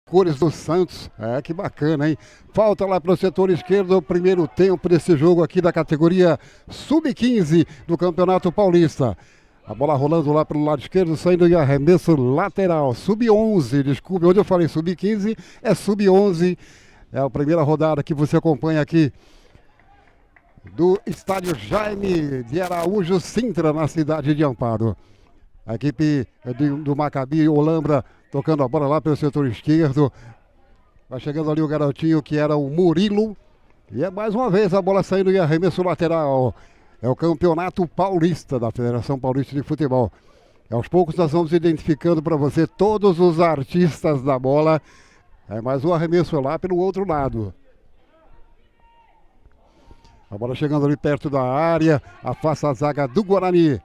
cores do Santos. É, que bacana, hein? Falta lá para o setor esquerdo o primeiro tempo desse jogo aqui da categoria Sub-15 do Campeonato Paulista. A bola rolando lá pelo lado esquerdo, saindo em arremesso lateral. Sub-11, desculpe, onde eu falei Sub-15, é Sub-11. É a primeira rodada que você acompanha aqui do estádio Jaime de Araújo Sintra, na cidade de Amparo. A equipe do Maccabi Olambra tocando a bola lá pelo setor esquerdo. Vai chegando ali o garotinho que era o Murilo. E é mais uma vez a bola saindo em arremesso lateral. É o Campeonato Paulista da Federação Paulista de Futebol. Aos poucos nós vamos identificando para você todos os artistas da bola. É mais um arremesso lá pelo outro lado. A bola chegando ali perto da área. Afasta a zaga do Guarani.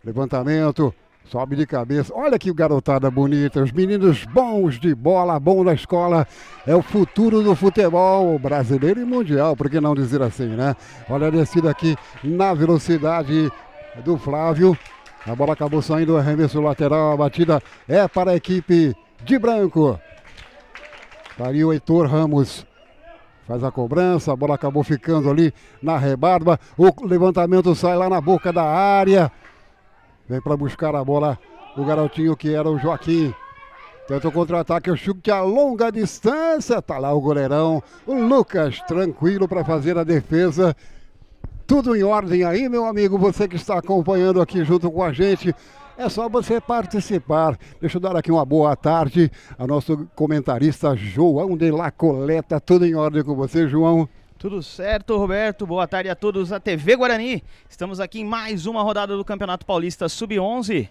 Levantamento. Sobe de cabeça. Olha que garotada bonita. Os meninos bons de bola, bom na escola. É o futuro do futebol brasileiro e mundial, por que não dizer assim, né? Olha a descida aqui na velocidade do Flávio. A bola acabou saindo, arremesso lateral. A batida é para a equipe de branco. Tá ali o Heitor Ramos. Faz a cobrança. A bola acabou ficando ali na rebarba. O levantamento sai lá na boca da área. Vem para buscar a bola o garotinho que era o Joaquim. Tenta o contra-ataque, o chute a longa distância. Tá lá o goleirão, o Lucas, tranquilo para fazer a defesa. Tudo em ordem aí, meu amigo. Você que está acompanhando aqui junto com a gente. É só você participar. Deixa eu dar aqui uma boa tarde ao nosso comentarista João de La Coleta. Tudo em ordem com você, João? Tudo certo, Roberto. Boa tarde a todos da TV Guarani. Estamos aqui em mais uma rodada do Campeonato Paulista Sub-11.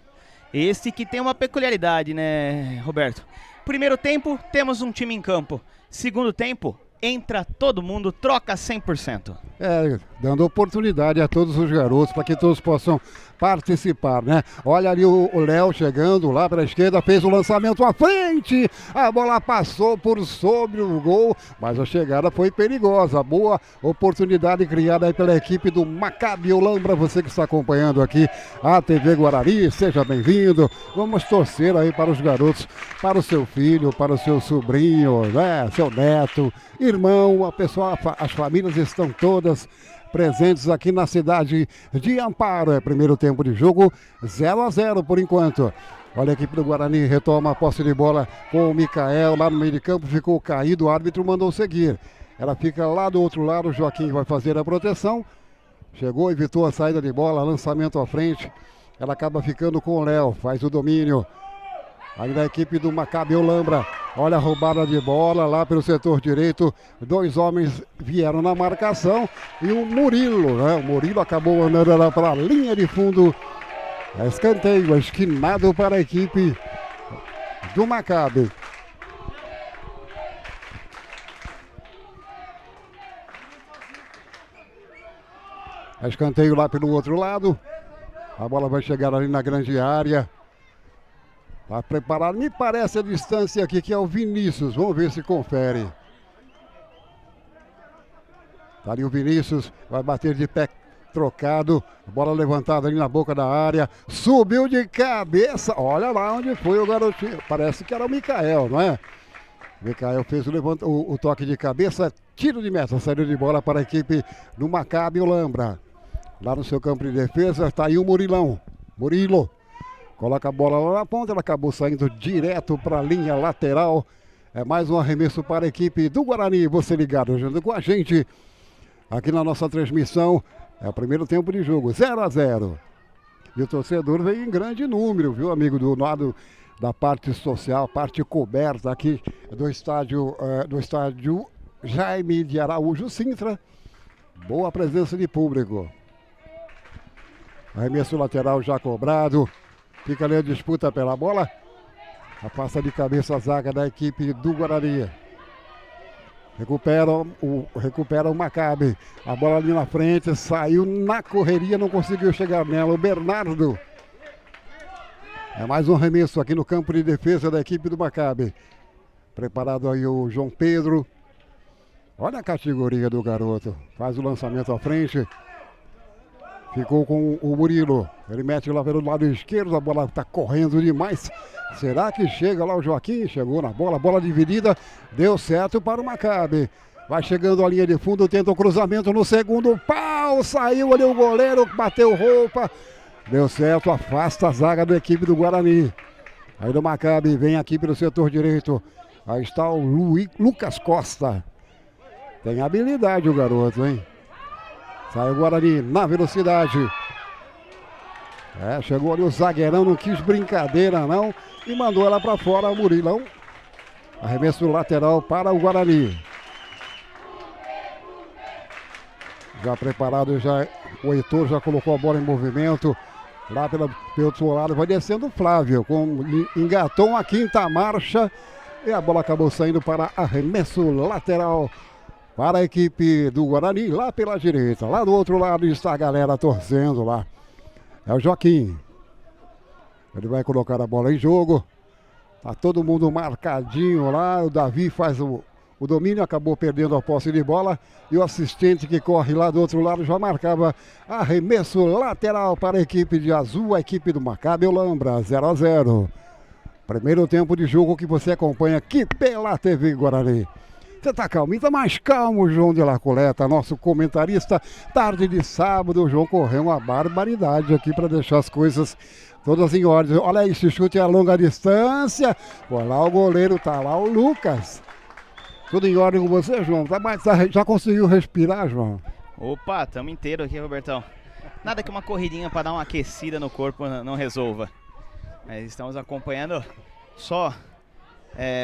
Este que tem uma peculiaridade, né, Roberto? Primeiro tempo, temos um time em campo. Segundo tempo, entra todo mundo, troca 100%. É, dando oportunidade a todos os garotos para que todos possam participar, né? Olha ali o Léo chegando lá para a esquerda, fez o lançamento à frente, a bola passou por sobre o gol, mas a chegada foi perigosa. Boa oportunidade criada aí pela equipe do Maccabi Olambra. Você que está acompanhando aqui a TV Guarani, seja bem-vindo. Vamos torcer aí para os garotos, para o seu filho, para o seu sobrinho, né? Seu neto, irmão, a pessoa, as famílias estão todas presentes aqui na cidade de Amparo. É primeiro tempo de jogo, 0-0 por enquanto. Olha a equipe do Guarani retoma a posse de bola com o Micael lá no meio de campo, ficou caído, o árbitro mandou seguir. Ela fica lá do outro lado, o Joaquim vai fazer a proteção. Chegou, evitou a saída de bola, lançamento à frente. Ela acaba ficando com o Léo, faz o domínio. Ainda a equipe do Maccabi Olambra. Olha a roubada de bola lá pelo setor direito. Dois homens vieram na marcação. E o Murilo, né? O Murilo acabou andando lá para a linha de fundo. Escanteio, esquinado para a equipe do Maccabi. Escanteio lá pelo outro lado. A bola vai chegar ali na grande área. Está preparado, me parece a distância aqui que é o Vinícius, vamos ver se confere. Está ali o Vinícius, vai bater de pé trocado, bola levantada ali na boca da área, subiu de cabeça, olha lá onde foi o garotinho, parece que era o Micael, não é? O Micael fez o toque de cabeça, tiro de meta, saída de bola para a equipe do Maccabi Olambra. Lá no seu campo de defesa, está aí o Murilão, Murilo. Coloca a bola lá na ponta, ela acabou saindo direto para a linha lateral. É mais um arremesso para a equipe do Guarani. Você ligado junto com a gente aqui na nossa transmissão. É o primeiro tempo de jogo, 0-0. E o torcedor veio em grande número, viu, amigo, do lado da parte social, parte coberta aqui do estádio Jaime de Araújo Sintra. Boa presença de público. Arremesso lateral já cobrado. Fica ali a disputa pela bola. Afasta de cabeça a zaga da equipe do Guarani. Recupera o Maccabi. A bola ali na frente. Saiu na correria. Não conseguiu chegar nela. O Bernardo. É mais um arremesso aqui no campo de defesa da equipe do Maccabi. Preparado aí o João Pedro. Olha a categoria do garoto. Faz o lançamento à frente. Ficou com o Murilo. Ele mete lá pelo lado esquerdo, a bola está correndo demais. Será que chega lá o Joaquim? Chegou na bola, bola dividida. Deu certo para o Maccabi. Vai chegando a linha de fundo, tenta o cruzamento no segundo pau. Saiu ali o goleiro, bateu roupa. Deu certo, afasta a zaga da equipe do Guarani. Aí do Maccabi, vem aqui pelo setor direito. Aí está o Lucas Costa. Tem habilidade o garoto, hein? Sai o Guarani na velocidade. Chegou ali o zagueirão, não quis brincadeira não. E mandou ela para fora, o Murilão. Arremesso lateral para o Guarani. Já preparado, o Heitor já colocou a bola em movimento. Lá pelo outro lado, vai descendo o Flávio. Engatou uma quinta marcha. E a bola acabou saindo para arremesso lateral para a equipe do Guarani, lá pela direita. Lá do outro lado está a galera torcendo lá. É o Joaquim. Ele vai colocar a bola em jogo. Tá todo mundo marcadinho lá. O Davi faz o domínio, acabou perdendo a posse de bola. E o assistente que corre lá do outro lado já marcava arremesso lateral para a equipe de azul, a equipe do Maccabi Olambra, 0-0. Primeiro tempo de jogo que você acompanha aqui pela TV Guarani. Você tá calminho, tá mais calmo, João de la Coleta, nosso comentarista. Tarde de sábado, o João correu uma barbaridade aqui para deixar as coisas todas em ordem. Olha aí, esse chute é a longa distância. Olha lá o goleiro, tá lá o Lucas. Tudo em ordem com você, João? Já conseguiu respirar, João? Opa, tamo inteiro aqui, Robertão. Nada que uma corridinha para dar uma aquecida no corpo não resolva. Mas estamos acompanhando só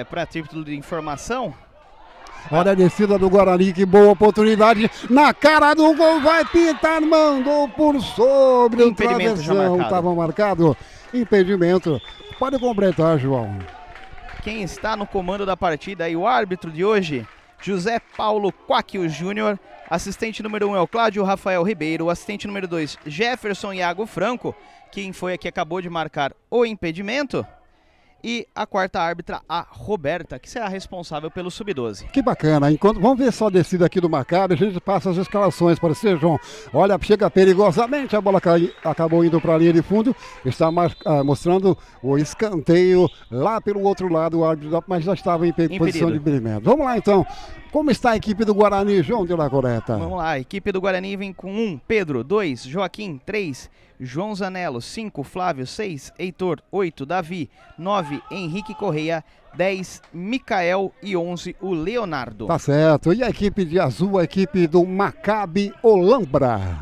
para título de informação. Olha a descida do Guarani, que boa oportunidade. Na cara do gol, vai pintar, mandou por sobre o travessão. Estava marcado. Impedimento. Pode completar, João. Quem está no comando da partida aí, o árbitro de hoje, José Paulo Quaquio Júnior. Assistente número 1 é o Cláudio Rafael Ribeiro. Assistente número 2, Jefferson Iago Franco. Quem foi aqui acabou de marcar o impedimento. E a quarta árbitra, a Roberta, que será responsável pelo Sub-12. Que bacana. Vamos ver só a descida aqui do Maccabi. A gente passa as escalações para você, João. Olha, chega perigosamente. A bola acabou indo para a linha de fundo. Está mostrando o escanteio lá pelo outro lado. O árbitro, mas já estava em posição de impedimento. Vamos lá, então. Como está a equipe do Guarani, João de la Coleta? Vamos lá. A equipe do Guarani vem com 1, Pedro, 2, Joaquim, 3, João Zanello, 5, Flávio, 6, Heitor, 8, Davi, 9, Henrique Correia, 10, Micael e 11, o Leonardo. Tá certo. E a equipe de azul, a equipe do Maccabi Olambra?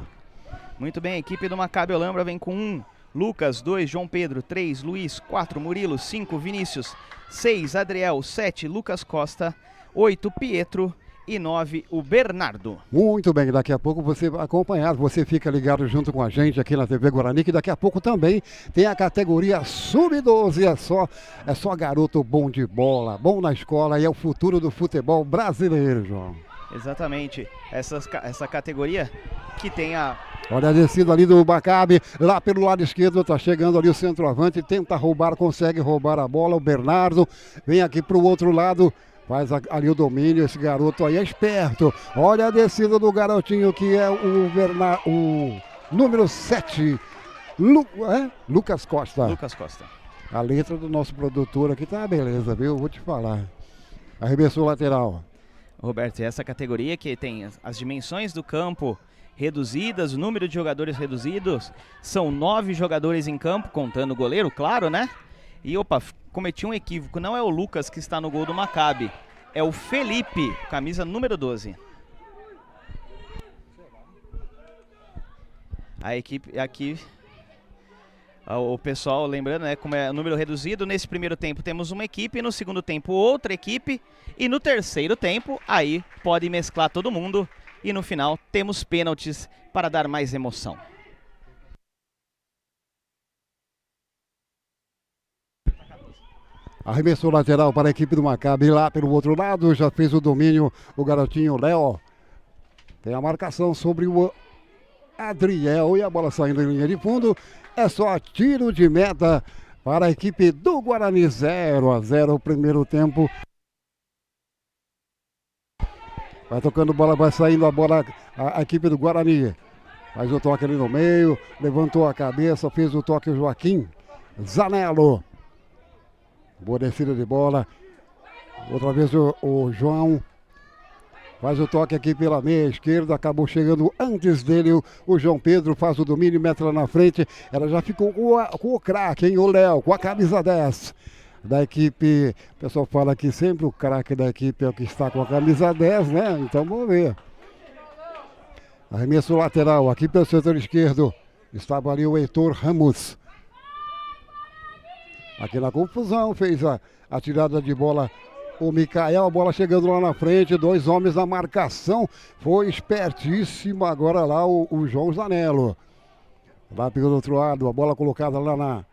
Muito bem, a equipe do Maccabi Olambra vem com 1, Lucas, 2, João Pedro, 3, Luiz, 4, Murilo, 5, Vinícius, 6, Adriel, 7, Lucas Costa, 8, Pietro e 9, o Bernardo. Muito bem, daqui a pouco você vai acompanhar, você fica ligado junto com a gente aqui na TV Guarani, que daqui a pouco também tem a categoria Sub-12, é só garoto bom de bola, bom na escola e é o futuro do futebol brasileiro, João. Exatamente, essa categoria que tem a... Olha a descida ali do Maccabi, lá pelo lado esquerdo, tá chegando ali o centroavante, tenta roubar, consegue roubar a bola, o Bernardo vem aqui pro outro lado, faz ali o domínio, esse garoto aí é esperto. Olha a descida do garotinho que é o número 7, Lucas Costa. Lucas Costa. A letra do nosso produtor aqui tá uma beleza, viu? Vou te falar. Arremessou lateral. Roberto, essa categoria que tem as dimensões do campo reduzidas, o número de jogadores reduzidos, são 9 jogadores em campo, contando o goleiro, claro, né? E cometi um equívoco, não é o Lucas que está no gol do Maccabi, é o Felipe, camisa número 12. A equipe aqui, o pessoal, lembrando, né, como é número reduzido, nesse primeiro tempo temos uma equipe, no segundo tempo outra equipe, e no terceiro tempo, aí pode mesclar todo mundo, e no final temos pênaltis para dar mais emoção. Arremessou lateral para a equipe do Maccabi, lá pelo outro lado, já fez o domínio o garotinho Léo. Tem a marcação sobre o Adriel e a bola saindo em linha de fundo. É só tiro de meta para a equipe do Guarani, 0-0 o primeiro tempo. Vai tocando bola, vai saindo a bola a equipe do Guarani. Faz o toque ali no meio, levantou a cabeça, fez o toque o Joaquim Zanello. Boa descida de bola. Outra vez o João faz o toque aqui pela meia esquerda, acabou chegando antes dele o João Pedro, faz o domínio, mete lá na frente. Ela já ficou com o craque, hein? O Léo, com a camisa 10 da equipe. O pessoal fala que sempre o craque da equipe é o que está com a camisa 10, né? Então vamos ver. Arremesso lateral, aqui pelo setor esquerdo. Estava ali o Heitor Ramos. Aqui na confusão, fez a tirada de bola o Micael, a bola chegando lá na frente, 2 homens na marcação. Foi espertíssimo agora lá o João Zanello. Lá pelo outro lado, a bola colocada lá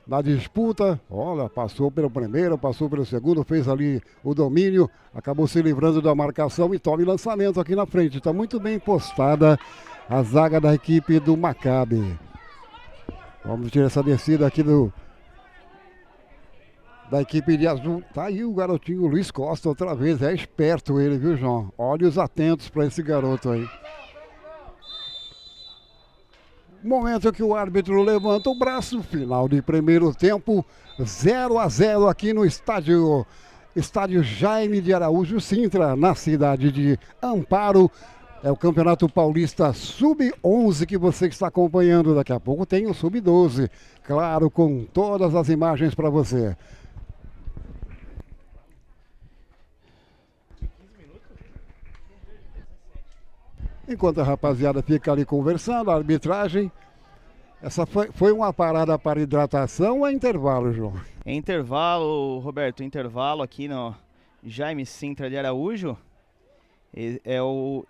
na disputa. Olha, passou pelo primeiro, passou pelo segundo, fez ali o domínio, acabou se livrando da marcação e toma lançamento aqui na frente. Está muito bem postada a zaga da equipe do Maccabi. Vamos tirar essa descida aqui da equipe de azul. Tá aí o garotinho Luiz Costa outra vez. É esperto ele, viu, João? Olhos atentos para esse garoto aí. Momento que o árbitro levanta o braço. Final de primeiro tempo. 0-0 aqui no estádio Jaime de Araújo Sintra, na cidade de Amparo. É o Campeonato Paulista Sub-11 que você está acompanhando. Daqui a pouco tem o Sub-12. Claro, com todas as imagens para você. Enquanto a rapaziada fica ali conversando, a arbitragem. Essa foi uma parada para hidratação ou é intervalo, João? É intervalo, Roberto, intervalo aqui no Jaime Sintra de Araújo.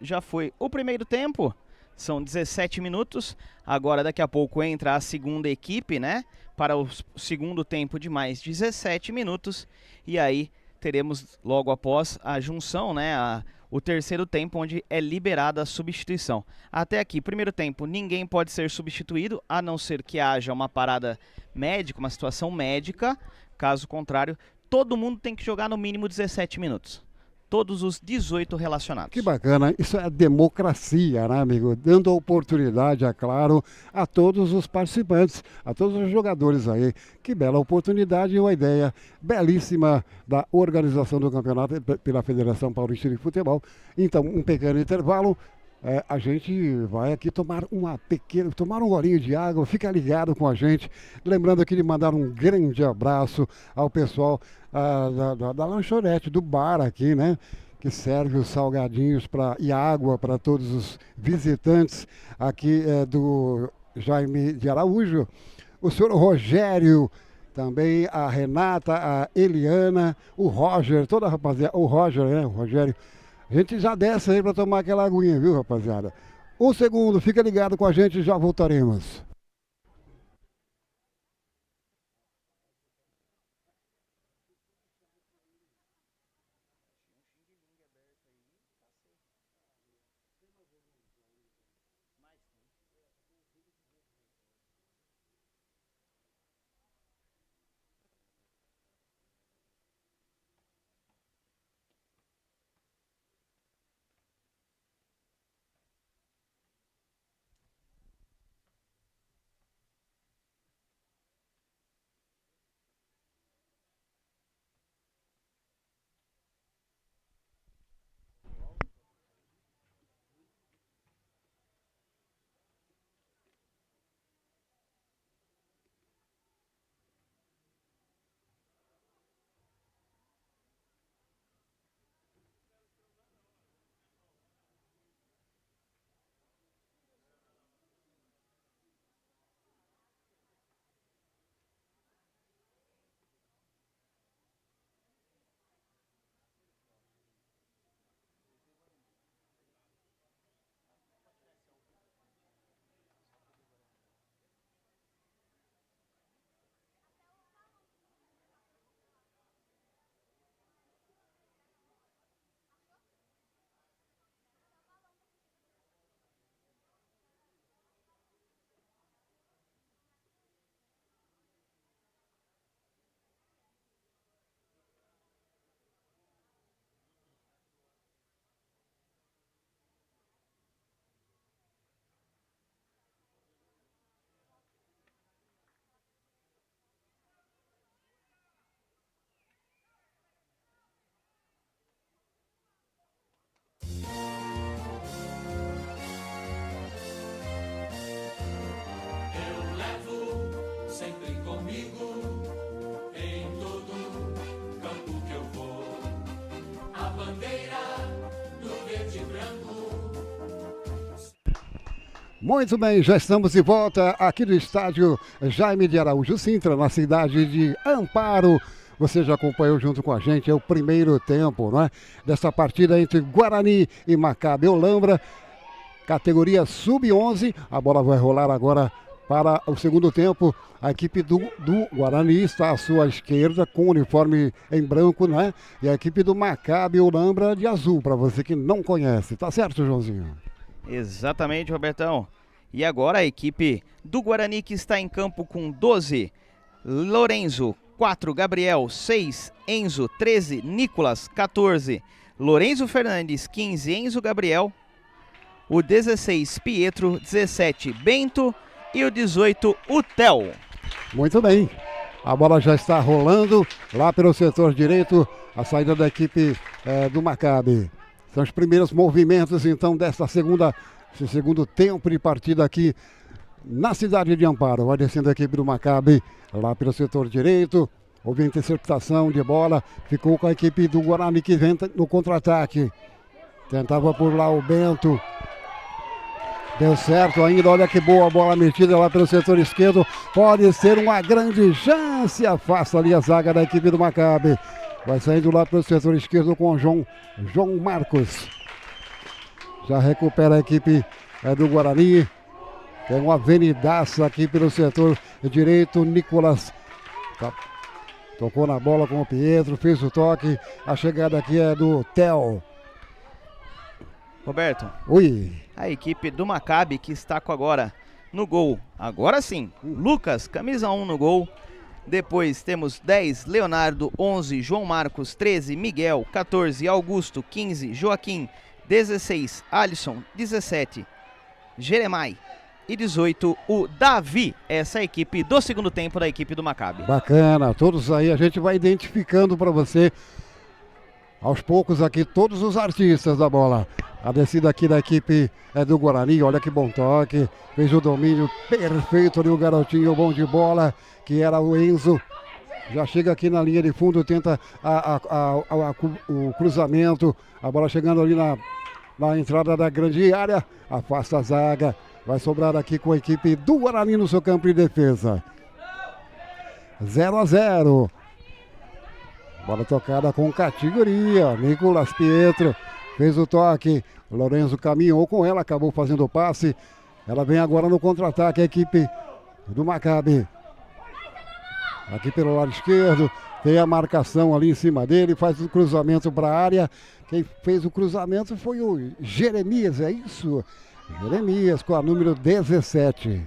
Já foi o primeiro tempo, são 17 minutos. Agora daqui a pouco entra a segunda equipe, né? Para o segundo tempo de mais 17 minutos. E aí teremos logo após a junção, né? O terceiro tempo, onde é liberada a substituição. Até aqui, primeiro tempo, ninguém pode ser substituído, a não ser que haja uma parada médica, uma situação médica. Caso contrário, todo mundo tem que jogar no mínimo 17 minutos. Todos os 18 relacionados. Que bacana, isso é democracia, né, amigo? Dando oportunidade, é claro, a todos os participantes, a todos os jogadores aí. Que bela oportunidade e uma ideia belíssima da organização do campeonato pela Federação Paulista de Futebol. Então, um pequeno intervalo. A gente vai aqui tomar um golinho de água, fica ligado com a gente. Lembrando aqui de mandar um grande abraço ao pessoal da lanchonete, do bar aqui, né? Que serve os salgadinhos e água para todos os visitantes aqui do Jaime de Araújo. O senhor Rogério, também a Renata, a Eliana, o Roger, toda a rapaziada, o Roger, né? O Rogério. A gente já desce aí para tomar aquela aguinha, viu, rapaziada? Um segundo, fica ligado com a gente, já voltaremos. Muito bem, já estamos de volta aqui no estádio Jaime de Araújo Sintra, na cidade de Amparo. Você já acompanhou junto com a gente, é o primeiro tempo, não é? Dessa partida entre Guarani e Maccabi Olambra, categoria sub-11. A bola vai rolar agora para o segundo tempo. A equipe do Guarani está à sua esquerda com o uniforme em branco, né? E a equipe do Maccabi Olambra de azul, para você que não conhece. Tá certo, Joãozinho? Exatamente, Robertão. E agora a equipe do Guarani, que está em campo com 12, Lorenzo, 4, Gabriel, 6, Enzo, 13, Nicolas, 14, Lorenzo Fernandes, 15, Enzo Gabriel, o 16, Pietro, 17, Bento e o 18, o Theo. Muito bem, a bola já está rolando lá pelo setor direito, a saída da equipe do Maccabi. São os primeiros movimentos então desse segundo tempo de partida aqui na cidade de Amparo. Vai descendo a equipe do Maccabi lá pelo setor direito. Houve interceptação de bola. Ficou com a equipe do Guarani que vem no contra-ataque. Tentava por lá o Bento. Deu certo ainda. Olha que boa bola metida lá pelo setor esquerdo. Pode ser uma grande chance. Afasta ali a zaga da equipe do Maccabi. Vai saindo lá pelo setor esquerdo com o João Marcos. Já recupera a equipe do Guarani. Tem uma avenidaça aqui pelo setor direito. Nicolas tocou na bola com o Pietro, fez o toque. A chegada aqui é do Theo. Roberto. Oi. A equipe do Maccabi que está com agora no gol. Agora sim. Lucas, camisa 1 no gol. Depois temos 10, Leonardo, 11, João Marcos, 13, Miguel, 14, Augusto, 15, Joaquim, 16, Alisson, 17, Jeremai e 18, o Davi. Essa é a equipe do segundo tempo da equipe do Maccabi. Bacana, todos aí a gente vai identificando para você aos poucos aqui todos os artistas da bola. A descida aqui da equipe do Guarani, olha que bom toque, fez o domínio perfeito ali o garotinho bom de bola, que era o Enzo. Já chega aqui na linha de fundo, tenta o cruzamento, a bola chegando ali na entrada da grande área, afasta a zaga, vai sobrar aqui com a equipe do Guarani no seu campo de defesa. 0-0. Bola tocada com categoria, Nicolas Pietro fez o toque, Lorenzo caminhou com ela, acabou fazendo o passe. Ela vem agora no contra-ataque, a equipe do Maccabi. Aqui pelo lado esquerdo, tem a marcação ali em cima dele, faz o cruzamento para a área. Quem fez o cruzamento foi o Jeremias, é isso? Jeremias com a número 17.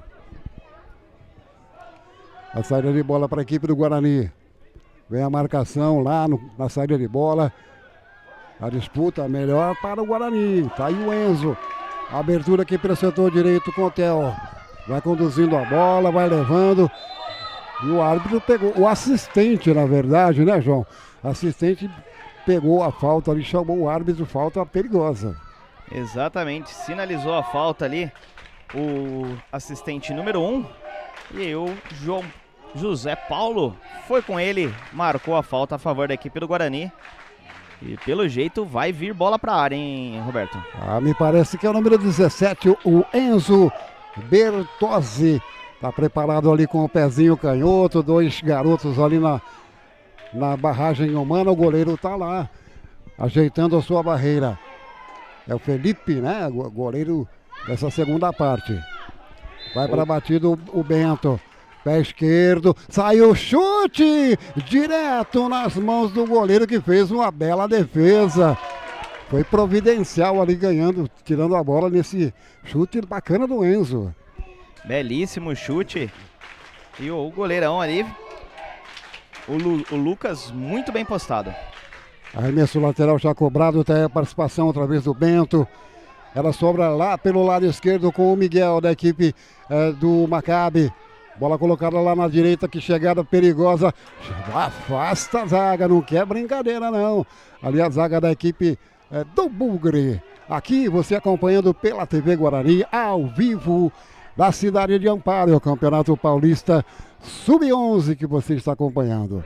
A saída de bola para a equipe do Guarani. Vem a marcação lá na saída de bola. A disputa melhor para o Guarani. Tá aí o Enzo. A abertura aqui pelo setor direito com o Theo. Vai conduzindo a bola, vai levando. E o árbitro pegou, o assistente na verdade, né, João? O assistente pegou a falta ali, chamou o árbitro, falta perigosa. Exatamente, sinalizou a falta ali o assistente número 1. E o João José Paulo foi com ele, marcou a falta a favor da equipe do Guarani. E pelo jeito vai vir bola pra área, hein, Roberto? Me parece que é o número 17, o Enzo Bertozzi. Tá preparado ali com o pezinho canhoto, dois garotos ali na barragem humana. O goleiro tá lá, ajeitando a sua barreira. É o Felipe, né? O goleiro dessa segunda parte. Vai para a batida o Bento. Pé esquerdo, saiu o chute direto nas mãos do goleiro que fez uma bela defesa. Foi providencial ali ganhando, tirando a bola nesse chute bacana do Enzo. Belíssimo chute. E o goleirão ali, o Lucas, muito bem postado. Arremesso lateral já cobrado, tem a participação outra vez do Bento. Ela sobra lá pelo lado esquerdo com o Miguel da equipe do Maccabi. Bola colocada lá na direita, que chegada perigosa. Afasta a zaga, não quer brincadeira não. Ali a zaga da equipe do Bugre. Aqui você acompanhando pela TV Guarani, ao vivo, da cidade de Amparo, o Campeonato Paulista Sub-11 que você está acompanhando.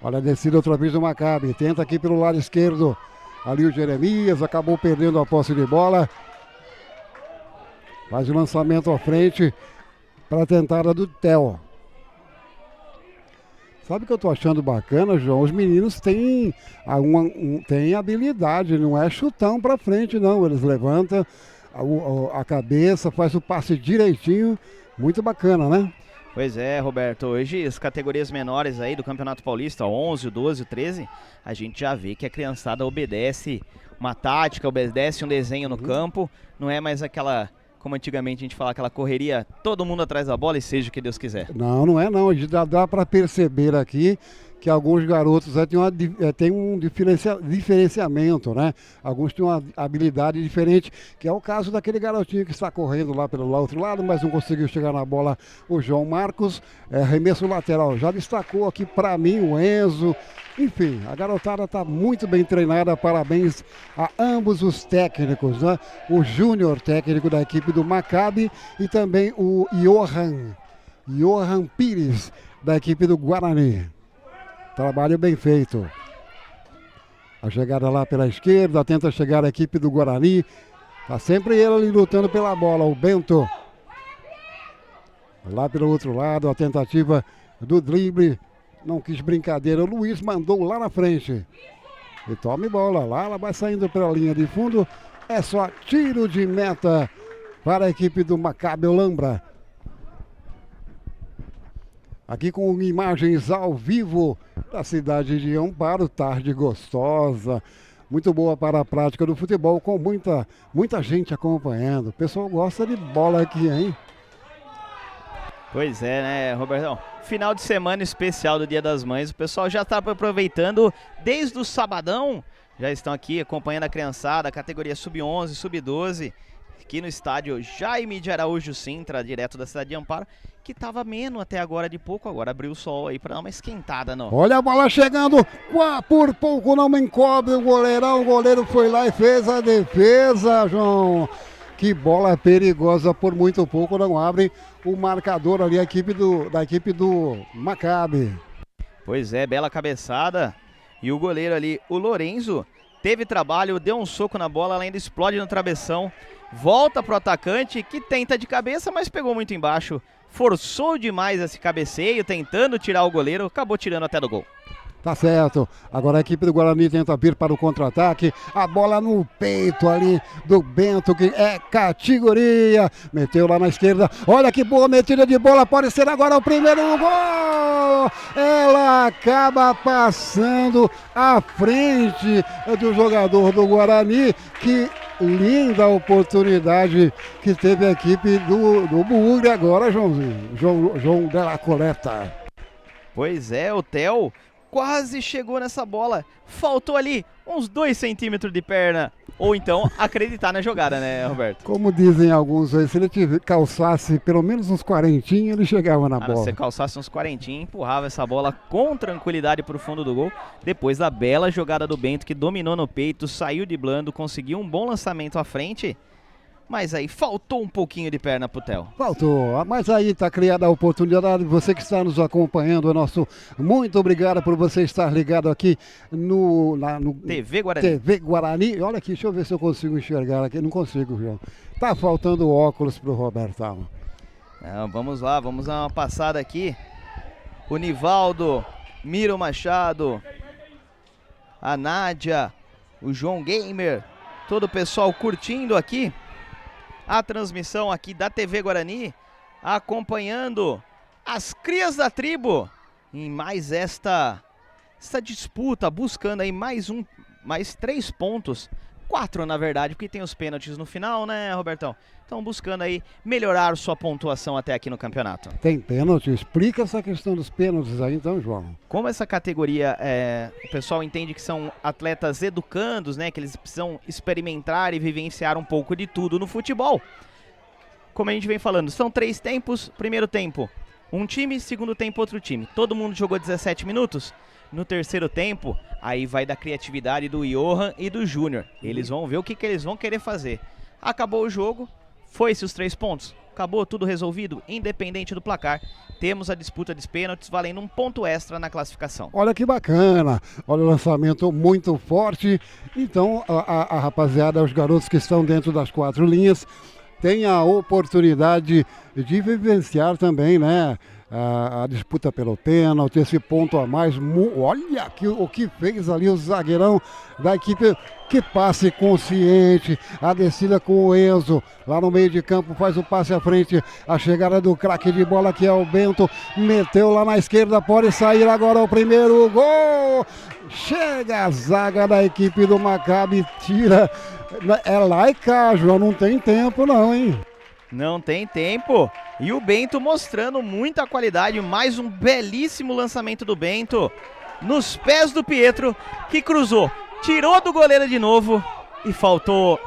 Olha a descida outra vez do Maccabi, tenta aqui pelo lado esquerdo. Ali o Jeremias acabou perdendo a posse de bola. Faz o lançamento à frente para a tentada do Theo. Sabe o que eu tô achando bacana, João? Os meninos têm têm habilidade, não é chutão para frente, não. Eles levantam a cabeça, faz o passe direitinho. Muito bacana, né? Pois é, Roberto. Hoje as categorias menores aí do Campeonato Paulista, 11, 12, 13, a gente já vê que a criançada obedece uma tática, obedece um desenho no campo. Não é mais aquela... Como antigamente a gente falava, aquela correria, todo mundo atrás da bola e seja o que Deus quiser. Não, não é não. Dá para perceber aqui que alguns garotos têm um diferenciamento, né? Alguns têm uma habilidade diferente, que é o caso daquele garotinho que está correndo lá pelo outro lado, mas não conseguiu chegar na bola, o João Marcos. Arremesso lateral, já destacou aqui para mim o Enzo. Enfim, a garotada está muito bem treinada, parabéns a ambos os técnicos, né? O Júnior, técnico da equipe do Maccabi, e também o Johan Pires, da equipe do Guarani. Trabalho bem feito. A chegada lá pela esquerda, tenta chegar a equipe do Guarani. Está sempre ele ali lutando pela bola, o Bento. Lá pelo outro lado, a tentativa do drible. Não quis brincadeira, o Luiz mandou lá na frente. E tome bola lá, ela vai saindo pela linha de fundo. É só tiro de meta para a equipe do Maccabi Olambra. Aqui com imagens ao vivo da cidade de Amparo, tarde gostosa. Muito boa para a prática do futebol, com muita gente acompanhando. O pessoal gosta de bola aqui, hein? Pois é, né, Robertão? Final de semana especial do Dia das Mães. O pessoal já está aproveitando desde o sabadão. Já estão aqui acompanhando a criançada, a categoria sub-11, sub-12. Aqui no estádio Jaime de Araújo Sintra, direto da cidade de Amparo, que estava ameno até agora de pouco. Agora abriu o sol aí para dar uma esquentada, não. Olha a bola chegando, por pouco não me encobre o goleirão. O goleiro foi lá e fez a defesa, João. Que bola perigosa, por muito pouco não abre o marcador ali, da equipe do Maccabi. Pois é, bela cabeçada. E o goleiro ali, o Lorenzo, teve trabalho, deu um soco na bola, ela ainda explode no travessão. Volta pro atacante, que tenta de cabeça, mas pegou muito embaixo. Forçou demais esse cabeceio, tentando tirar o goleiro, acabou tirando até do gol. Tá certo, agora a equipe do Guarani tenta vir para o contra-ataque, a bola no peito ali do Bento, que é categoria, meteu lá na esquerda, olha que boa metida de bola, pode ser agora o primeiro gol, ela acaba passando à frente do jogador do Guarani. Que linda oportunidade que teve a equipe do Bugre agora, João Della Coleta. Pois é, o Theo quase chegou nessa bola, faltou ali uns 2 centímetros de perna, ou então acreditar na jogada, né, Roberto? Como dizem alguns aí, se ele calçasse pelo menos uns 40, ele chegava na bola. Se calçasse uns 40, empurrava essa bola com tranquilidade para o fundo do gol, depois da bela jogada do Bento, que dominou no peito, saiu driblando, conseguiu um bom lançamento à frente. Mas aí faltou um pouquinho de perna pro Theo. Faltou, mas aí está criada a oportunidade. Você que está nos acompanhando, muito obrigado por você estar ligado aqui no TV Guarani. TV Guarani. Olha aqui, deixa eu ver se eu consigo enxergar aqui. Não consigo, João. Tá faltando óculos pro Robertão. Vamos lá, vamos dar uma passada aqui. O Nivaldo, Miro Machado, a Nádia, o João Gamer, todo o pessoal curtindo aqui a transmissão aqui da TV Guarani, acompanhando as crias da tribo em mais esta disputa, buscando aí mais 3 pontos, 4 na verdade, porque tem os pênaltis no final, né, Robertão? Então buscando aí melhorar sua pontuação até aqui no campeonato. Tem pênalti? Explica essa questão dos pênaltis aí então, João. Como essa categoria, o pessoal entende que são atletas educandos, né, que eles precisam experimentar e vivenciar um pouco de tudo no futebol. Como a gente vem falando, são 3 tempos. Primeiro tempo, um time, segundo tempo, outro time. Todo mundo jogou 17 minutos. No terceiro tempo, aí vai da criatividade do Johan e do Júnior. Eles vão ver o que eles vão querer fazer. Acabou o jogo, foi-se os 3 pontos. Acabou tudo resolvido, independente do placar. Temos a disputa dos pênaltis valendo um ponto extra na classificação. Olha que bacana, olha o lançamento muito forte. Então a rapaziada, os garotos que estão dentro das 4 linhas, tem a oportunidade de vivenciar também, né? A disputa pelo pênalti, esse ponto a mais. Olha o que fez ali o zagueirão da equipe, que passe consciente, a descida com o Enzo, lá no meio de campo, faz o passe à frente, a chegada do craque de bola que é o Bento, meteu lá na esquerda, pode sair agora o primeiro gol, chega a zaga da equipe do Maccabi, tira, é lá e cá, João, não tem tempo não, hein? Não tem tempo. E o Bento mostrando muita qualidade. Mais um belíssimo lançamento do Bento. Nos pés do Pietro, que cruzou. Tirou do goleiro de novo. E faltou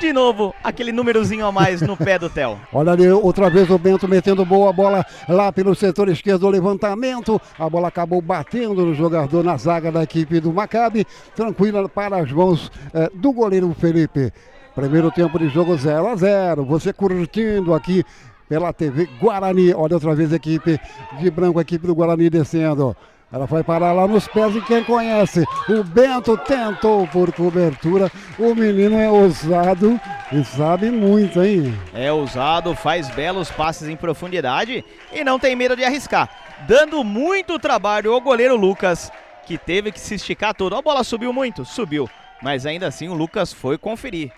de novo aquele númerozinho a mais no pé do Theo. Olha ali outra vez o Bento metendo boa bola lá pelo setor esquerdo do levantamento. A bola acabou batendo no jogador na zaga da equipe do Maccabi. Tranquila para as mãos do goleiro Felipe. Primeiro tempo de jogo 0-0. Você curtindo aqui pela TV Guarani. Olha outra vez a equipe de branco, a equipe do Guarani descendo. Ela vai parar lá nos pés de quem conhece. O Bento tentou por cobertura. O menino é ousado e sabe muito, hein? É ousado, faz belos passes em profundidade e não tem medo de arriscar. Dando muito trabalho ao goleiro Lucas, que teve que se esticar todo. A bola subiu muito? Subiu. Mas ainda assim o Lucas foi conferir.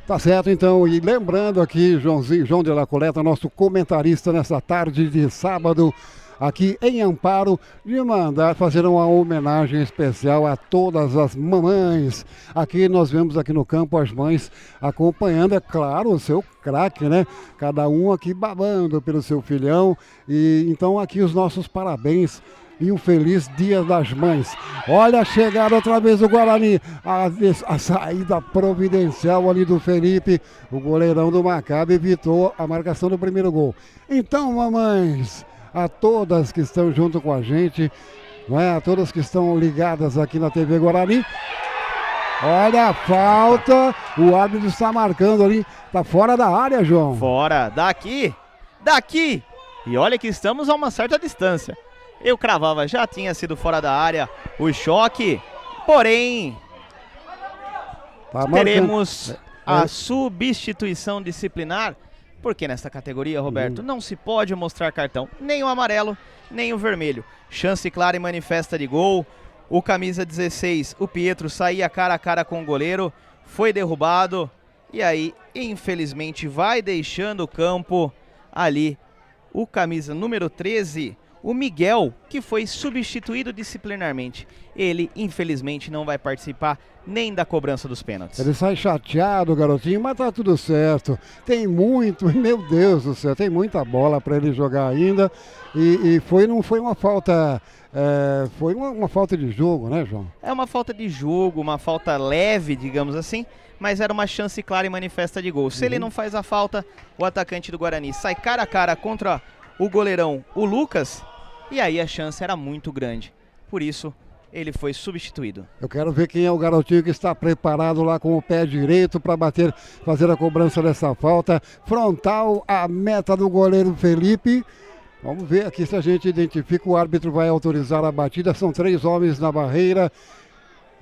Tá certo, então, e lembrando aqui, João de la Coleta, nosso comentarista nessa tarde de sábado, aqui em Amparo, de mandar fazer uma homenagem especial a todas as mamães. Aqui nós vemos aqui no campo as mães acompanhando, é claro, o seu craque, né? Cada um aqui babando pelo seu filhão, e então aqui os nossos parabéns. E um feliz Dia das Mães. Olha a chegada outra vez do Guarani. A saída providencial ali do Felipe. O goleirão do Maccabi evitou a marcação do primeiro gol. Então, mamães, a todas que estão junto com a gente, não é? A todas que estão ligadas aqui na TV Guarani. Olha a falta. O árbitro está marcando ali. Está fora da área, João. Fora. Daqui. E olha que estamos a uma certa distância. Eu cravava, já tinha sido fora da área o choque, porém teremos a substituição disciplinar, porque nesta categoria, Roberto, não se pode mostrar cartão, nem o amarelo, nem o vermelho. Chance clara e manifesta de gol, o camisa 16, o Pietro, saía cara a cara com o goleiro, foi derrubado, e aí, infelizmente, vai deixando o campo ali o camisa número 13, o Miguel, que foi substituído disciplinarmente. Ele, infelizmente, não vai participar nem da cobrança dos pênaltis. Ele sai chateado, garotinho, mas tá tudo certo. Tem muito, meu Deus do céu, tem muita bola para ele jogar ainda. E não foi uma falta... foi uma falta de jogo, né, João? É uma falta de jogo, uma falta leve, digamos assim, mas era uma chance clara e manifesta de gol. Se ele não faz a falta, o atacante do Guarani sai cara a cara contra o goleirão, o Lucas, e aí a chance era muito grande. Por isso, ele foi substituído. Eu quero ver quem é o garotinho que está preparado lá com o pé direito para fazer a cobrança dessa falta. Frontal à meta do goleiro Felipe. Vamos ver aqui se a gente identifica. O árbitro vai autorizar a batida. São 3 homens na barreira.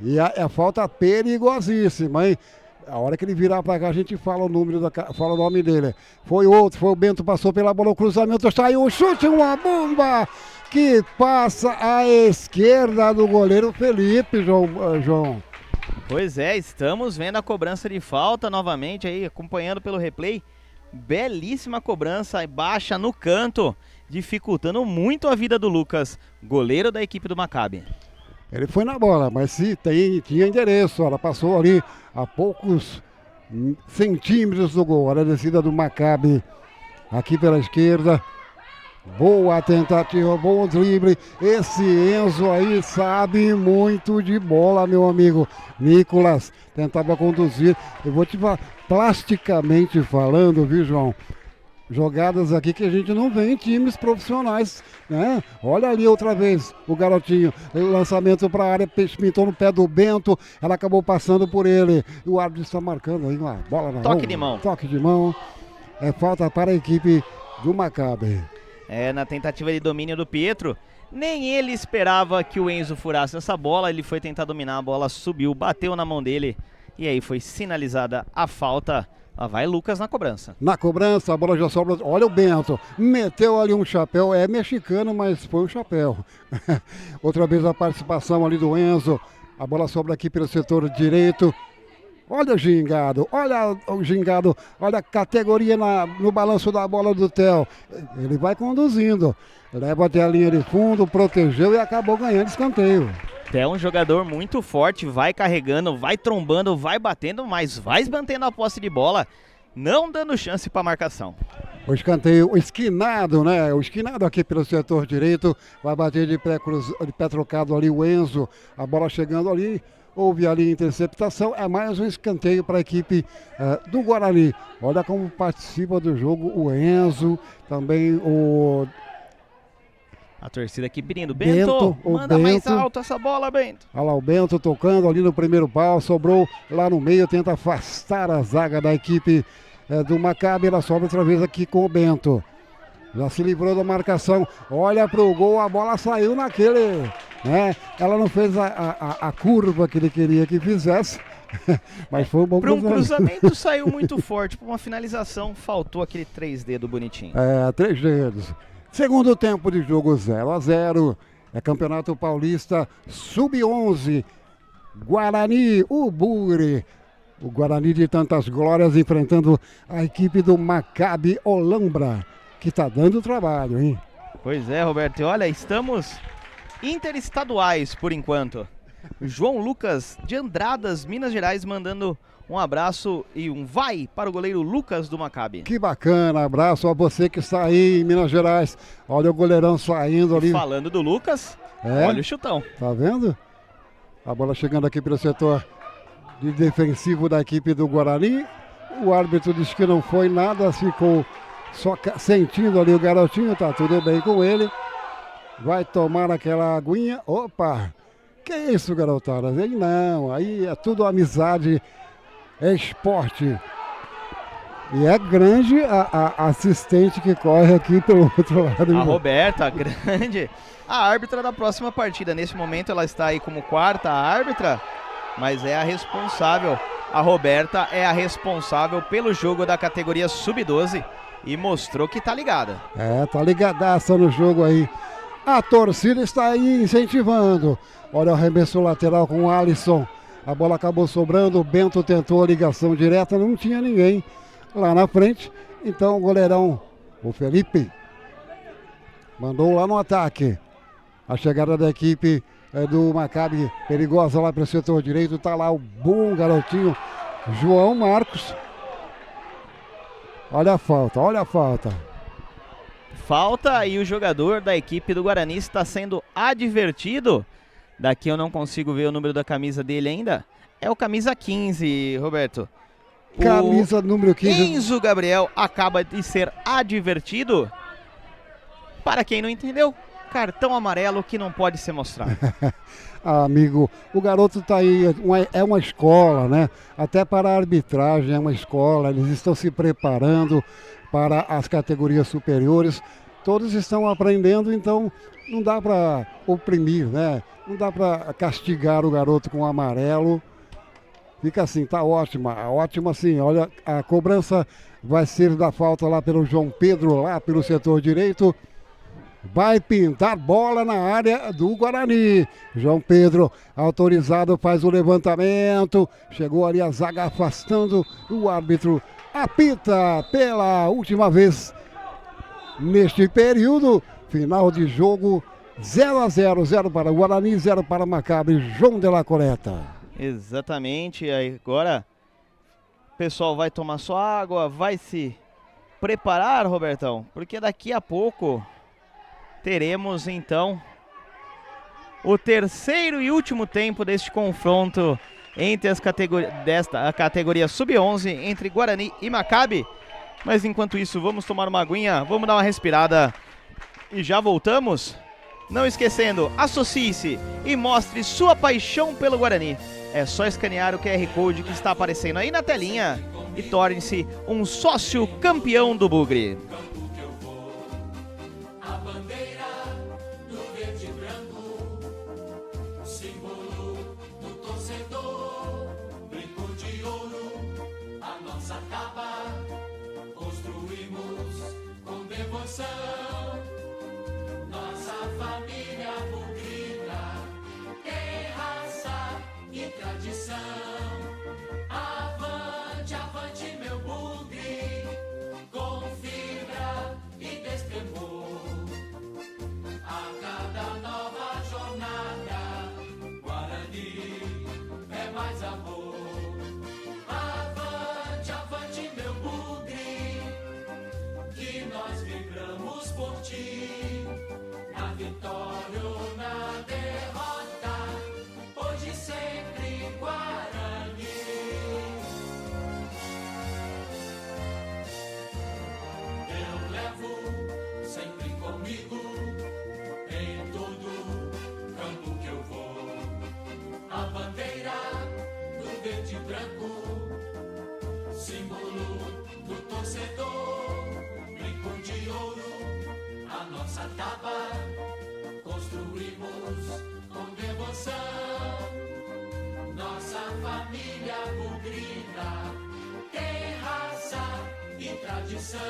E a falta perigosíssima, hein? A hora que ele virar para cá, a gente fala o nome dele. Foi o Bento, passou pela bola, o cruzamento, saiu o chute, uma bomba que passa à esquerda do goleiro Felipe, João. Pois é, estamos vendo a cobrança de falta novamente aí, acompanhando pelo replay. Belíssima cobrança, baixa no canto, dificultando muito a vida do Lucas, goleiro da equipe do Maccabi. Ele foi na bola, mas se tinha endereço, ela passou ali a poucos centímetros do gol. Olha a descida do Maccabi aqui pela esquerda. Boa tentativa, bom drible. Esse Enzo aí sabe muito de bola, meu amigo. Nicolas tentava conduzir. Eu vou te falar, plasticamente falando, viu, João? Jogadas aqui que a gente não vê em times profissionais, né? Olha ali outra vez o garotinho, o lançamento para a área, pintou no pé do Bento, ela acabou passando por ele. E o árbitro está marcando aí uma bola na mão. Toque de mão. Toque de mão. É falta para a equipe do Maccabi. Na tentativa de domínio do Pietro, nem ele esperava que o Enzo furasse essa bola, ele foi tentar dominar, a bola subiu, bateu na mão dele e aí foi sinalizada a falta Lá vai Lucas na cobrança. Na cobrança, a bola já sobra. Olha o Bento, meteu ali um chapéu, é mexicano, mas foi um chapéu. Outra vez a participação ali do Enzo. A bola sobra aqui pelo setor direito. Olha o gingado, olha o gingado, olha a categoria no balanço da bola do Theo. Ele vai conduzindo, leva até a linha de fundo, protegeu e acabou ganhando escanteio. É um jogador muito forte, vai carregando, vai trombando, vai batendo, mas vai mantendo a posse de bola, não dando chance para marcação. O escanteio, o esquinado, né? O esquinado aqui pelo setor direito, vai bater de pé trocado ali o Enzo, a bola chegando ali, houve ali interceptação, é mais um escanteio para a equipe do Guarani. Olha como participa do jogo o Enzo, também o... A torcida aqui pedindo, Bento manda mais alto essa bola, Bento. Olha lá o Bento tocando ali no primeiro pau, sobrou lá no meio, tenta afastar a zaga da equipe do Maccabi, ela sobra outra vez aqui com o Bento. Já se livrou da marcação, olha pro gol, a bola saiu naquele, né? Ela não fez a curva que ele queria que fizesse, mas foi um bom cruzamento. Para um cruzamento saiu muito forte, para uma finalização faltou aquele 3D do bonitinho. 3 dedos. Segundo tempo de jogo 0-0, é Campeonato Paulista Sub-11, Guarani, o Bugre. O Guarani de tantas glórias enfrentando a equipe do Maccabi Olambra, que está dando trabalho, hein? Pois é, Roberto, e olha, estamos interestaduais por enquanto. João Lucas de Andradas, Minas Gerais, mandando um abraço e um vai para o goleiro Lucas do Maccabi. Que bacana, abraço a você que está aí em Minas Gerais. Olha o goleirão saindo ali. Falando do Lucas, olha o chutão. Tá vendo? A bola chegando aqui pelo setor de defensivo da equipe do Guarani. O árbitro disse que não foi nada, ficou só sentindo ali o garotinho, tá tudo bem com ele. Vai tomar aquela aguinha. Opa! Que isso, garotada? Aí não, aí é tudo amizade. É esporte. E é grande a assistente que corre aqui pelo outro lado. A Roberta, grande. A árbitra da próxima partida. Nesse momento ela está aí como quarta árbitra, mas é a responsável. A Roberta é a responsável pelo jogo da categoria Sub-12 e mostrou que tá ligada. Tá ligadaça no jogo aí. A torcida está aí incentivando. Olha o arremesso lateral com o Alisson. A bola acabou sobrando, o Bento tentou a ligação direta, não tinha ninguém lá na frente. Então o goleirão, o Felipe, mandou lá no ataque. A chegada da equipe do Maccabi, perigosa lá para o setor direito. Tá lá o bom garotinho, João Marcos. Olha a falta, olha a falta. Falta e o jogador da equipe do Guarani está sendo advertido. Daqui eu não consigo ver o número da camisa dele ainda. É o camisa 15, Roberto. Camisa número 15. Enzo Gabriel acaba de ser advertido. Para quem não entendeu, cartão amarelo que não pode ser mostrado. Amigo, o garoto está aí, é uma escola, né? Até para a arbitragem é uma escola, eles estão se preparando para as categorias superiores. Todos estão aprendendo, então não dá para oprimir, né? Não dá para castigar o garoto com amarelo. Fica assim, tá ótima, ótima sim. Olha, a cobrança vai ser da falta lá pelo João Pedro, lá pelo setor direito. Vai pintar bola na área do Guarani. João Pedro, autorizado, faz o levantamento. Chegou ali a zaga afastando o árbitro. Apita pela última vez neste período. Final de jogo 0-0, 0 para o Guarani, 0 para o Maccabi. João de la Coleta. Exatamente, agora o pessoal vai tomar sua água, vai se preparar, Robertão, porque daqui a pouco teremos então o terceiro e último tempo deste confronto entre as a categoria Sub-11 entre Guarani e Maccabi. Mas enquanto isso, vamos tomar uma aguinha, vamos dar uma respirada e já voltamos. Não esquecendo, associe-se e mostre sua paixão pelo Guarani. É só escanear o QR Code que está aparecendo aí na telinha e torne-se um sócio campeão do Bugre. Símbolo do torcedor, brinco de ouro, a nossa capa. vitória ou na derrota, hoje sempre Guarani. Eu levo sempre comigo em todo campo que eu vou a bandeira do verde e branco, símbolo do torcedor, brinco de ouro, a nossa taba, construímos com devoção, nossa família bugrina tem raça e tradição.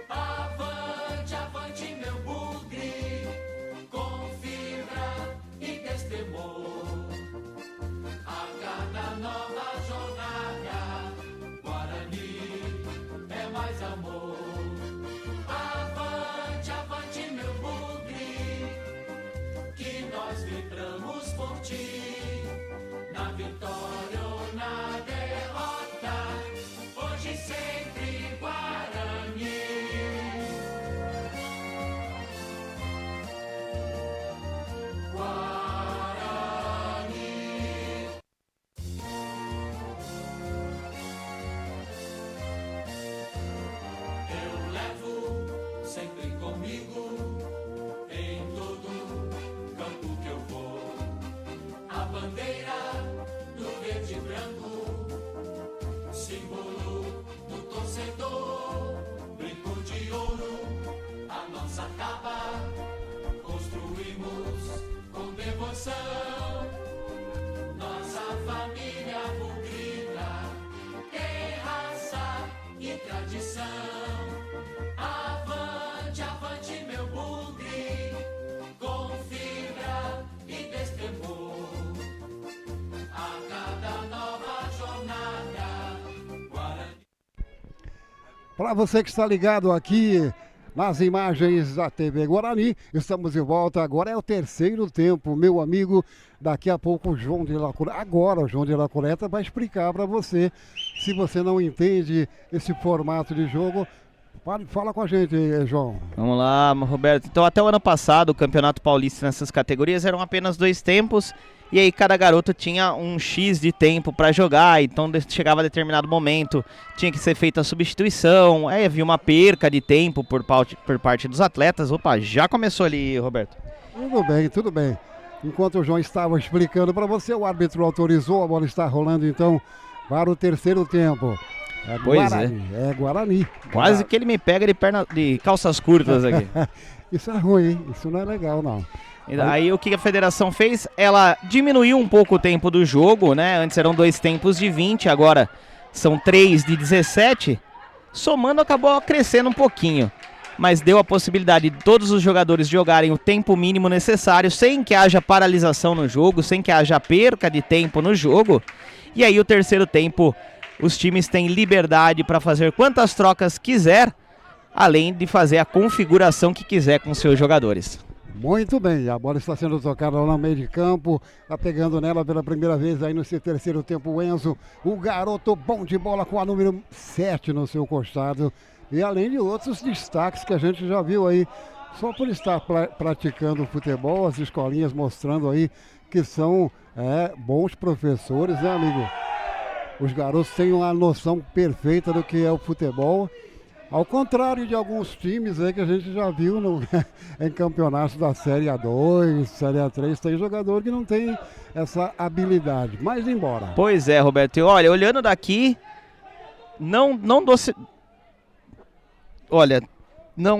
Avante, avante meu bugre, com fibra e destemor, a cada nova jornada, Guarani é mais amor. Avante, avante meu bugre, que nós vibramos por ti, na vitória ou na derrota, hoje sempre Guarani. Eu levo sempre comigo em todo campo que eu vou a bandeira do verde e branco, símbolo do torcedor, brinco de ouro, a nossa taba, construímos com devoção, nossa família bugrina tem raça e tradição. Avante, avante meu bugre, com fibra e destemor, a cada nova jornada, Guarani. Para você que está ligado aqui nas imagens da TV Guarani, estamos de volta. Agora é o terceiro tempo, meu amigo. Daqui a pouco o João de La Coleta, agora o João de La Coleta vai explicar para você. Se você não entende esse formato de jogo, fala com a gente, João. Vamos lá, Roberto. Então, até o ano passado, o Campeonato Paulista nessas categorias eram apenas 2 tempos. E aí cada garoto tinha um X de tempo para jogar, então chegava a determinado momento, tinha que ser feita a substituição, aí havia uma perca de tempo por parte dos atletas. Opa, já começou ali, Roberto. Tudo bem, tudo bem. Enquanto o João estava explicando para você, o árbitro autorizou, a bola está rolando então para o terceiro tempo. É Pois Guarani, é Guarani. Quase que ele me pega de calças curtas aqui. Isso é ruim, hein? Isso não é legal, não. Aí o que a federação fez? Ela diminuiu um pouco o tempo do jogo, né? Antes eram 2 tempos de 20, agora são 3 de 17. Somando acabou crescendo um pouquinho, mas deu a possibilidade de todos os jogadores jogarem o tempo mínimo necessário, sem que haja paralisação no jogo, sem que haja perca de tempo no jogo. E aí o terceiro tempo, os times têm liberdade para fazer quantas trocas quiser, além de fazer a configuração que quiser com seus jogadores. Muito bem, a bola está sendo tocada lá no meio de campo, está pegando nela pela primeira vez aí no seu terceiro tempo o Enzo, o garoto bom de bola com a número 7 no seu costado, e além de outros destaques que a gente já viu aí, só por estar praticando futebol, as escolinhas mostrando aí que são bons professores, né, amigo? Os garotos têm uma noção perfeita do que é o futebol. Ao contrário de alguns times aí que a gente já viu em campeonatos da Série A2, Série A3, tem jogador que não tem essa habilidade, mas embora. Pois é, Roberto, e olha, olhando daqui, não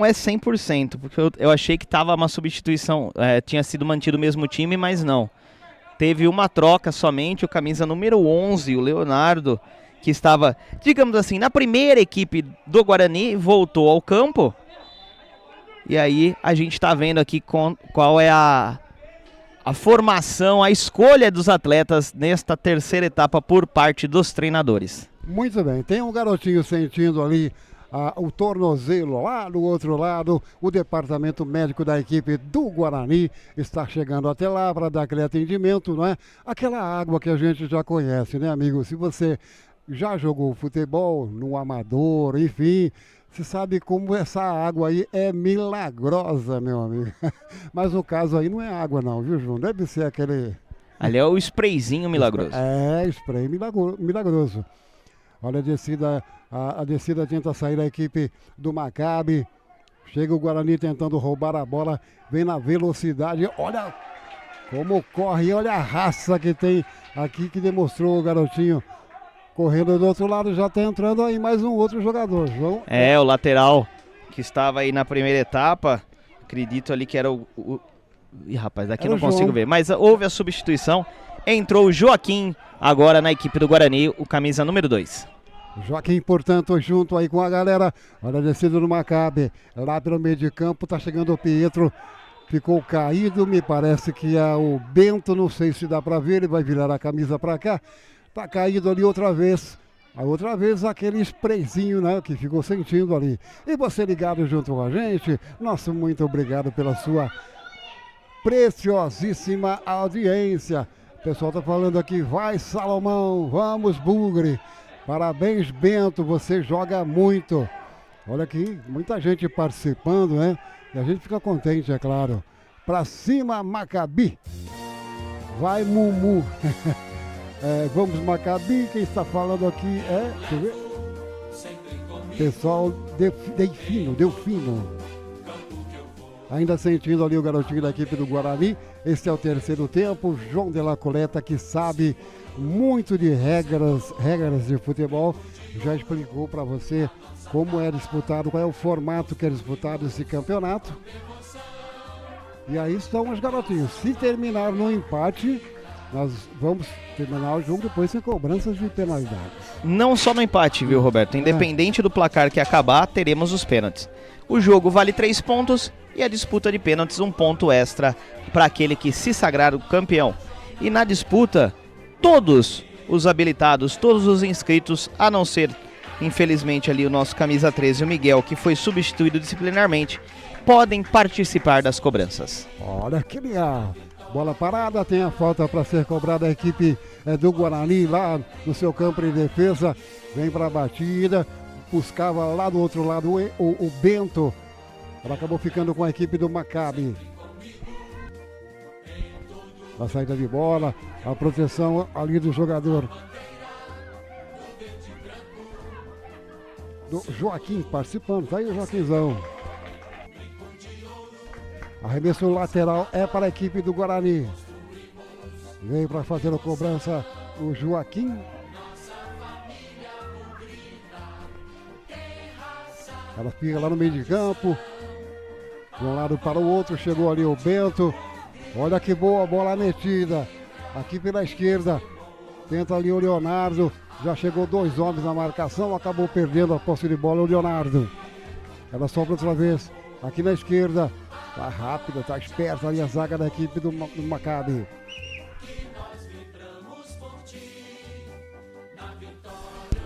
é 100%, porque eu achei que tava uma substituição, tinha sido mantido o mesmo time, mas não. Teve uma troca somente, o camisa número 11, o Leonardo, que estava, digamos assim, na primeira equipe do Guarani, voltou ao campo. E aí a gente está vendo aqui qual é a formação, a escolha dos atletas nesta terceira etapa por parte dos treinadores. Muito bem, tem um garotinho sentindo ali o tornozelo lá do outro lado. O departamento médico da equipe do Guarani está chegando até lá para dar aquele atendimento, não é? Aquela água que a gente já conhece, né, amigo? Se você já jogou futebol no amador, enfim, Você sabe como essa água aí é milagrosa, meu amigo. Mas no caso aí não é água não, viu, João? Deve ser aquele... Ali é o sprayzinho milagroso. É, spray milagroso. Olha a descida tenta sair da equipe do Maccabi. Chega o Guarani tentando roubar a bola, vem na velocidade, olha como corre, olha a raça que tem aqui que demonstrou o garotinho. Correndo do outro lado, já está entrando aí mais um outro jogador, João. É, o lateral que estava aí na primeira etapa, acredito ali que era Ih, rapaz, daqui era não consigo João. ver, mas houve a substituição, entrou o Joaquim agora na equipe do Guarani, o camisa número 2. Joaquim, portanto, junto aí com a galera. Olha a descida do Maccabi. Lá pelo meio de campo, tá chegando o Pietro. Ficou caído, me parece que é o Bento, não sei se dá para ver, ele vai virar a camisa para cá. Tá caído ali outra vez. A outra vez aquele sprayzinho, né, que ficou sentindo ali. E você ligado junto com a gente, nosso muito obrigado pela sua preciosíssima audiência. O pessoal tá falando aqui, vai Salomão, vamos Bugre. Parabéns, Bento, você joga muito. Olha aqui, muita gente participando, né? E a gente fica contente, é claro. Pra cima, Maccabi. Vai, Mumu. Vamos, Maccabi. Quem está falando aqui é... Deixa eu ver. Pessoal, Delfino. Ainda sentindo ali o garotinho da equipe do Guarani. Esse é o terceiro tempo. João de la Coleta, que sabe muito de regras de futebol, já explicou para você como é disputado, qual é o formato que é disputado esse campeonato. E aí estão os garotinhos. Se terminar no empate, nós vamos terminar o jogo depois sem cobranças de penalidades. Não só no empate, viu, Roberto? Independente do placar que acabar, teremos os pênaltis. O jogo vale 3 pontos e a disputa de pênaltis 1 ponto extra para aquele que se sagrar o campeão. E na disputa, todos os habilitados, todos os inscritos, a não ser, infelizmente, ali o nosso camisa 13, o Miguel, que foi substituído disciplinarmente, podem participar das cobranças. Olha que linha. Bola parada, tem a falta para ser cobrada a equipe do Guarani lá no seu campo de defesa. Vem para a batida, buscava lá do outro lado o Bento. Ela acabou ficando com a equipe do Maccabi. A saída de bola, a proteção ali do jogador. Do Joaquim participando, tá aí o Joaquimzão. Arremesso lateral é para a equipe do Guarani. Veio para fazer a cobrança o Joaquim. Ela fica lá no meio de campo. De um lado para o outro, chegou ali o Bento. Olha que boa bola metida. Aqui pela esquerda. Tenta ali o Leonardo. Já chegou 2 homens na marcação. Acabou perdendo a posse de bola o Leonardo. Ela sobra outra vez. Aqui na esquerda. Tá rápida, tá esperta ali a zaga da equipe do Maccabi.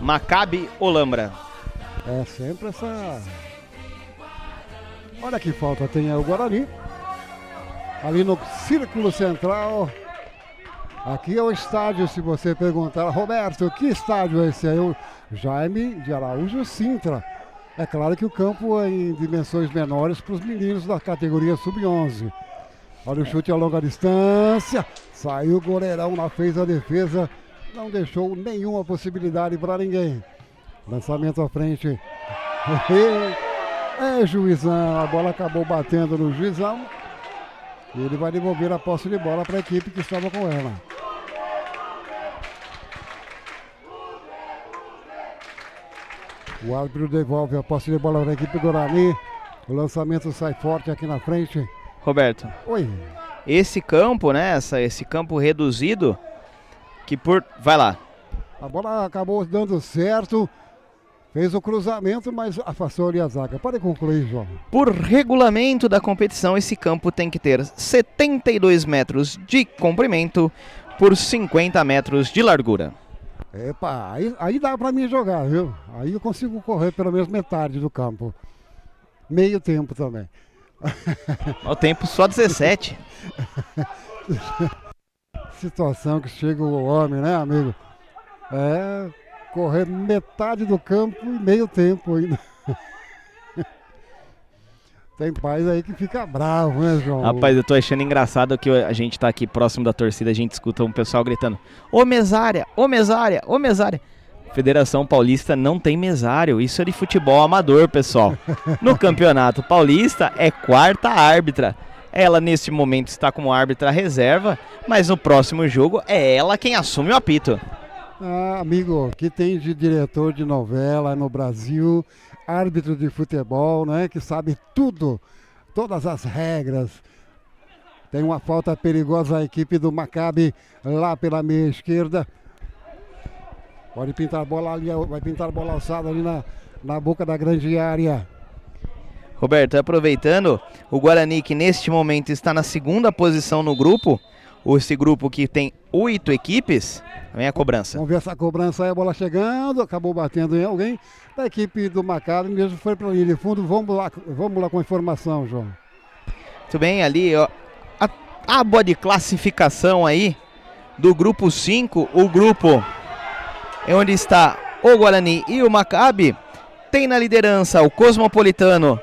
Maccabi Olambra. É sempre essa... Olha que falta tem o Guarani. Ali no círculo central. Aqui é o estádio, se você perguntar. Roberto, que estádio é esse aí? O Jaime de Araújo Sintra. É claro que o campo é em dimensões menores para os meninos da categoria sub-11. Olha o chute a longa distância. Saiu o goleirão, lá fez a defesa. Não deixou nenhuma possibilidade para ninguém. Lançamento à frente. Juizão. A bola acabou batendo no juizão. E ele vai devolver a posse de bola para a equipe que estava com ela. O árbitro devolve a posse de bola para a equipe do Guarani. O lançamento sai forte aqui na frente. Roberto. Oi. Esse campo, né? Esse campo reduzido, que por... Vai lá. A bola acabou dando certo. Fez o cruzamento, mas afastou ali a zaga. Pode concluir, João. Por regulamento da competição, esse campo tem que ter 72 metros de comprimento por 50 metros de largura. Epa, aí dá pra mim jogar, viu? Aí eu consigo correr pelo menos metade do campo. Meio tempo também. O tempo só 17. Situação que chega o homem, né, amigo? Correr metade do campo e meio tempo ainda. Tem pais aí que fica bravo, né, João? Rapaz, eu tô achando engraçado que a gente tá aqui próximo da torcida, a gente escuta um pessoal gritando: ô mesária, ô mesária, ô mesária. Federação Paulista não tem mesário, isso é de futebol amador, pessoal. No Campeonato Paulista é quarta árbitra. Ela neste momento está como árbitra reserva, mas no próximo jogo é ela quem assume o apito. Ah, amigo, que tem de diretor de novela no Brasil, árbitro de futebol, né, que sabe tudo, todas as regras. Tem uma falta perigosa a equipe do Maccabi lá pela meia esquerda. Pode pintar a bola ali, vai pintar a bola alçada ali na boca da grande área. Roberto, aproveitando, o Guarani que neste momento está na segunda posição no grupo, esse grupo que tem 8 equipes, vem a cobrança. Vamos ver essa cobrança aí, a bola chegando, acabou batendo em alguém da equipe do Maccabi, mesmo foi para a linha de fundo. Vamos lá com a informação, João. Muito bem, ali ó, a tábua de classificação aí do grupo 5, o grupo onde está o Guarani e o Maccabi, tem na liderança o Cosmopolitano,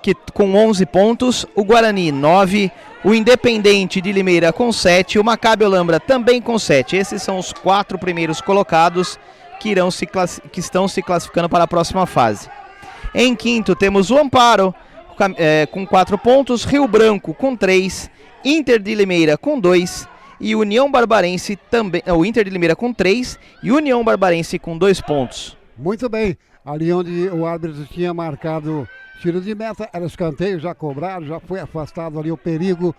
que com 11 pontos, o Guarani 9, o Independente de Limeira com 7, o Maccabi Olambra também com 7. Esses são os 4 primeiros colocados que estão se classificando para a próxima fase. Em quinto temos o Amparo com 4 pontos, Rio Branco com 3, Inter de Limeira com 2 e União Barbarense também, o Inter de Limeira com 3 e União Barbarense com 2 pontos. Muito bem, ali onde o árbitro tinha marcado tiro de meta, era escanteio, já cobrado, já foi afastado ali o perigo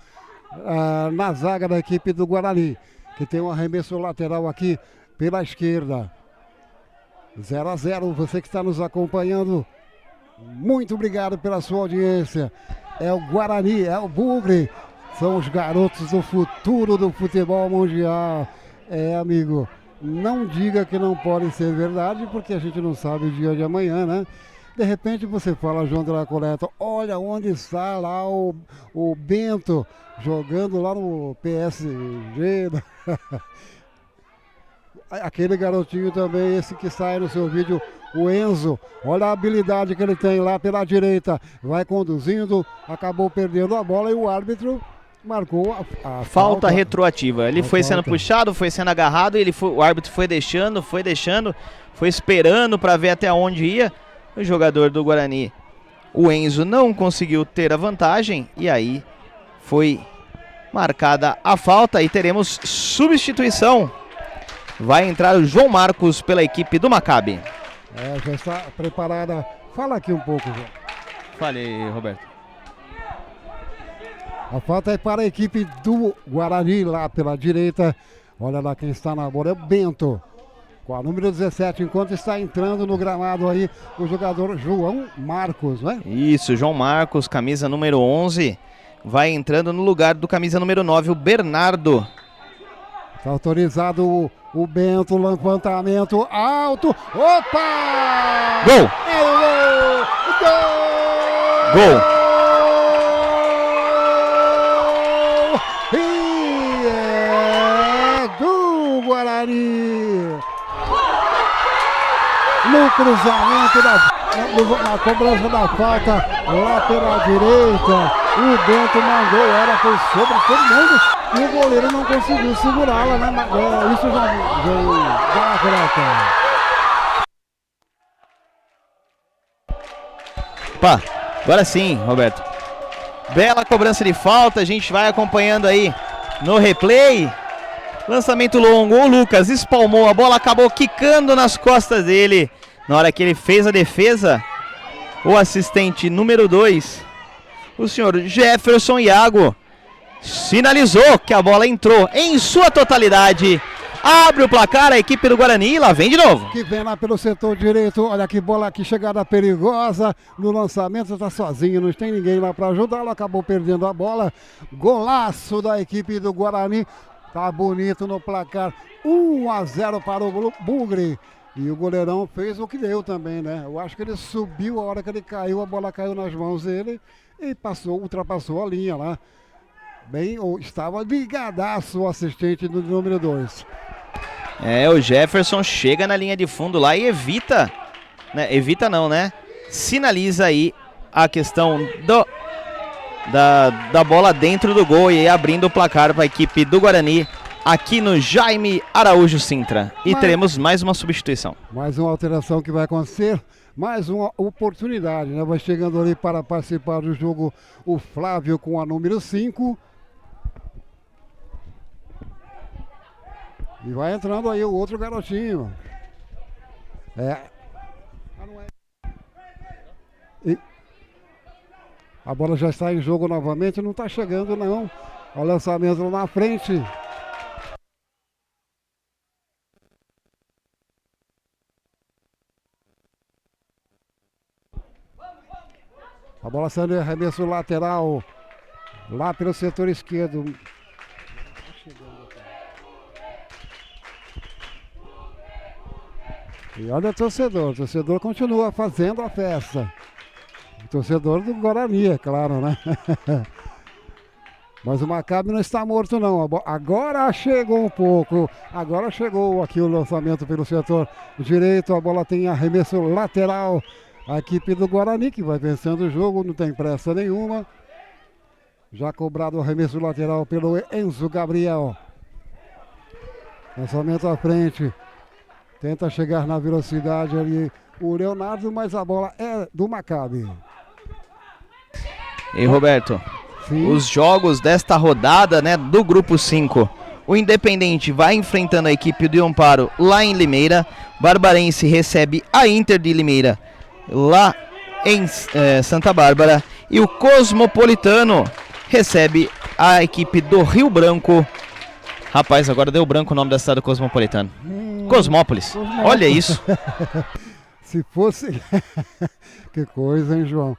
na zaga da equipe do Guarani, que tem um arremesso lateral aqui pela esquerda. 0-0, você que está nos acompanhando, muito obrigado pela sua audiência. É o Guarani, é o Bugre, são os garotos do futuro do futebol mundial. É, amigo, não diga que não pode ser verdade, porque a gente não sabe o dia de amanhã, né? De repente você fala, João de la Coleta, olha onde está lá o Bento, jogando lá no PSG. Aquele garotinho também, esse que sai no seu vídeo, o Enzo, olha a habilidade que ele tem lá pela direita, vai conduzindo, acabou perdendo a bola e o árbitro marcou a falta retroativa. Ele foi sendo puxado, foi sendo agarrado, o árbitro foi deixando, foi esperando para ver até onde ia. O jogador do Guarani, o Enzo, não conseguiu ter a vantagem e aí foi marcada a falta e teremos substituição. Vai entrar o João Marcos pela equipe do Maccabi. Já está preparada. Fala aqui um pouco, João. Fale, Roberto. A falta é para a equipe do Guarani lá pela direita. Olha lá quem está na bola, é o Bento. Com a número 17, enquanto está entrando no gramado aí o jogador João Marcos, né? Isso, João Marcos, camisa número 11, vai entrando no lugar do camisa número 9, o Bernardo. Está autorizado o Bento, levantamento alto, opa! Gol! É o gol! Gol! E é do Guarani! No cruzamento, na cobrança da falta lá pela direita, o Bento mandou, era por sobre todo mundo e o goleiro não conseguiu segurá-la, né? Isso já Opa, agora sim, Roberto. Bela cobrança de falta, a gente vai acompanhando aí no replay. Lançamento longo, o Lucas espalmou, a bola acabou quicando nas costas dele. Na hora que ele fez a defesa, o assistente número 2, o senhor Jefferson Iago, sinalizou que a bola entrou em sua totalidade. Abre o placar a equipe do Guarani e lá vem de novo. Que vem lá pelo setor direito, olha que bola, que chegada perigosa. No lançamento está sozinho, não tem ninguém lá para ajudá-lo, acabou perdendo a bola. Golaço da equipe do Guarani. Tá bonito no placar, 1-0 para o Bugre. E o goleirão fez o que deu também, né? Eu acho que ele subiu, a hora que ele caiu, a bola caiu nas mãos dele e ultrapassou a linha lá. Bem, estava ligadaço o assistente do número 2. O Jefferson chega na linha de fundo lá e evita, né? Evita não, né? Sinaliza aí a questão da bola dentro do gol e abrindo o placar para a equipe do Guarani aqui no Jaime Araújo Sintra. E teremos mais uma substituição. Mais uma alteração que vai acontecer. Mais uma oportunidade, né? Vai chegando ali para participar do jogo o Flávio com a número 5. E vai entrando aí o outro garotinho. E a bola já está em jogo novamente, não está chegando não. O lançamento na frente. A bola saindo em arremesso lateral, lá pelo setor esquerdo. E olha o torcedor continua fazendo a festa. O torcedor do Guarani, é claro, né? Mas o Maccabi não está morto não, agora chegou um pouco, agora chegou aqui o lançamento pelo setor direito, a bola tem arremesso lateral. A equipe do Guarani que vai vencendo o jogo, não tem pressa nenhuma. Já cobrado o arremesso lateral pelo Enzo Gabriel. Lançamento à frente. Tenta chegar na velocidade ali o Leonardo, mas a bola é do Maccabi. E Roberto, sim, os jogos desta rodada, né, do grupo 5. O Independente vai enfrentando a equipe do Amparo lá em Limeira. Barbarense recebe a Inter de Limeira lá em Santa Bárbara, e o Cosmopolitano recebe a equipe do Rio Branco. Rapaz, agora deu branco o nome da cidade do Cosmopolitano. Cosmópolis. Olha isso. Se fosse... Que coisa, hein, João?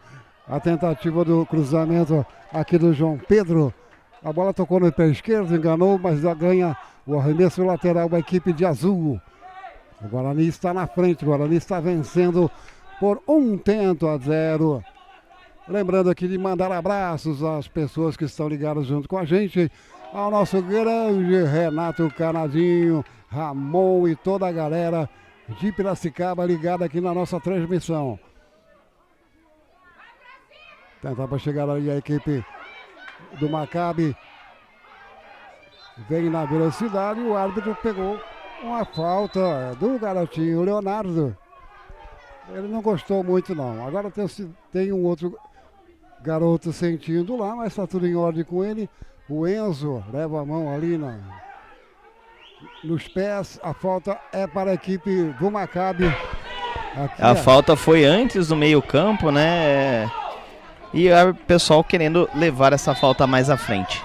A tentativa do cruzamento aqui do João Pedro. A bola tocou no pé esquerdo, enganou, mas já ganha o arremesso lateral da equipe de azul. O Guarani está na frente, o Guarani está vencendo por 1-0. Lembrando aqui de mandar abraços às pessoas que estão ligadas junto com a gente, ao nosso grande Renato Canadinho, Ramon e toda a galera de Piracicaba ligada aqui na nossa transmissão. Tentar para chegar ali a equipe do Maccabi. Vem na velocidade, o árbitro pegou uma falta do garotinho Leonardo. Ele não gostou muito não. Agora tem um outro garoto sentindo lá, mas está tudo em ordem com ele. O Enzo leva a mão ali nos pés. A falta é para a equipe do Maccabi. A falta foi antes do meio campo, né? E o pessoal querendo levar essa falta mais à frente.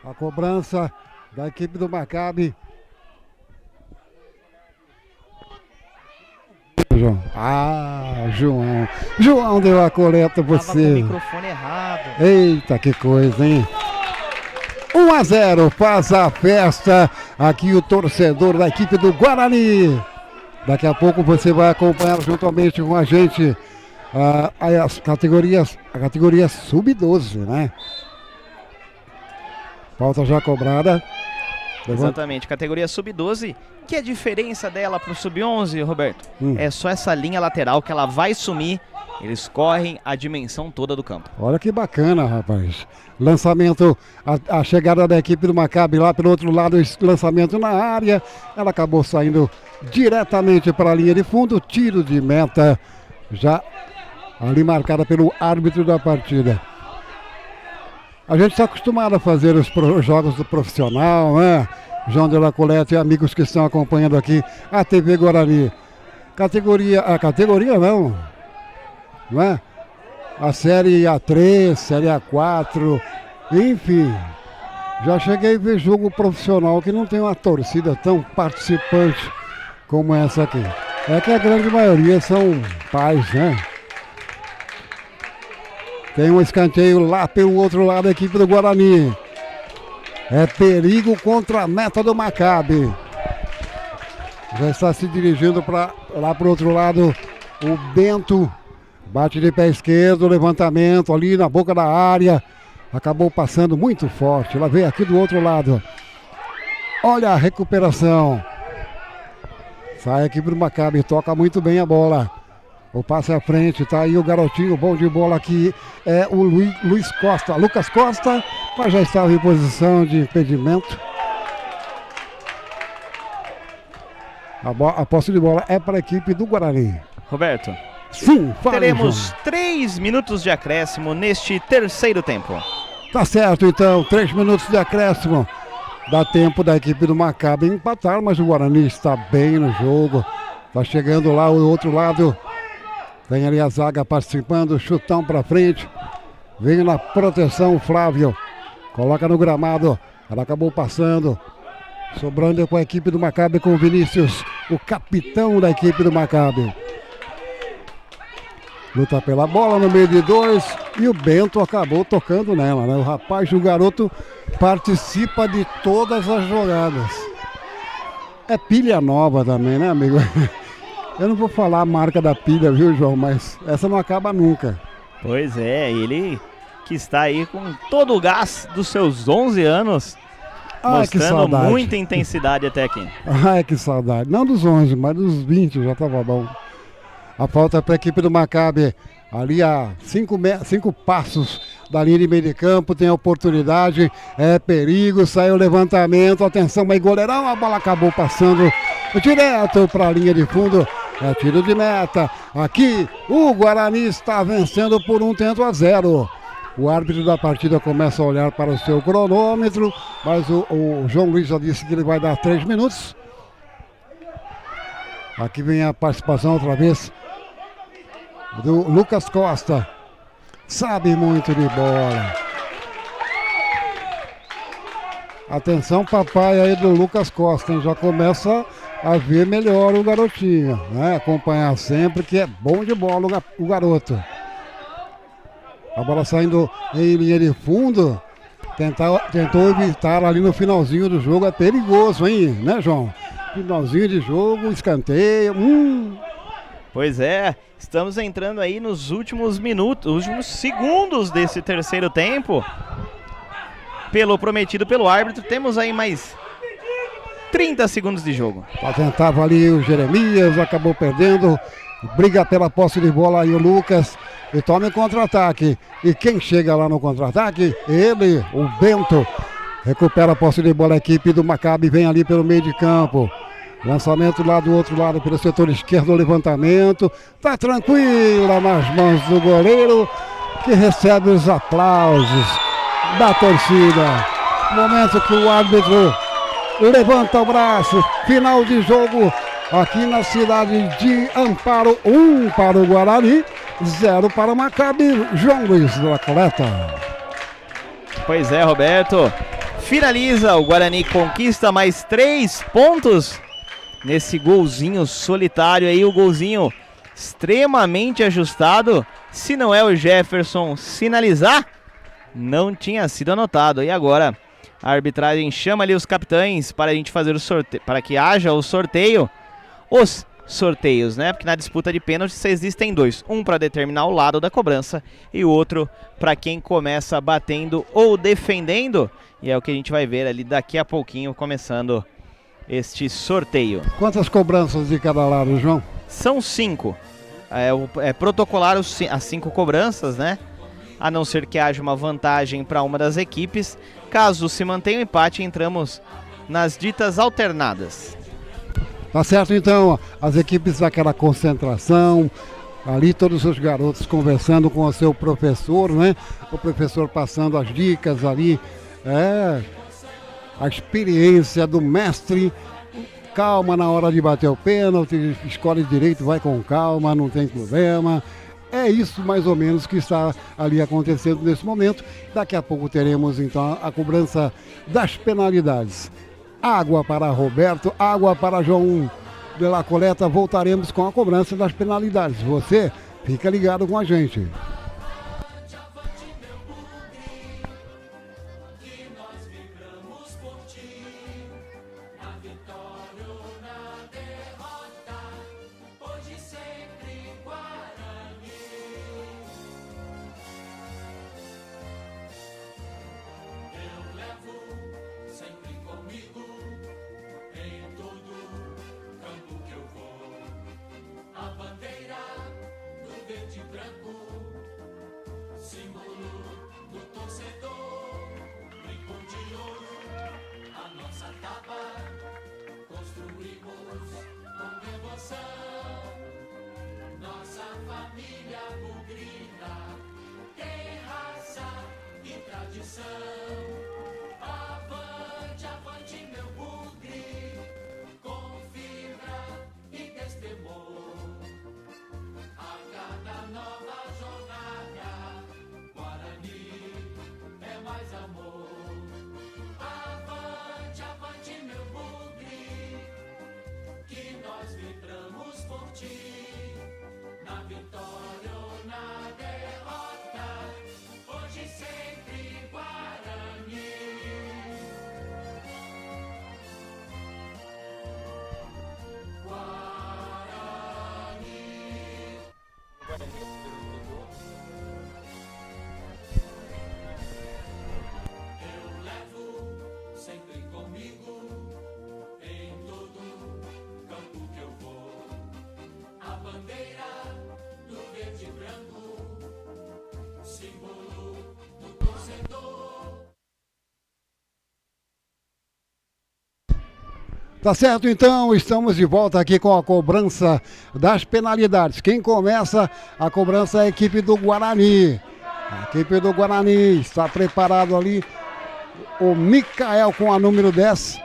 A cobrança da equipe do Maccabi. João deu a coleta pra você. Tava com o microfone errado. Eita, que coisa, hein? 1-0, faz a festa aqui o torcedor da equipe do Guarani. Daqui a pouco você vai acompanhar juntamente com a gente a categoria sub-12, né? Falta já cobrada. Exatamente, categoria sub-12. Que a diferença dela pro sub-11, Roberto? É só essa linha lateral que ela vai sumir. Eles correm a dimensão toda do campo. Olha que bacana, rapaz. Lançamento, a chegada da equipe do Maccabi lá pelo outro lado, lançamento na área. Ela acabou saindo diretamente para a linha de fundo. Tiro de meta, já ali marcada pelo árbitro da partida. A gente está acostumado a fazer os jogos do profissional, né? João de la Coleta e amigos que estão acompanhando aqui a TV Guarani. A categoria não é? A série A3, série A4, enfim. Já cheguei a ver jogo profissional que não tem uma torcida tão participante como essa aqui. É que a grande maioria são pais, né? Tem um escanteio lá pelo outro lado da equipe do Guarani. É perigo contra a meta do Maccabi. Já está se dirigindo lá para o outro lado o Bento. Bate de pé esquerdo, levantamento ali na boca da área. Acabou passando muito forte. Ela veio aqui do outro lado. Olha a recuperação. Sai a equipe do Maccabi, toca muito bem a bola. O passe à frente, tá aí o garotinho bom de bola aqui, é o Luiz Costa, Lucas Costa, mas já estava em posição de impedimento. A posse de bola é para a equipe do Guarani. Roberto, Sim, fala, teremos João. 3 minutos de acréscimo neste terceiro tempo. Tá certo, então, 3 minutos de acréscimo. Dá tempo da equipe do Maccabi empatar, mas o Guarani está bem no jogo. Tá chegando lá o outro lado. Vem ali a zaga participando, chutão pra frente. Vem na proteção o Flávio. Coloca no gramado. Ela acabou passando. Sobrando com a equipe do Maccabi com o Vinícius, o capitão da equipe do Maccabi. Luta pela bola no meio de 2 e o Bento acabou tocando nela, né? O rapaz, o garoto, participa de todas as jogadas. É pilha nova também, né, amigo? Eu não vou falar a marca da pilha, viu, João? Mas essa não acaba nunca. Pois é, ele que está aí com todo o gás dos seus 11 anos, Ai, que mostrando saudade. muita intensidade até aqui. Ai, que saudade. Não dos 11, mas dos 20 já estava bom. A falta para a equipe do Maccabi. Ali a 5 passos da linha de meio de campo. Tem a oportunidade. É perigo. Saiu o levantamento. Atenção, aí goleirão. A bola acabou passando direto para a linha de fundo. É tiro de meta. Aqui o Guarani está vencendo por 1-0. O árbitro da partida começa a olhar para o seu cronômetro. Mas o João Luiz já disse que ele vai dar 3 minutos. Aqui vem a participação outra vez do Lucas Costa. Sabe muito de bola. Atenção, papai aí do Lucas Costa, hein? Já começa a ver melhor o garotinho, né? Acompanhar sempre, que é bom de bola o garoto. A bola saindo em linha de fundo. Tentou evitar ali no finalzinho do jogo. É perigoso, hein, né, João? Finalzinho de jogo, escanteio. Pois é, estamos entrando aí nos últimos minutos, últimos segundos desse terceiro tempo. Pelo prometido pelo árbitro, temos aí mais 30 segundos de jogo. Tentava ali o Jeremias, acabou perdendo. Briga pela posse de bola aí o Lucas. E toma o contra-ataque. E quem chega lá no contra-ataque? Ele, o Bento. Recupera a posse de bola a equipe do Maccabi. Vem ali pelo meio de campo. Lançamento lá do outro lado, pelo setor esquerdo, o levantamento. Tá tranquila nas mãos do goleiro, que recebe os aplausos da torcida. Momento que o árbitro levanta o braço. Final de jogo aqui na cidade de Amparo. 1 para o Guarani, 0 para o Maccabi. João Luiz da Coleta. Pois é, Roberto. Finaliza, o Guarani conquista mais 3 pontos. Nesse golzinho solitário aí, o golzinho extremamente ajustado. Se não é o Jefferson sinalizar, não tinha sido anotado. E agora a arbitragem chama ali os capitães para a gente fazer o sorteio, para que haja o sorteio. Os sorteios, né? Porque na disputa de pênaltis existem 2. Um para determinar o lado da cobrança e o outro para quem começa batendo ou defendendo. E é o que a gente vai ver ali daqui a pouquinho, começando este sorteio. Quantas cobranças de cada lado, João? São 5. É protocolar as 5 cobranças, né? A não ser que haja uma vantagem para uma das equipes. Caso se mantenha o empate, entramos nas ditas alternadas. Tá certo, então, as equipes daquela concentração, ali todos os garotos conversando com o seu professor, né? O professor passando as dicas ali, a experiência do mestre. Calma na hora de bater o pênalti, escolhe direito, vai com calma, não tem problema. É isso mais ou menos que está ali acontecendo nesse momento. Daqui a pouco teremos então a cobrança das penalidades. Água para Roberto, água para João de la Coleta. Voltaremos com a cobrança das penalidades. Você fica ligado com a gente. branco, símbolo do torcedor, brinco de ouro, a nossa taba, construímos com devoção, nossa família bugrina tem raça e tradição. Avante, avante meu bugre, com fibra e destemor. A cada nova jornada, Guarani é mais amor. Avante, avante meu bugre, que nós vibramos por ti. Na vitória ou na derrota, hoje sempre Guarani. Eu levo sempre comigo, em todo campo que eu vou, a bandeira do verde e branco, símbolo do torcedor. Tá certo, então, estamos de volta aqui com a cobrança das penalidades. Quem começa a cobrança é a equipe do Guarani. A equipe do Guarani está preparado ali. O Micael com a número 10.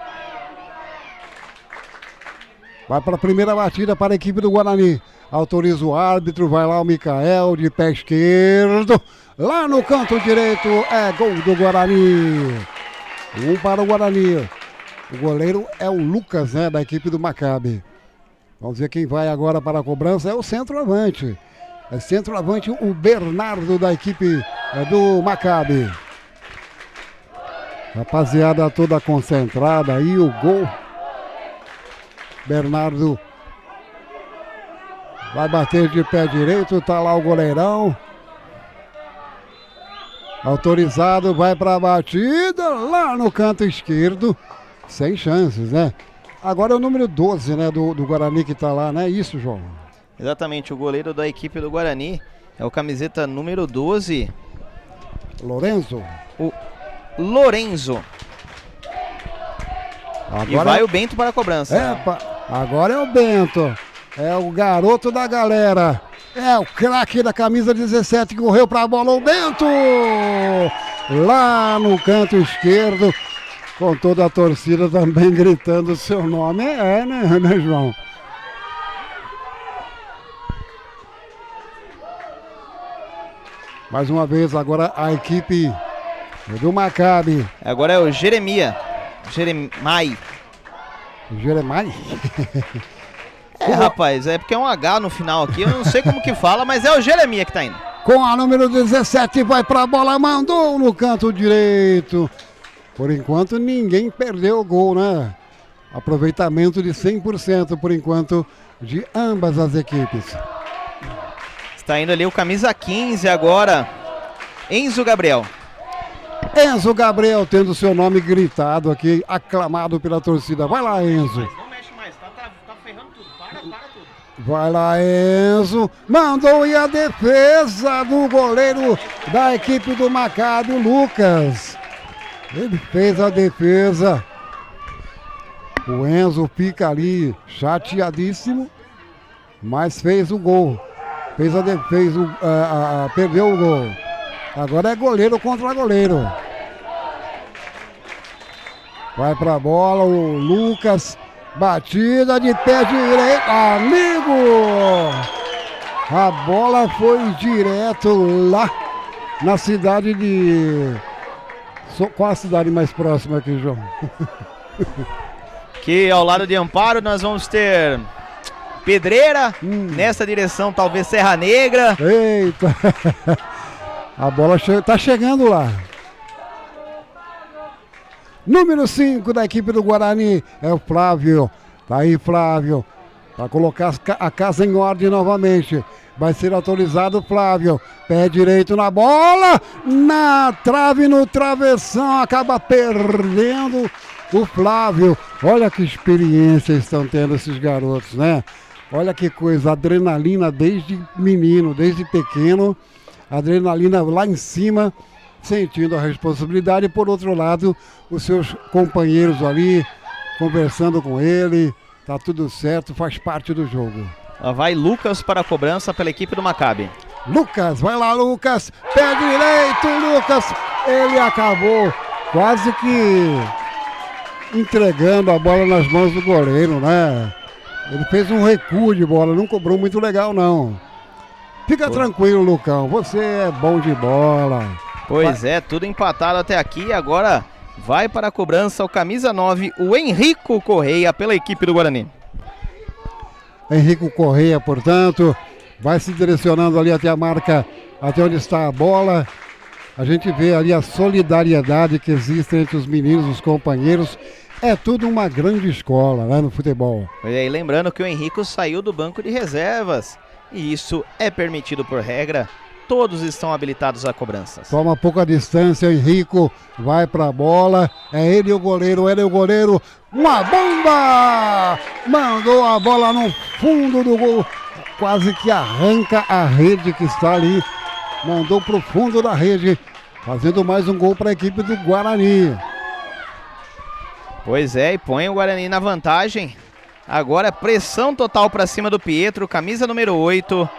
Vai para a primeira batida para a equipe do Guarani. Autoriza o árbitro, vai lá o Micael de pé esquerdo. Lá no canto direito é gol do Guarani. Um para o Guarani. O goleiro é o Lucas, né, da equipe do Maccabi. Vamos ver quem vai agora para a cobrança. É o centroavante. É centroavante o Bernardo da equipe do Maccabi. Rapaziada toda concentrada aí, o gol. Bernardo vai bater de pé direito, tá lá o goleirão. Autorizado, vai para a batida lá no canto esquerdo. Sem chances, né? Agora é o número 12, né, do Guarani que tá lá, né? Isso, João? Exatamente, o goleiro da equipe do Guarani é o camiseta número 12. Lorenzo. O Lorenzo. Agora e vai o Bento para a cobrança. Epa, agora é o Bento. É o garoto da galera. É o craque da camisa 17 que correu para a bola, o Bento! Lá no canto esquerdo. Com toda a torcida também gritando o seu nome. Né, João? Mais uma vez, agora a equipe do Maccabi. Agora é o Jeremias. Jeremai. Rapaz, é porque é um H no final aqui. Eu não sei como que fala, mas é o Jeremias que tá indo. Com a número 17, vai pra bola, mandou no canto direito. Por enquanto ninguém perdeu o gol, né? Aproveitamento de 100% por enquanto de ambas as equipes. Está indo ali o camisa 15 agora, Enzo Gabriel. Enzo Gabriel tendo seu nome gritado aqui, aclamado pela torcida. Vai lá, Enzo. Não mexe mais, tá ferrando tudo, para tudo. Vai lá, Enzo. Mandou e a defesa do goleiro da equipe do Maccabi, o Lucas. Ele fez a defesa. O Enzo fica ali chateadíssimo, mas fez o gol. Perdeu o gol. Agora é goleiro contra goleiro. Vai pra bola o Lucas. Batida de pé direito. Amigo! A bola foi direto lá na cidade de... Qual a cidade mais próxima aqui, João? Aqui ao lado de Amparo nós vamos ter Pedreira, nessa direção talvez Serra Negra. Eita! A bola tá chegando lá. Número 5 da equipe do Guarani é o Flávio. Tá aí, Flávio. Para colocar a casa em ordem novamente. Vai ser autorizado o Flávio. Pé direito na bola. Na trave, no travessão. Acaba perdendo o Flávio. Olha que experiência estão tendo esses garotos, né? Olha que coisa, adrenalina desde menino, desde pequeno, adrenalina lá em cima, sentindo a responsabilidade, e por outro lado, os seus companheiros ali, conversando com ele, tá tudo certo, faz parte do jogo. Lá vai Lucas para a cobrança pela equipe do Maccabi. Lucas, vai lá Lucas, pé direito Lucas, ele acabou quase que entregando a bola nas mãos do goleiro, né? Ele fez um recuo de bola, não cobrou muito legal não. Fica tranquilo, Lucão, você é bom de bola. Pois é, tudo empatado até aqui. Agora vai para a cobrança o camisa 9, o Henrico Correia, pela equipe do Guarani. Henrico Correia, portanto, vai se direcionando ali até a marca, até onde está a bola. A gente vê ali a solidariedade que existe entre os meninos, os companheiros. É tudo uma grande escola, né, no futebol. E lembrando que o Henrico saiu do banco de reservas. E isso é permitido por regra. Todos estão habilitados a cobranças. Toma pouca distância, Henrico vai pra bola. É ele o goleiro, Uma bomba! Mandou a bola no fundo do gol. Quase que arranca a rede que está ali. Mandou pro fundo da rede. Fazendo mais um gol para a equipe do Guarani. Pois é, e põe o Guarani na vantagem. Agora pressão total para cima do Pietro, camisa número 8,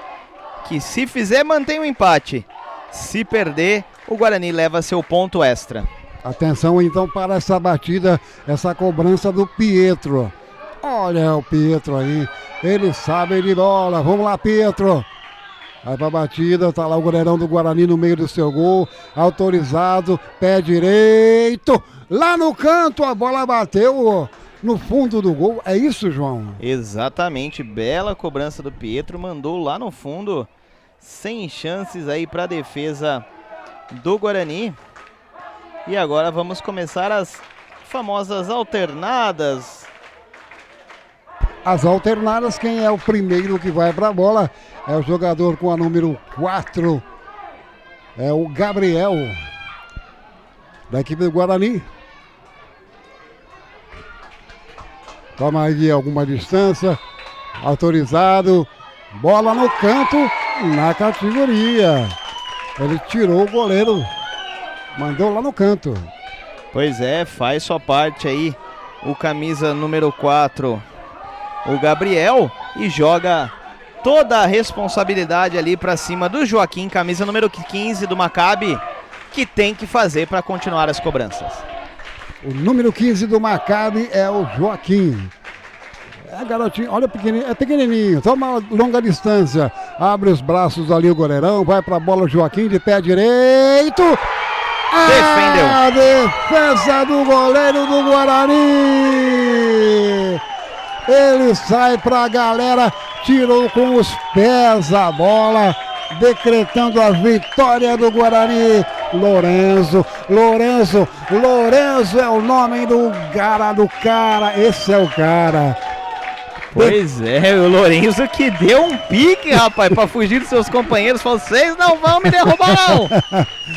que se fizer mantém o empate. Se perder, o Guarani leva seu ponto extra. Atenção então para essa batida, essa cobrança do Pietro. Olha o Pietro aí, ele sabe de bola. Vamos lá, Pietro. Vai pra batida, tá lá o goleirão do Guarani no meio do seu gol, autorizado, pé direito, lá no canto a bola bateu no fundo do gol, é isso, João? Exatamente, bela cobrança do Pietro, mandou lá no fundo, sem chances aí pra defesa do Guarani. E agora vamos começar as famosas alternadas. As alternadas, quem é o primeiro que vai pra bola? É o jogador com a número 4, é o Gabriel, da equipe do Guarani. Toma aí alguma distância, autorizado, bola no canto, na categoria. Ele tirou o goleiro, mandou lá no canto. Pois é, faz sua parte aí o camisa número 4, o Gabriel, e joga toda a responsabilidade ali para cima do Joaquim, camisa número 15 do Maccabi, que tem que fazer para continuar as cobranças. O número 15 do Maccabi é o Joaquim. É garotinho, olha é pequenininho, toma longa distância, abre os braços ali o goleirão, vai pra bola o Joaquim de pé direito. Defendeu. A defesa do goleiro do Guarani. Ele sai pra galera, tirou com os pés a bola, decretando a vitória do Guarani. Lourenço é o nome do cara, esse é o cara. Pois é, o Lourenço que deu um pique, rapaz, pra fugir dos seus companheiros, falou, vocês não vão me derrubar não.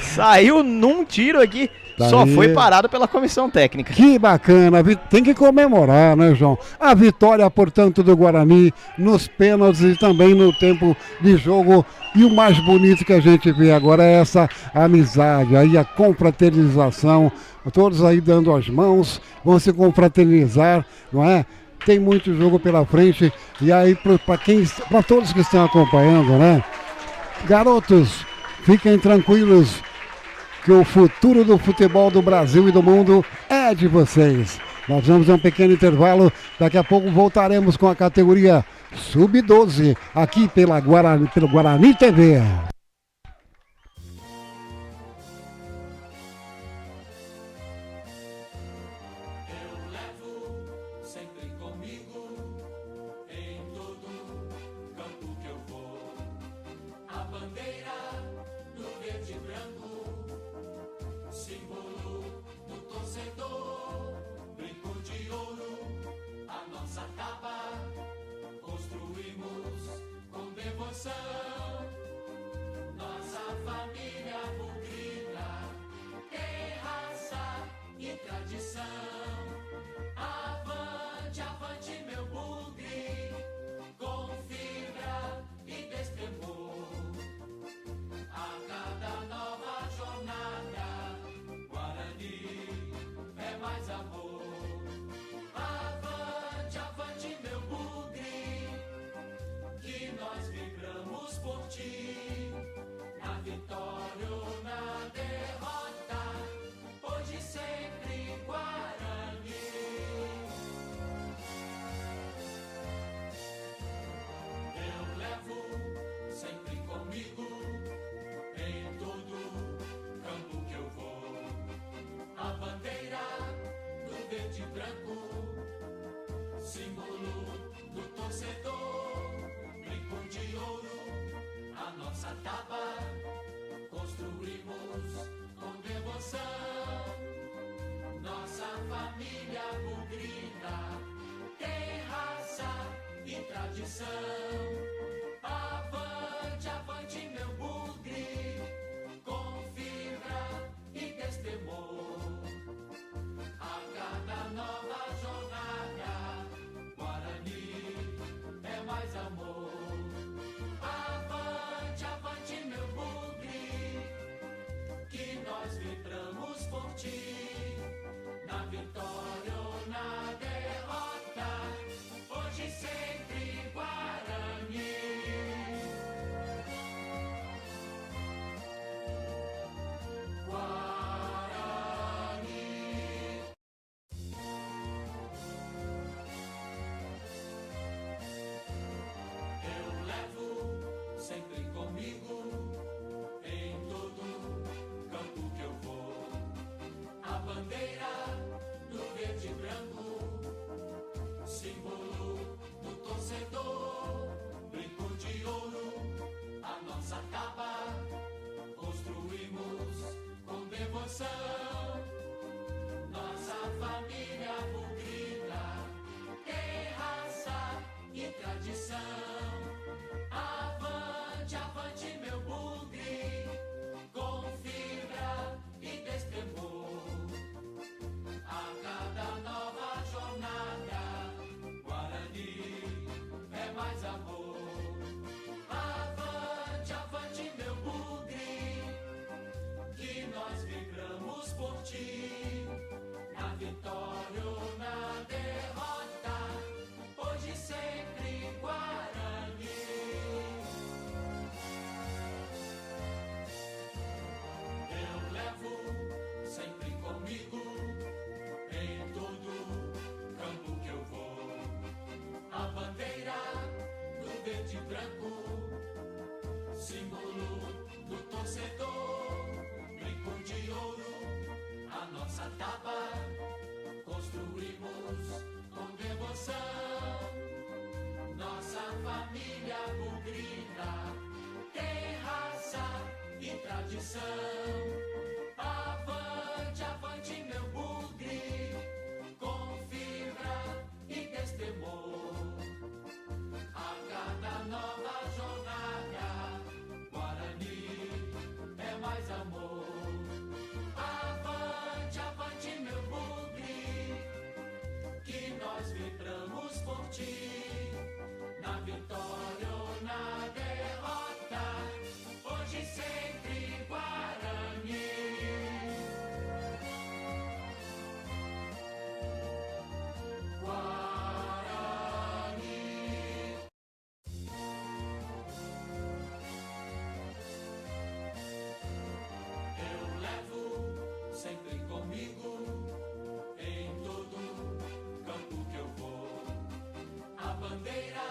Saiu num tiro aqui, só foi parado pela comissão técnica. Que bacana, tem que comemorar, né, João? A vitória, portanto, do Guarani nos pênaltis e também no tempo de jogo. E o mais bonito que a gente vê agora é essa amizade, aí a confraternização, todos aí dando as mãos, vão se confraternizar, não é? Tem muito jogo pela frente e aí para todos que estão acompanhando, né? Garotos, fiquem tranquilos que o futuro do futebol do Brasil e do mundo é de vocês. Nós vamos a um pequeno intervalo, daqui a pouco voltaremos com a categoria Sub-12 aqui pelo Guarani TV. branco, símbolo do torcedor, brinco de ouro, a nossa taba, construímos com devoção. Nossa família bugrina tem raça e tradição. Avante, avante, meu bugre, com fibra e destemor. A cada nova jornada, Guarani é mais amor. Avante, avante, meu bugre, que nós vibramos por ti. Na vitória ou na derrota, hoje e sempre Guarani. Guarani. Eu levo sempre comigo, em todo campo que eu vou, a bandeira do verde e branco, símbolo do torcedor, brinco de ouro, a nossa taba, construímos com devoção. Nossa família bugrina tem raça e tradição. Avante, avante, meu bugre, com fibra e destemor. A cada nova jornada, Guarani é mais amor. Avante, avante, meu bugre, que nós vibramos por ti. Na vitória ou na derrota, hoje e sempre Guarani. Eu levo sempre comigo, em todo campo que eu vou, a bandeira do verde e branco, símbolo do torcedor, brinco de ouro, a nossa taba, construímos com devoção. Nossa família bugrina tem raça e tradição. Avante, avante, meu bugre, com fibra e destemor. A cada nova jornada, Guarani é mais amor. Avante, avante, meu bugre, que nós vibramos por ti. Na vitória ou na derrota, hoje e sempre Guarani. Guarani. Eu levo sempre comigo, em todo campo que eu vou, a bandeira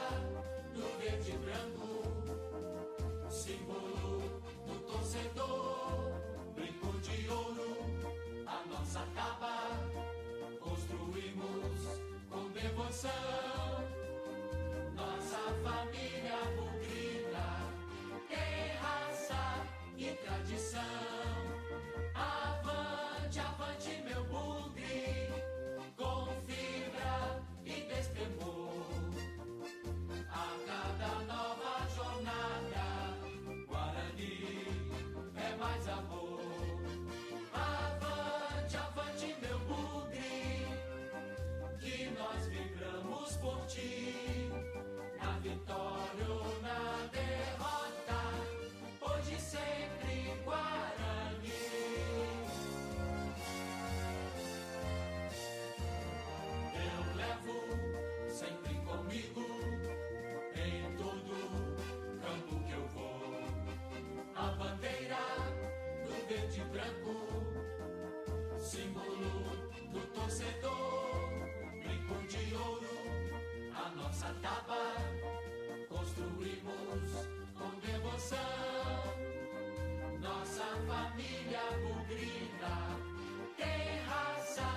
do verde e branco, símbolo do torcedor, brinco de ouro, a nossa taba, construímos com devoção. Nossa família bugrina tem raça e tradição. Avante, avante, meu bugre, com fibra e destemor. A cada nova jornada, Guarani é mais amor. Avante, avante, meu bugre, que nós vibramos por ti. Na vitória ou na derrota, hoje e sempre Guarani. Eu levo sempre comigo, em todo campo que eu vou, a bandeira do verde e branco, símbolo do torcedor, brinco de ouro, a nossa taba, construímos com devoção. Nossa família bugrina tem raça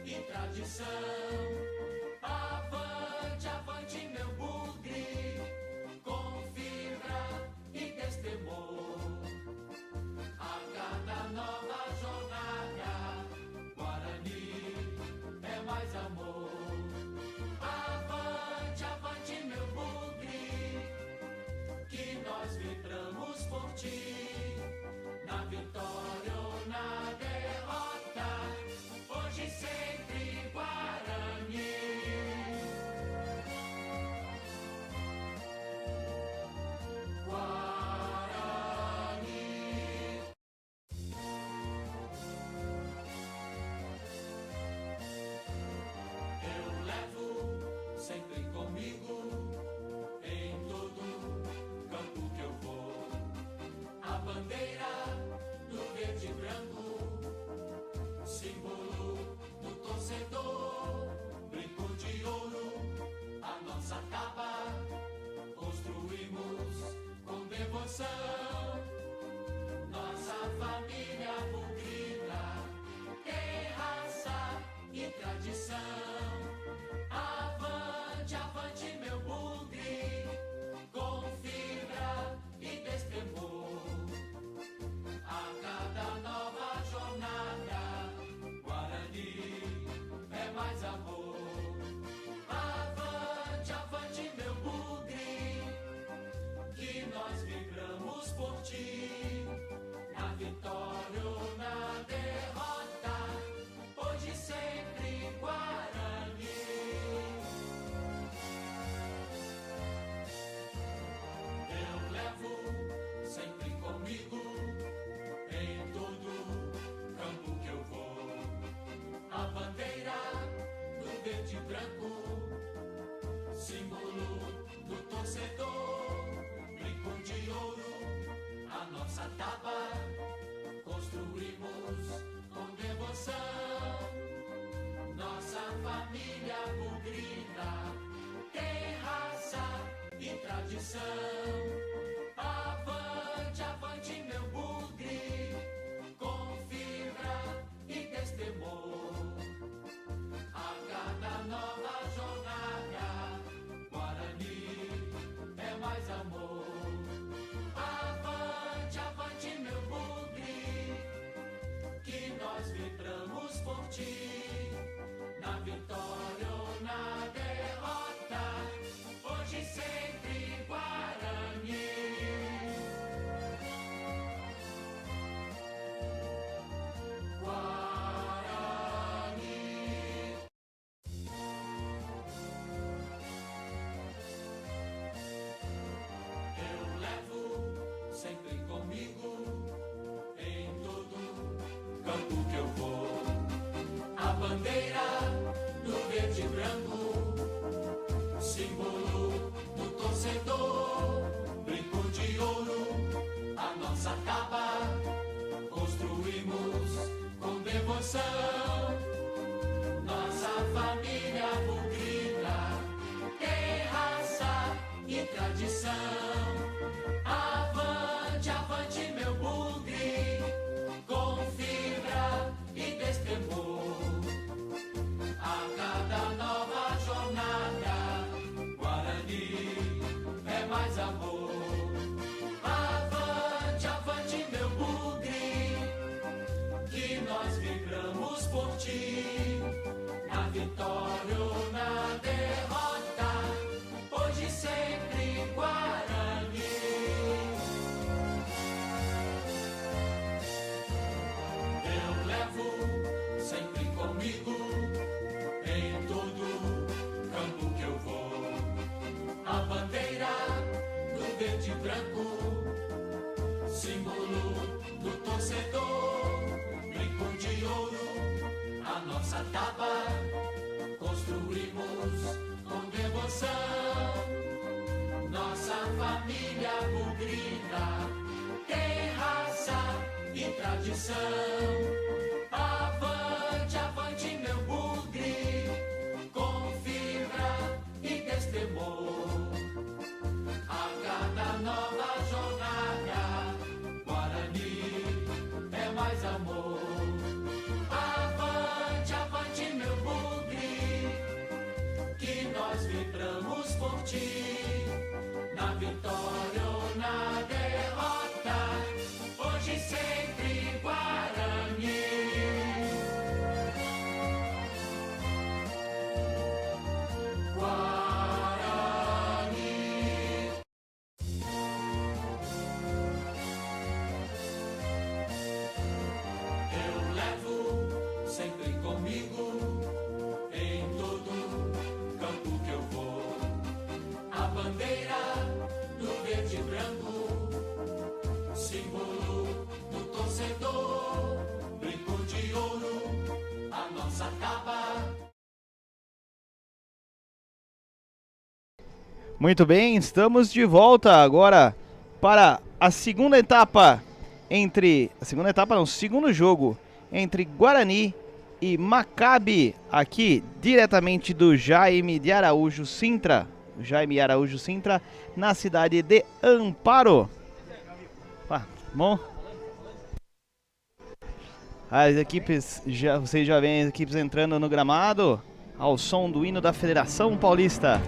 e tradição. verde e branco, símbolo do torcedor, brinco de ouro, a nossa taba, construímos com devoção. Nossa família bugrina tem raça e tradição. Avante, avante, meu bugre, com fibra e destemor. A cada nova jornada, Guarani é mais amor. Avante, avante, meu bugre, que nós vibramos por ti. Na vitória ou na derrota, hoje sempre Guarani. Guarani. Eu levo sempre comigo, em todo campo que eu vou, a bandeira do verde e branco, símbolo do torcedor, brinco de ouro, a nossa taba, construímos com devoção. Nossa família bugrina tem raça e tradição. Avante, avante, meu bugre, com fibra e destemor. A cada nova jornada, Guarani é mais amor. Avante, avante, meu bugre, que nós vibramos por ti. Na vitória ou na derrota, hoje sempre Guarani. Eu levo sempre comigo, em todo campo que eu vou, a bandeira do verde e branco, símbolo do torcedor, brinco de ouro, a nossa taba, construímos com devoção. Nossa família bugrina tem raça e tradição. Avante, avante, meu bugre, com fibra e destemor. A cada nova jornada, Guarani é mais amor. Avante, avante, meu bugre, que nós vibramos por ti. Na vitória ou na derrota, hoje sempre Guarani. Guarani. Eu levo sempre comigo, em todo campo que eu vou, a bandeira do verde e branco, símbolo do torcedor, brinco de ouro, a nossa taba. Muito bem, estamos de volta agora para a segunda etapa segundo jogo entre Guarani e Maccabi, aqui diretamente do Jaime Araújo Sintra, na cidade de Amparo. Bom, as equipes, vocês já veem as equipes entrando no gramado ao som do hino da Federação Paulista.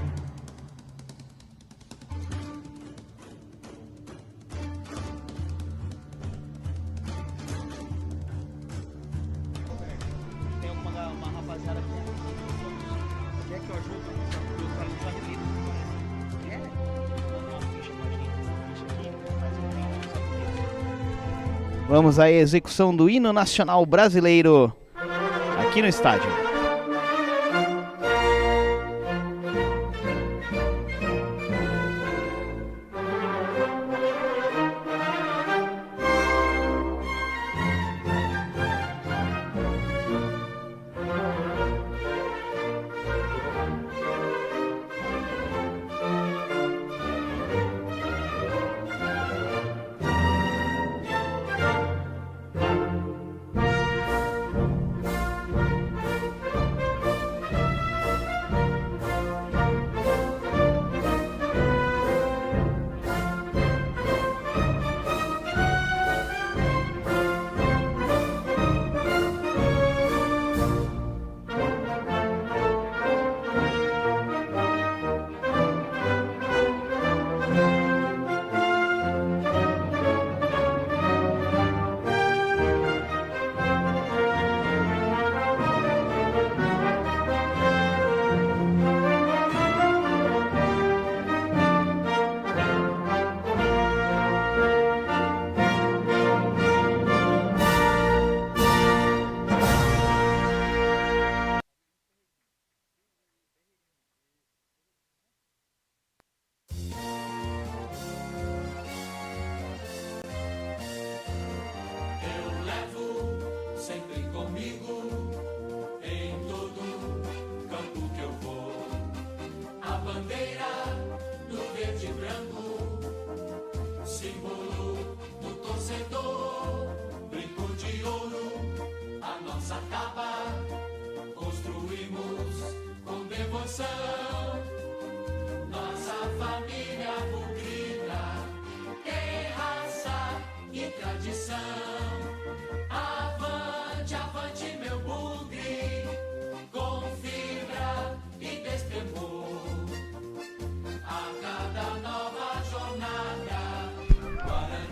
Vamos à execução do hino nacional brasileiro aqui no estádio.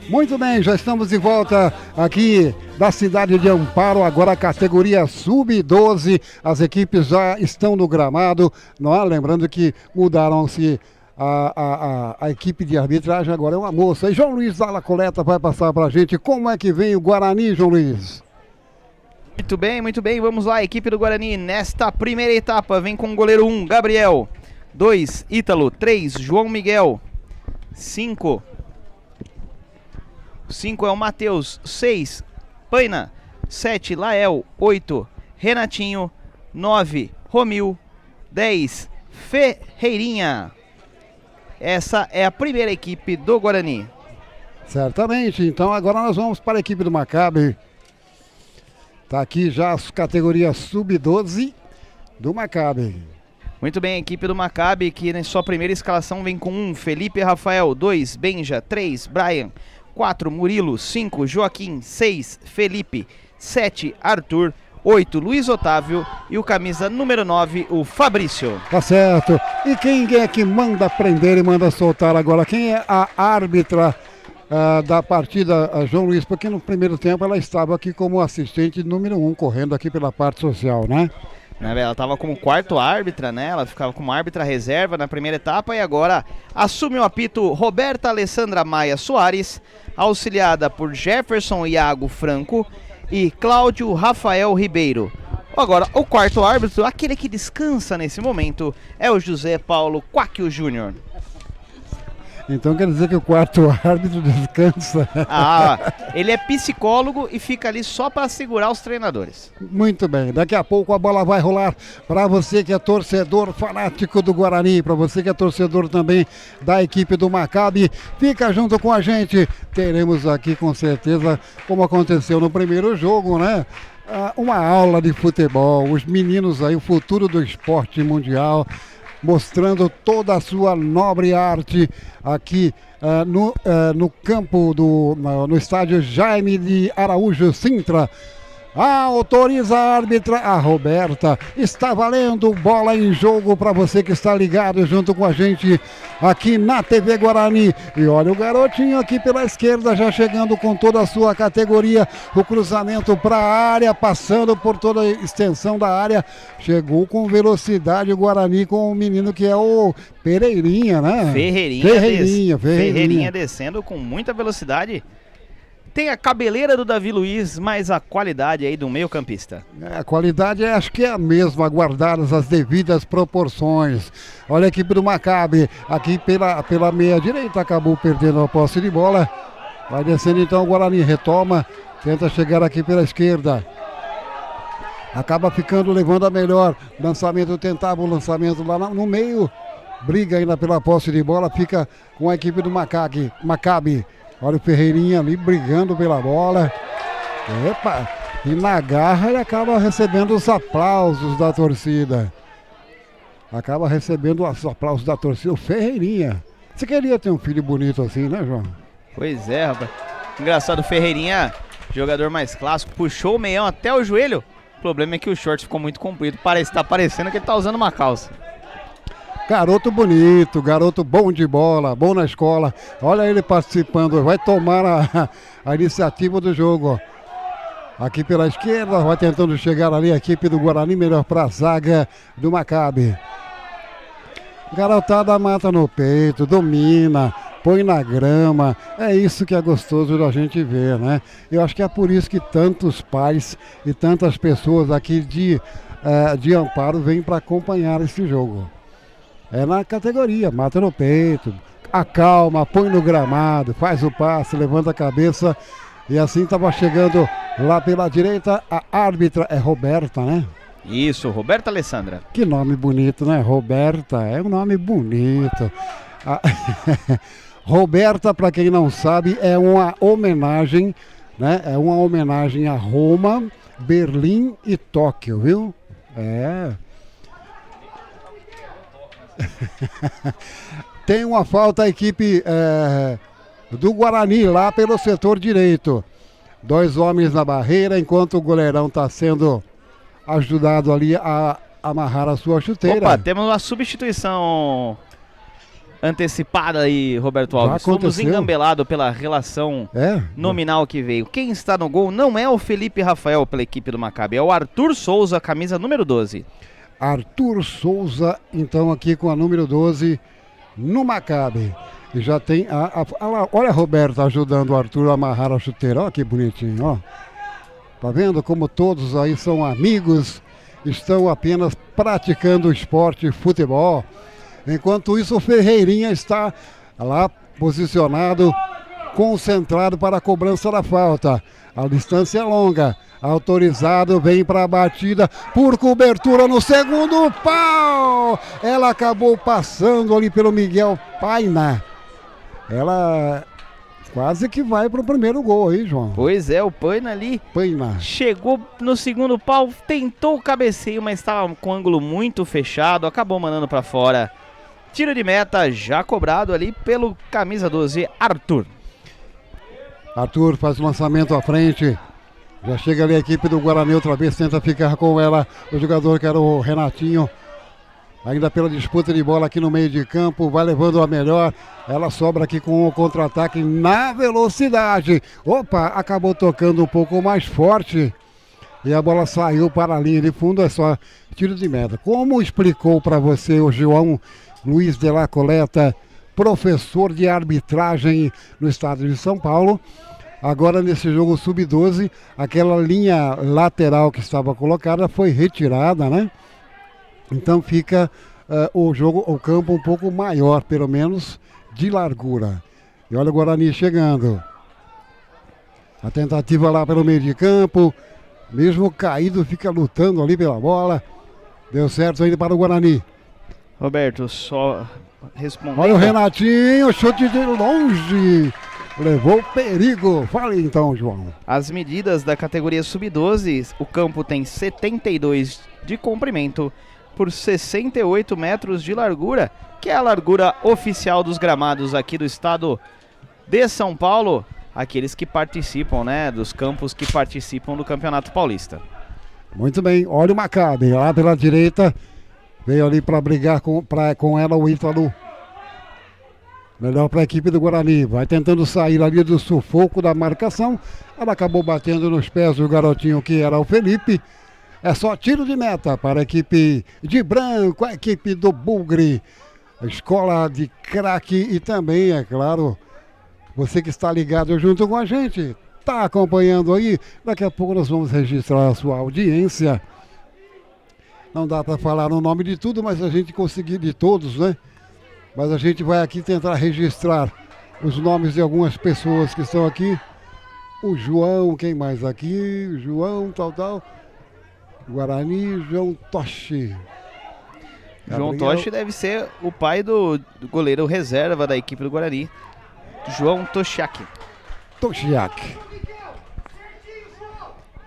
Muito bem, já estamos de volta aqui da cidade de Amparo, agora a categoria Sub-12, as equipes já estão no gramado, não é? Lembrando que mudaram-se a equipe de arbitragem, agora é uma moça. E João Luiz Dalla Coleta vai passar para a gente como é que vem o Guarani, João Luiz. Muito bem, vamos lá, equipe do Guarani, nesta primeira etapa, vem com o goleiro 1, Gabriel, 2, Ítalo, 3, João Miguel, 5 é o Matheus, 6, Paina, 7, Lael, 8, Renatinho, 9, Romil, 10, Ferreirinha. Essa é a primeira equipe do Guarani. Certamente, então agora nós vamos para a equipe do Maccabi. Está aqui já as categorias Sub-12 do Maccabi. Muito bem, a equipe do Maccabi, que na sua primeira escalação vem com 1, Felipe Rafael, 2, Benja, 3, Brian, 4, Murilo, 5, Joaquim, 6, Felipe, 7, Arthur, 8, Luiz Otávio e o camisa número 9, o Fabrício. Tá certo. E quem é que manda prender e manda soltar agora? Quem é a árbitra da partida, João Luiz? Porque no primeiro tempo ela estava aqui como assistente número 1, correndo aqui pela parte social, né? Ela estava como quarto árbitra, né? Ela ficava como árbitra reserva na primeira etapa e agora assume o apito Roberta Alessandra Maia Soares, auxiliada por Jefferson Iago Franco e Cláudio Rafael Ribeiro. Agora, o quarto árbitro, aquele que descansa nesse momento, é o José Paulo Quaquio Júnior. Então quer dizer que o quarto árbitro descansa? Ele é psicólogo e fica ali só para segurar os treinadores. Muito bem, daqui a pouco a bola vai rolar para você que é torcedor fanático do Guarani, para você que é torcedor também da equipe do Maccabi, fica junto com a gente. Teremos aqui com certeza, como aconteceu no primeiro jogo, né? Uma aula de futebol, os meninos aí, o futuro do esporte mundial, mostrando toda a sua nobre arte aqui no campo no estádio Jaime de Araújo Sintra. Autoriza a árbitra, a Roberta. Está valendo bola em jogo para você que está ligado junto com a gente aqui na TV Guarani. E olha o garotinho aqui pela esquerda já chegando com toda a sua categoria. O cruzamento para a área, passando por toda a extensão da área. Chegou com velocidade o Guarani com o menino que é o Pereirinha, né? Ferreirinha descendo com muita velocidade. Tem a cabeleira do Davi Luiz, mas a qualidade aí do meio campista. A qualidade acho que é a mesma, guardadas as devidas proporções. Olha a equipe do Maccabi, aqui pela meia direita, acabou perdendo a posse de bola. Vai descendo então o Guarani, retoma, tenta chegar aqui pela esquerda. Acaba ficando, levando a melhor. Lançamento, tentava o lançamento lá no meio. Briga ainda pela posse de bola, fica com a equipe do Maccabi. Olha o Ferreirinha ali brigando pela bola. Epa! E na garra ele acaba recebendo os aplausos da torcida. O Ferreirinha. Você queria ter um filho bonito assim, né, João? Pois é, rapaz. Engraçado, o Ferreirinha, jogador mais clássico, puxou o meião até o joelho. O problema é que o short ficou muito comprido. Tá parecendo que ele tá usando uma calça. Garoto bonito, garoto bom de bola, bom na escola. Olha ele participando, vai tomar a iniciativa do jogo. Aqui pela esquerda, vai tentando chegar ali a equipe do Guarani, melhor para a zaga do Maccabi. Garotada mata no peito, domina, põe na grama. É isso que é gostoso da gente ver, né? Eu acho que é por isso que tantos pais e tantas pessoas aqui de Amparo vêm para acompanhar esse jogo. É na categoria, mata no peito, acalma, põe no gramado, faz o passe, levanta a cabeça. E assim estava chegando lá pela direita, a árbitra é Roberta, né? Isso, Roberta Alessandra. Que nome bonito, né? Roberta, é um nome bonito. Roberta, para quem não sabe, é uma homenagem, né? É uma homenagem a Roma, Berlim e Tóquio, viu? Tem uma falta a equipe do Guarani lá pelo setor direito. 2 homens na barreira, enquanto o goleirão está sendo ajudado ali a amarrar a sua chuteira. Opa, temos uma substituição. antecipada aí, Roberto Alves. Fomos engambelados pela relação nominal que veio. Quem está no gol não é o Felipe Rafael pela equipe do Maccabi, é o Arthur Souza, camisa número 12. Arthur Souza, então, aqui com a número 12 no Maccabi. E já tem olha a Roberta ajudando o Arthur a amarrar a chuteira. Olha que bonitinho, ó. Tá vendo como todos aí são amigos, estão apenas praticando o esporte futebol. Enquanto isso, o Ferreirinha está lá posicionado, concentrado para a cobrança da falta. A distância é longa. Autorizado, vem para a batida por cobertura no segundo pau. Ela acabou passando ali pelo Miguel Paina. Ela quase que vai para o primeiro gol aí, João. Pois é, o Paina ali chegou no segundo pau, tentou o cabeceio, mas estava com ângulo muito fechado, acabou mandando para fora. Tiro de meta já cobrado ali pelo camisa 12, Arthur. Arthur faz o lançamento à frente. Já chega ali a equipe do Guarani outra vez, tenta ficar com ela. O jogador que era o Renatinho. Ainda pela disputa de bola aqui no meio de campo, vai levando a melhor. Ela sobra aqui com o contra-ataque na velocidade. Opa, acabou tocando um pouco mais forte. E a bola saiu para a linha de fundo, é só tiro de meta. Como explicou para você o João Luiz de la Coleta, professor de arbitragem no estado de São Paulo, agora nesse jogo sub-12, aquela linha lateral que estava colocada foi retirada, né? Então fica o campo um pouco maior, pelo menos de largura. E olha o Guarani chegando. A tentativa lá pelo meio de campo, mesmo caído, fica lutando ali pela bola. Deu certo ainda para o Guarani. Roberto, só respondendo. Olha o Renatinho, chute de longe. Levou perigo. Fale então, João. As medidas da categoria sub-12, o campo tem 72 de comprimento por 68 metros de largura, que é a largura oficial dos gramados aqui do estado de São Paulo, aqueles que participam, né, dos campos que participam do Campeonato Paulista. Muito bem, olha o Maccabi, lá pela direita, veio ali para brigar com ela o Ítalo. Melhor para a equipe do Guarani, vai tentando sair ali do sufoco da marcação, ela acabou batendo nos pés do garotinho que era o Felipe. É só tiro de meta para a equipe de branco, a equipe do Bugre, a escola de craque e também, é claro, você que está ligado junto com a gente, está acompanhando aí, daqui a pouco nós vamos registrar a sua audiência. Não dá para falar o nome de tudo, mas a gente conseguir de todos, né? Mas a gente vai aqui tentar registrar os nomes de algumas pessoas que estão aqui. O João, quem mais aqui? O João, tal. Guarani, João Toshi. João Toshi deve ser o pai do goleiro reserva da equipe do Guarani, João Toshiak.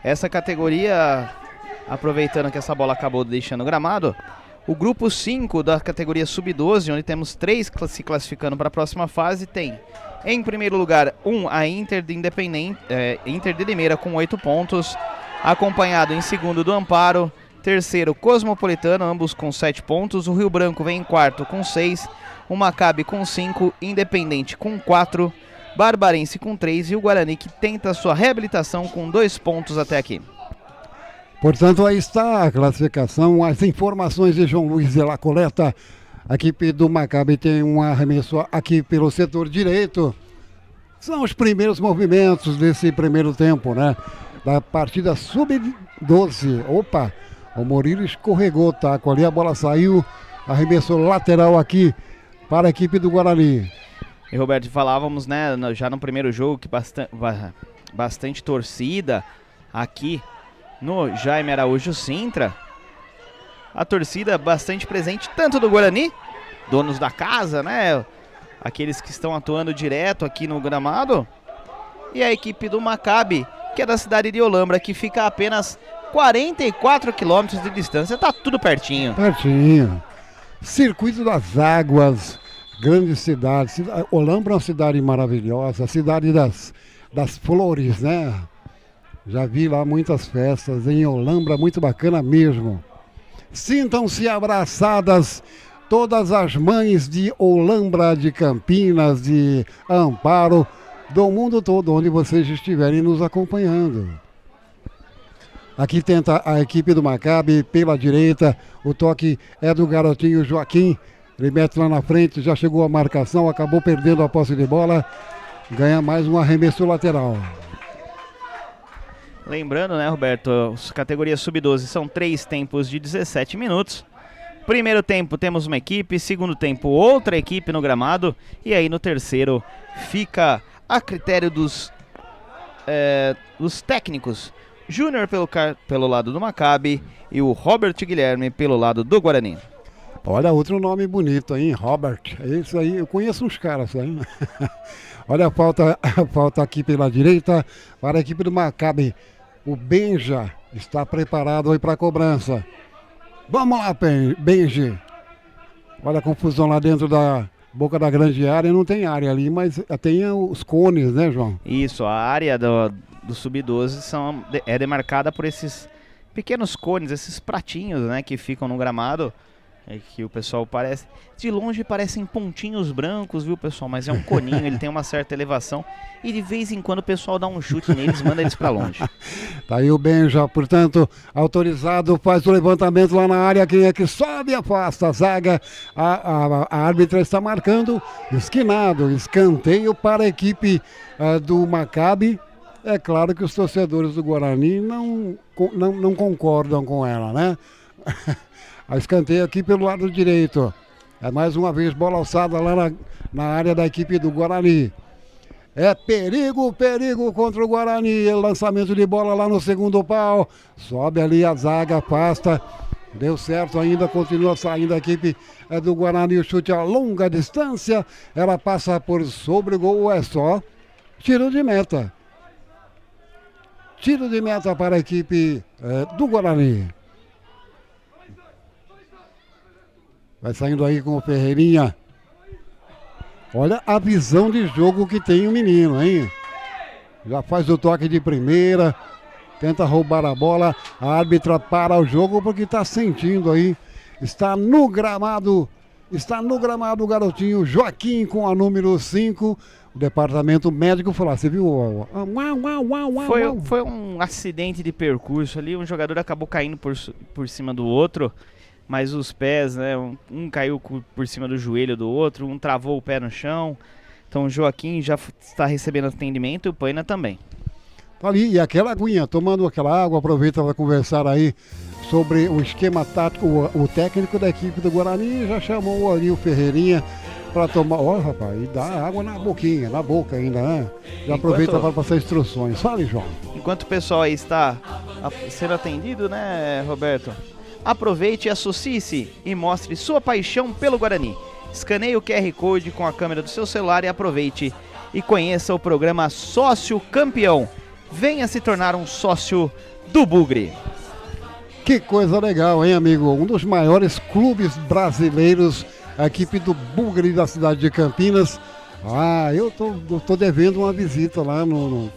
Essa categoria, aproveitando que essa bola acabou deixando o gramado, o grupo 5 da categoria sub-12, onde temos 3 se classificando para a próxima fase, tem em primeiro lugar a Inter de Limeira com 8 pontos, acompanhado em segundo do Amparo, terceiro Cosmopolitano, ambos com 7 pontos, o Rio Branco vem em quarto com 6, o Maccabi com 5, Independente com 4, Barbarense com 3 e o Guarani que tenta sua reabilitação com 2 pontos até aqui. Portanto, aí está a classificação, as informações de João Luiz de la Coleta. A equipe do Maccabi tem um arremesso aqui pelo setor direito. São os primeiros movimentos desse primeiro tempo, né? Da partida sub-12. Opa, o Murilo escorregou, taco ali, a bola saiu, arremesso lateral aqui para a equipe do Guarani. E Roberto, falávamos, né, já no primeiro jogo que bastante torcida aqui no Jaime Araújo Sintra. A torcida bastante presente, tanto do Guarani, donos da casa, né, aqueles que estão atuando direto aqui no gramado, e a equipe do Maccabi, que é da cidade de Olambra, que fica a apenas 44 quilômetros de distância, tá tudo pertinho. Pertinho. Circuito das Águas, grande cidade. Olambra é uma cidade maravilhosa, a cidade das flores, né? Já vi lá muitas festas em Olambra, muito bacana mesmo. Sintam-se abraçadas todas as mães de Olambra, de Campinas, de Amparo, do mundo todo, onde vocês estiverem nos acompanhando. Aqui tenta a equipe do Maccabi pela direita, o toque é do garotinho Joaquim, ele mete lá na frente, já chegou a marcação, acabou perdendo a posse de bola, ganha mais um arremesso lateral. Lembrando, né, Roberto, as categorias sub-12 são 3 tempos de 17 minutos. Primeiro tempo temos uma equipe, segundo tempo outra equipe no gramado, e aí no terceiro fica a critério dos técnicos. Júnior pelo lado do Maccabi e o Robert Guilherme pelo lado do Guarani. Olha, outro nome bonito, hein? Robert. É isso aí, eu conheço uns caras aí. Olha a falta aqui pela direita para a equipe do Maccabi. O Benja está preparado aí para a cobrança. Vamos lá, Benji. Olha a confusão lá dentro da boca da grande área. Não tem área ali, mas tem os cones, né, João? Isso, a área do sub-12 é demarcada por esses pequenos cones, esses pratinhos, né, que ficam no gramado. É que o pessoal parece... De longe parecem pontinhos brancos, viu, pessoal? Mas é um coninho, ele tem uma certa elevação. E de vez em quando o pessoal dá um chute neles, manda eles pra longe. Tá aí o Benja, portanto, autorizado, faz o levantamento lá na área. Quem é que sobe e afasta a zaga? A árbitra está marcando esquinado, escanteio para a equipe do Maccabi. É claro que os torcedores do Guarani não concordam com ela, né? A escanteio aqui pelo lado direito. É mais uma vez bola alçada lá na área da equipe do Guarani. É perigo contra o Guarani. Lançamento de bola lá no segundo pau. Sobe ali a zaga, afasta. Deu certo ainda, continua saindo a equipe do Guarani. O chute a longa distância. Ela passa por sobre o gol, é só tiro de meta. Tiro de meta para a equipe do Guarani. Vai saindo aí com o Ferreirinha. Olha a visão de jogo que tem o menino, hein? Já faz o toque de primeira. Tenta roubar a bola. A árbitra para o jogo porque está sentindo aí. Está no gramado o garotinho Joaquim com a número 5. O departamento médico falou, você viu? Foi um acidente de percurso ali. Um jogador acabou caindo por cima do outro. Mas os pés, né, um caiu por cima do joelho do outro, um travou o pé no chão. Então o Joaquim já está recebendo atendimento e o Paina também. Tá ali, e aquela aguinha, tomando aquela água, aproveita para conversar aí sobre o esquema tático. O técnico da equipe do Guarani já chamou ali o Ferreirinha para tomar. Ó, rapaz, e dá água na boquinha, na boca ainda, né? Já aproveita para passar instruções. Fale, João. Enquanto o pessoal aí está sendo atendido, né, Roberto? Aproveite e associe-se e mostre sua paixão pelo Guarani. Escaneie o QR Code com a câmera do seu celular e aproveite e conheça o programa Sócio Campeão. Venha se tornar um sócio do Bugre. Que coisa legal, hein, amigo? Um dos maiores clubes brasileiros, a equipe do Bugre da cidade de Campinas. Eu tô devendo uma visita lá no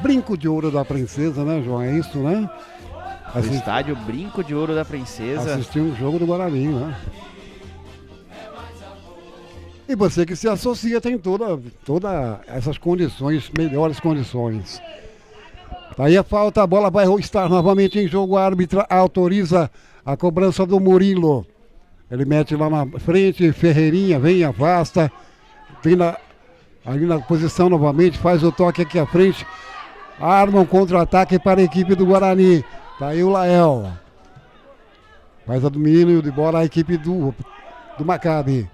Brinco de Ouro da Princesa, né, João? É isso, né? O estádio Brinco de Ouro da Princesa. Assistir um jogo do Guarani, né? E você que se associa tem toda essas condições, melhores condições. Daí a falta, a bola vai estar novamente em jogo, a árbitra autoriza a cobrança do Murilo. Ele mete lá na frente, Ferreirinha vem, afasta, vem ali na posição novamente, faz o toque aqui à frente, arma um contra-ataque para a equipe do Guarani. Tá aí o Lael. Faz a domínio de bola a equipe do Maccabi.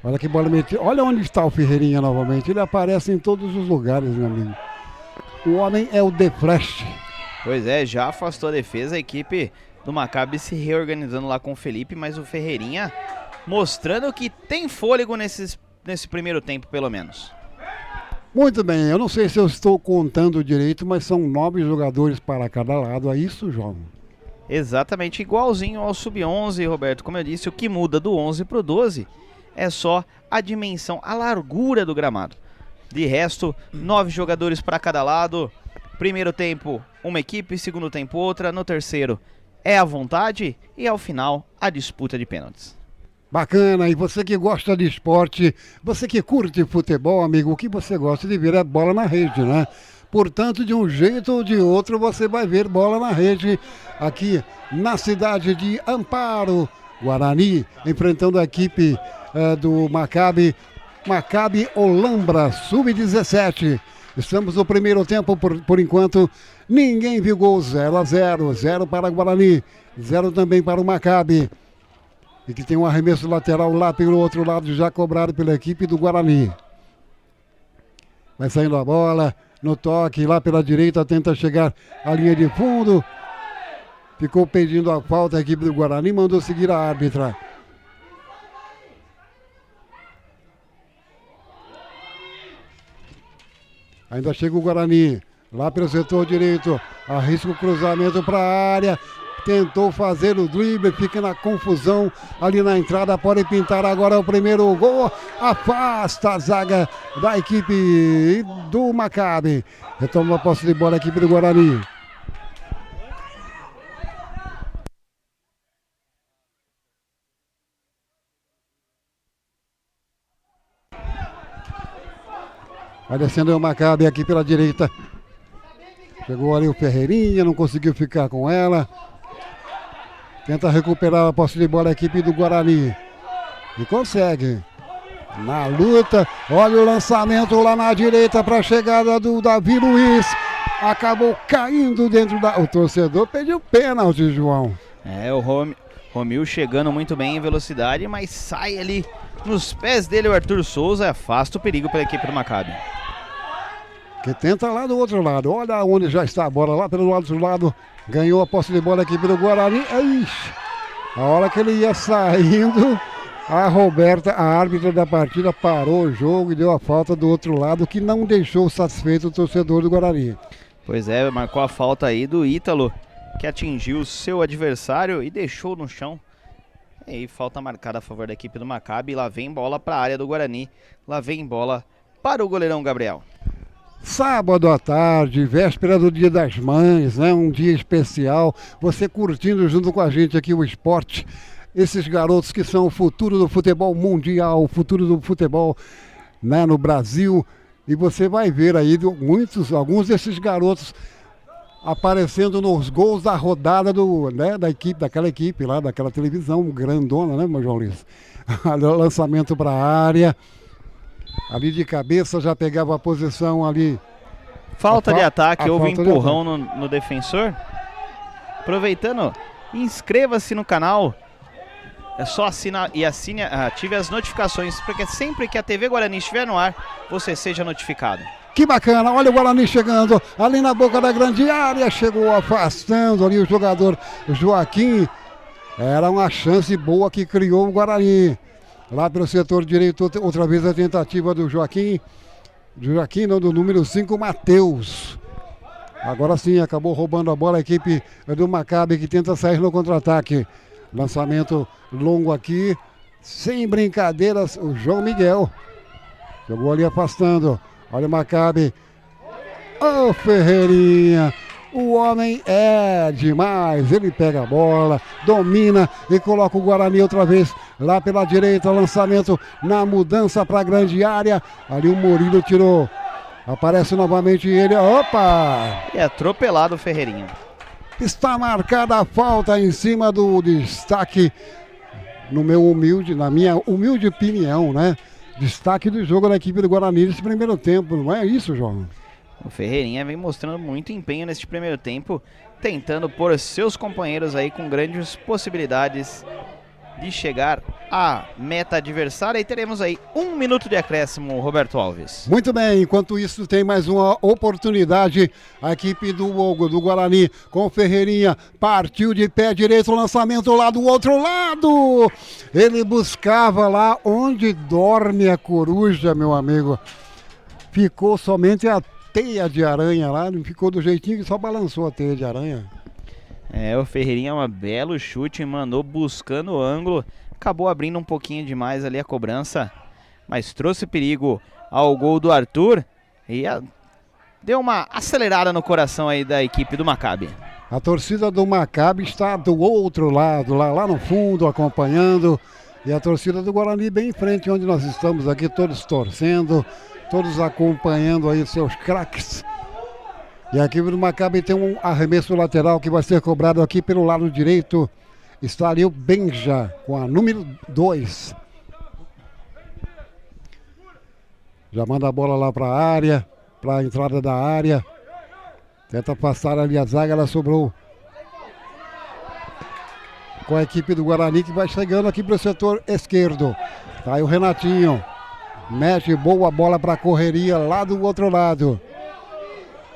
Olha que bola metida. Olha onde está o Ferreirinha novamente. Ele aparece em todos os lugares, meu amigo. O homem é o The Flash. Pois é, já afastou a defesa. A equipe do Maccabi se reorganizando lá com o Felipe. Mas o Ferreirinha mostrando que tem fôlego nesse primeiro tempo, pelo menos. Muito bem, eu não sei se eu estou contando direito, mas são 9 jogadores para cada lado, é isso, João? Exatamente, igualzinho ao Sub-11, Roberto. Como eu disse, o que muda do 11 para o 12 é só a dimensão, a largura do gramado. De resto, 9 jogadores para cada lado. Primeiro tempo, uma equipe, segundo tempo, outra. No terceiro, é a vontade e ao final, a disputa de pênaltis. Bacana, e você que gosta de esporte, você que curte futebol, amigo, o que você gosta de ver é bola na rede, né? Portanto, de um jeito ou de outro, você vai ver bola na rede aqui na cidade de Amparo, Guarani, enfrentando a equipe do Maccabi Olambra, sub-17. Estamos no primeiro tempo, por enquanto, ninguém viu gol, 0-0, 0 para Guarani, 0 também para o Maccabi. E que tem um arremesso lateral lá pelo outro lado, já cobrado pela equipe do Guarani. Vai saindo a bola, no toque, lá pela direita, tenta chegar à linha de fundo. Ficou pedindo a falta a equipe do Guarani, mandou seguir a árbitra. Ainda chega o Guarani, lá pelo setor direito, arrisca o cruzamento para a área. Tentou fazer o drible, fica na confusão ali na entrada, pode pintar agora o primeiro gol, afasta a zaga da equipe do Maccabi. Retoma a posse de bola a equipe do Guarani. Vai descendo o Maccabi aqui pela direita. Chegou ali o Ferreirinha, não conseguiu ficar com ela. Tenta recuperar a posse de bola a equipe do Guarani. E consegue. Na luta. Olha o lançamento lá na direita para a chegada do Davi Luiz. Acabou caindo dentro da... O torcedor pediu pênalti, João. O Romil chegando muito bem em velocidade, mas sai ali nos pés dele o Arthur Souza. Afasta o perigo pela equipe do Maccabi. Que tenta lá do outro lado. Olha onde já está a bola, lá pelo outro lado. Ganhou a posse de bola a equipe do Guarani. Ixi, a hora que ele ia saindo, a Roberta, a árbitra da partida, parou o jogo e deu a falta do outro lado, que não deixou satisfeito o torcedor do Guarani. Pois é, marcou a falta aí do Ítalo, que atingiu o seu adversário e deixou no chão. E aí, falta marcada a favor da equipe do Maccabi. Lá vem bola para a área do Guarani. Lá vem bola para o goleirão Gabriel. Sábado à tarde, véspera do Dia das Mães, né? Um dia especial. Você curtindo junto com a gente aqui o esporte. Esses garotos que são o futuro do futebol mundial, o futuro do futebol, né, no Brasil. E você vai ver aí alguns desses garotos aparecendo nos gols da rodada daquela equipe lá, daquela televisão grandona, né, meu João Luiz? Lançamento para a área. Ali de cabeça já pegava a posição ali. Falta de ataque, houve empurrão no defensor. Aproveitando, inscreva-se no canal. É só assinar e ative as notificações, porque sempre que a TV Guarani estiver no ar, você seja notificado. Que bacana, olha o Guarani chegando ali na boca da grande área. Chegou afastando ali o jogador Joaquim. Era uma chance boa que criou o Guarani. Lá pelo setor direito, outra vez a tentativa do Joaquim. Não, do número 5, Matheus. Agora sim, acabou roubando a bola a equipe do Maccabi, que tenta sair no contra-ataque. Lançamento longo aqui, sem brincadeiras, o João Miguel. Jogou ali afastando. Olha o Maccabi. Ô, Ferreirinha. O homem é demais, ele pega a bola, domina e coloca o Guarani outra vez lá pela direita, lançamento na mudança para a grande área, ali o Murilo tirou, aparece novamente ele, opa! E atropelado o Ferreirinha. Está marcada a falta em cima do destaque, na minha humilde opinião, né? Destaque do jogo da equipe do Guarani nesse primeiro tempo, não é isso, João? O Ferreirinha vem mostrando muito empenho neste primeiro tempo, tentando pôr seus companheiros aí com grandes possibilidades de chegar à meta adversária. E teremos aí 1 minuto de acréscimo, Roberto Alves. Muito bem, enquanto isso tem mais uma oportunidade. A equipe do Guarani com o Ferreirinha, partiu de pé direito, lançamento lá do outro lado. Ele buscava lá onde dorme a coruja, meu amigo. Ficou somente a teia de aranha lá, não ficou do jeitinho que só balançou a teia de aranha. O Ferreirinha, um belo chute, mandou buscando o ângulo, acabou abrindo um pouquinho demais ali a cobrança, mas trouxe perigo ao gol do Arthur e deu uma acelerada no coração aí da equipe do Maccabi. A torcida do Maccabi está do outro lado, lá no fundo, acompanhando. E a torcida do Guarani bem em frente, onde nós estamos aqui, todos torcendo, todos acompanhando aí seus craques. E aqui no Maccabi tem um arremesso lateral que vai ser cobrado aqui pelo lado direito. Está ali o Benja com a número 2. Já manda a bola lá para a área, para a entrada da área. Tenta passar ali a zaga, ela sobrou com a equipe do Guarani, que vai chegando aqui para o setor esquerdo. Tá aí o Renatinho. Mexe boa bola para a correria lá do outro lado.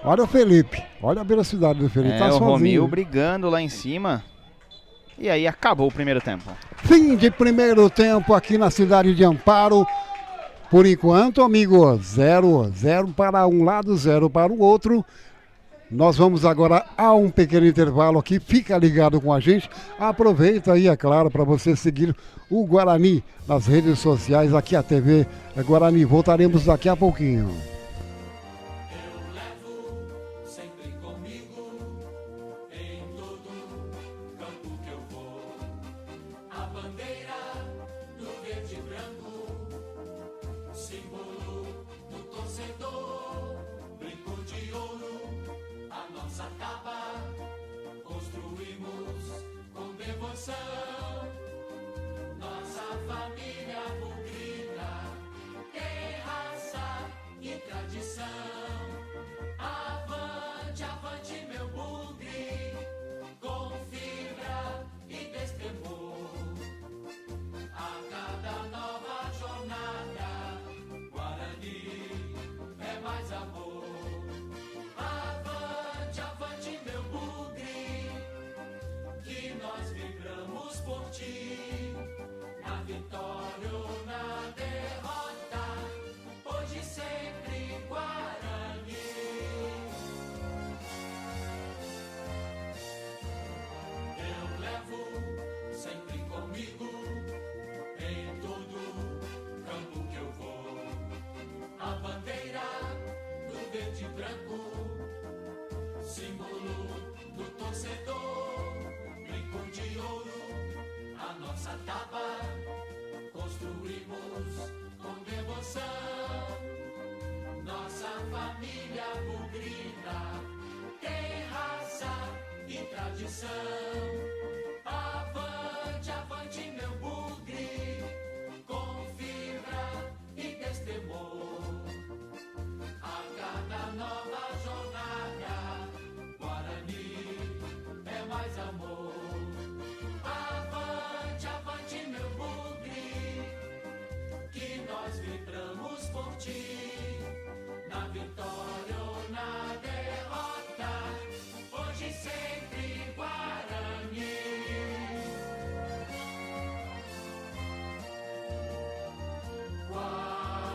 Olha o Felipe. Olha a velocidade do Felipe. Tá o sozinho. Romil brigando lá em cima. E aí acabou o primeiro tempo. Fim de primeiro tempo aqui na cidade de Amparo. Por enquanto, amigo, 0-0 para um lado, 0 para o outro. Nós vamos agora a um pequeno intervalo aqui. Fica ligado com a gente. Aproveita aí, é claro, para você seguir o Guarani nas redes sociais, aqui a TV Guarani. Voltaremos daqui a pouquinho. Eu levo sempre comigo em todo campo que eu vou. A bandeira do verde e branco, símbolo do torcedor, brinco de ouro, a nossa taba, construímos com devoção. Nossa família bugrina tem raça e tradição. Avante, avante, meu bugre, com fibra e destemor. A cada nova jornada, Guarani é mais amor. Avante, avante, meu bugre, que nós vibramos por ti. Na vitória ou na derrota, hoje e sempre Guarani. Eu levo sempre comigo em todo campo que eu vou. A bandeira do verde e branco, símbolo do torcedor, brinco de ouro, a nossa taba, construímos com devoção. Nossa família bugrina tem raça e tradição. Avante, avante, meu bugre, com fibra e destemor. A cada nova jornada, Guarani é mais amor. Avante, avante, meu bugre, que nós vibramos por ti. Na vitória ou na derrota, hoje e sempre Guarani. Guarani.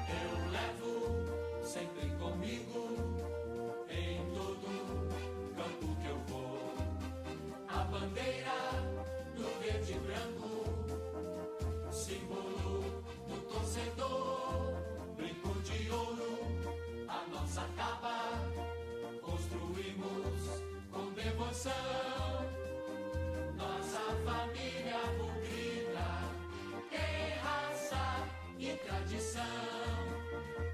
Eu levo sempre comigo em todo campo que eu vou. A bandeira do verde e branco, símbolo do torcedor, brinco de ouro, a nossa taba, construímos com devoção. Nossa família bugrina tem raça e tradição.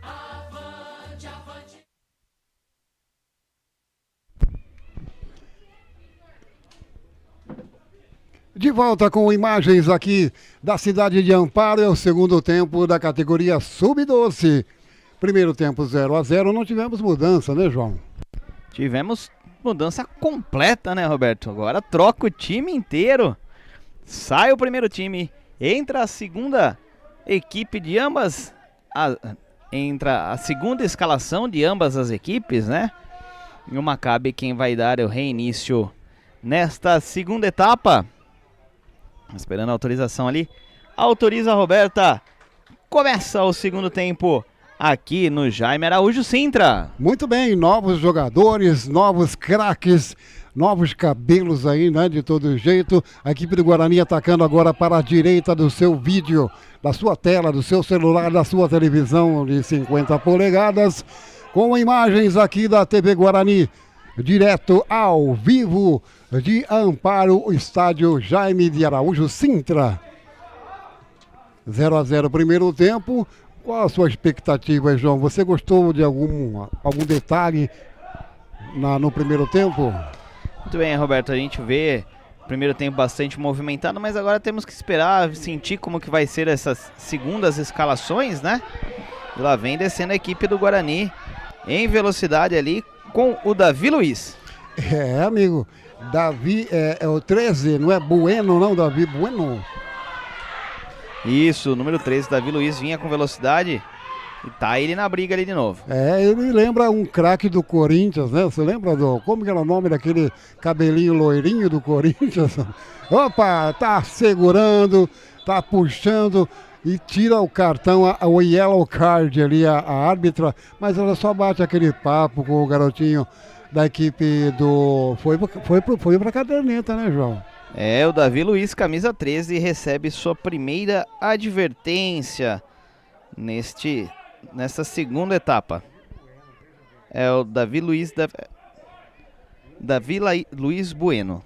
Avante, avante. De volta com imagens aqui da cidade de Amparo. É o segundo tempo da categoria Sub-12. Primeiro tempo 0-0. Não tivemos mudança, né, João? Tivemos mudança completa, né, Roberto? Agora troca o time inteiro. Sai o primeiro time, entra a segunda equipe de ambas, entra a segunda escalação de ambas as equipes, né? E o Maccabi quem vai dar o reinício nesta segunda etapa. Esperando a autorização ali. Autoriza a Roberta. Começa o segundo tempo aqui no Jaime Araújo Sintra. Muito bem, novos jogadores, novos craques, novos cabelos aí, né, de todo jeito. A equipe do Guarani atacando agora para a direita do seu vídeo, da sua tela, do seu celular, da sua televisão de 50 polegadas. com imagens aqui da TV Guarani, direto ao vivo de Amparo, o estádio Jaime de Araújo Sintra. 0-0 primeiro tempo. Qual a sua expectativa, João? Você gostou de algum detalhe no primeiro tempo? Muito bem, Roberto, a gente vê o primeiro tempo bastante movimentado, mas agora temos que esperar, sentir como que vai ser essas segundas escalações, né? E lá vem descendo a equipe do Guarani em velocidade ali com o Davi Luiz. É, amigo, Davi é o 13, não é Bueno não, Davi Bueno? Isso, número 13, Davi Luiz vinha com velocidade e tá ele na briga ali de novo. É, ele lembra um craque do Corinthians, né? Você lembra como que era o nome daquele cabelinho loirinho do Corinthians? Opa, tá segurando, tá puxando e tira o cartão, o yellow card ali, a árbitra, mas ela só bate aquele papo com o garotinho da equipe do... Foi pra caderneta, né, João? É, o Davi Luiz, camisa 13, recebe sua primeira advertência nessa segunda etapa. É o Davi Luiz Luiz Bueno.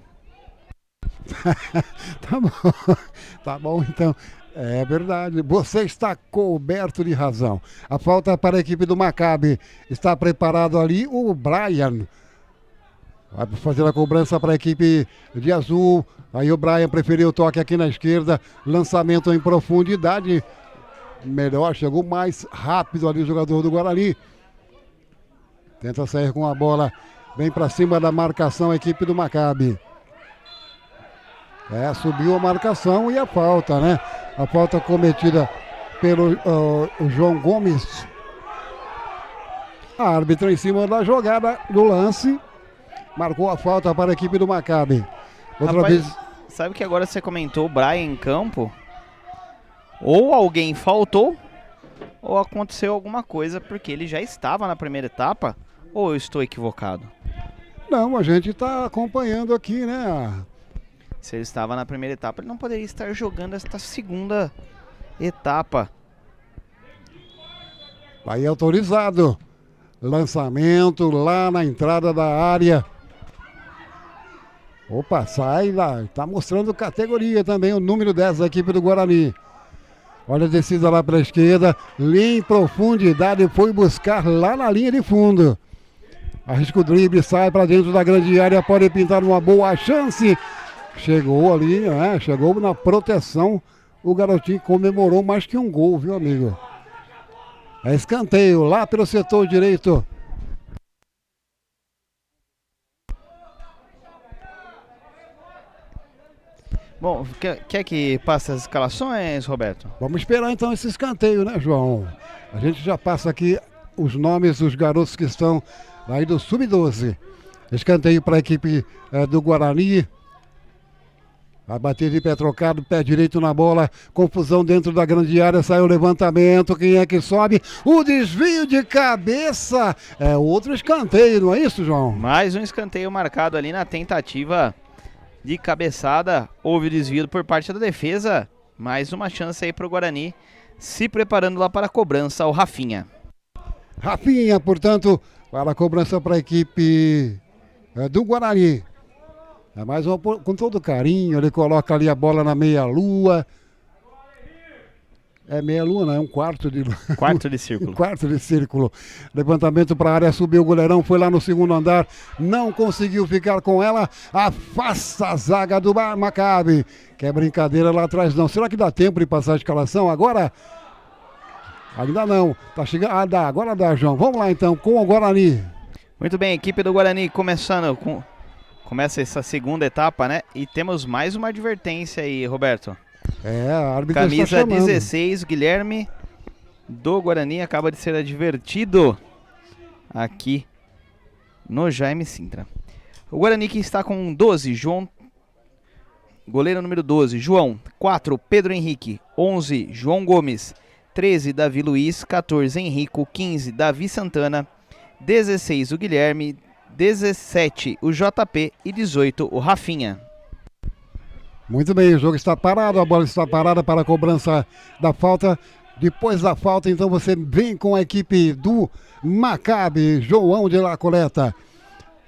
Tá bom então. É verdade, você está coberto de razão. A falta para a equipe do Maccabi. Está preparado ali o Brian. Vai fazer a cobrança para a equipe de azul. Aí o Brian preferiu o toque aqui na esquerda. Lançamento em profundidade. Melhor, chegou mais rápido ali o jogador do Guarani. Tenta sair com a bola. Vem para cima da marcação a equipe do Maccabi. Subiu a marcação e a falta, né? A falta cometida pelo João Gomes. A árbitra em cima da jogada do lance. Marcou a falta para a equipe do Maccabi. Outra vez. Sabe que agora você comentou o Brian em campo? Ou alguém faltou, ou aconteceu alguma coisa, porque ele já estava na primeira etapa, ou eu estou equivocado? Não, a gente está acompanhando aqui, né? Se ele estava na primeira etapa, ele não poderia estar jogando esta segunda etapa. Aí autorizado. Lançamento lá na entrada da área. Opa, sai lá. Tá mostrando categoria também o número 10 da equipe do Guarani. Olha a descida lá para a esquerda. Linha em profundidade. Foi buscar lá na linha de fundo. Arrisca o drible, sai para dentro da grande área. Pode pintar uma boa chance. Chegou ali, né? Chegou na proteção. O garotinho comemorou mais que um gol, viu, amigo? É escanteio lá pelo setor direito. Bom, quer que passe as escalações, Roberto? Vamos esperar então esse escanteio, né, João? A gente já passa aqui os nomes dos garotos que estão aí do Sub-12. Escanteio para a equipe do Guarani. Vai bater de pé trocado, pé direito na bola. Confusão dentro da grande área. Saiu o levantamento. Quem é que sobe? O desvio de cabeça. É outro escanteio, não é isso, João? Mais um escanteio marcado ali na tentativa de cabeçada. Houve desvio por parte da defesa. Mais uma chance aí para o Guarani. Se preparando lá para a cobrança, o Rafinha. Rafinha, portanto, para a cobrança para a equipe do Guarani. É mais uma, com todo carinho, ele coloca ali a bola na meia-lua. É meia-lua, não, é um quarto de lua. Quarto de círculo. Quarto de círculo. Levantamento para a área, subiu o goleirão, foi lá no segundo andar, não conseguiu ficar com ela. Afasta a zaga do Maccabi. Que é brincadeira lá atrás, não. Será que dá tempo de passar a escalação agora? Ainda não. Tá chegando. Ah, dá, agora dá, João. Vamos lá então, com o Guarani. Muito bem, equipe do Guarani começa essa segunda etapa, né? E temos mais uma advertência aí, Roberto. A árbitra camisa está chamando. 16, Guilherme do Guarani acaba de ser advertido aqui no Jaime Sintra. O Guarani que está com 12, João, goleiro número 12, João. 4, Pedro Henrique. 11, João Gomes. 13, Davi Luiz. 14, Henrico. 15, Davi Santana. 16, o Guilherme. 17, o JP e 18, o Rafinha. Muito bem, o jogo está parado, a bola está parada para a cobrança da falta. Depois da falta, então, você vem com a equipe do Maccabi, João de La Coleta.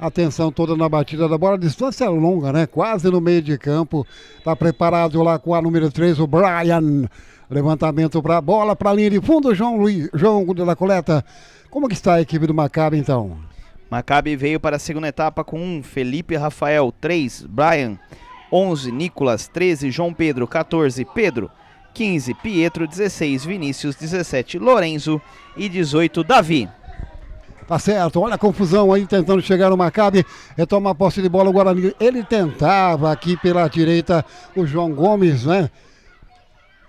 Atenção toda na batida da bola, distância longa, né? Quase no meio de campo. Tá preparado lá com a número 3, o Brian. Levantamento para a bola, para a linha de fundo, João de La Coleta. Como que está a equipe do Maccabi, então? Maccabi veio para a segunda etapa com 1, Felipe Rafael, 3, Brian, 11, Nicolas, 13, João Pedro, 14, Pedro, 15, Pietro, 16, Vinícius, 17, Lorenzo e 18, Davi. Tá certo, olha a confusão aí, tentando chegar no Maccabi, retoma a posse de bola o Guarani. Ele tentava aqui pela direita o João Gomes, né?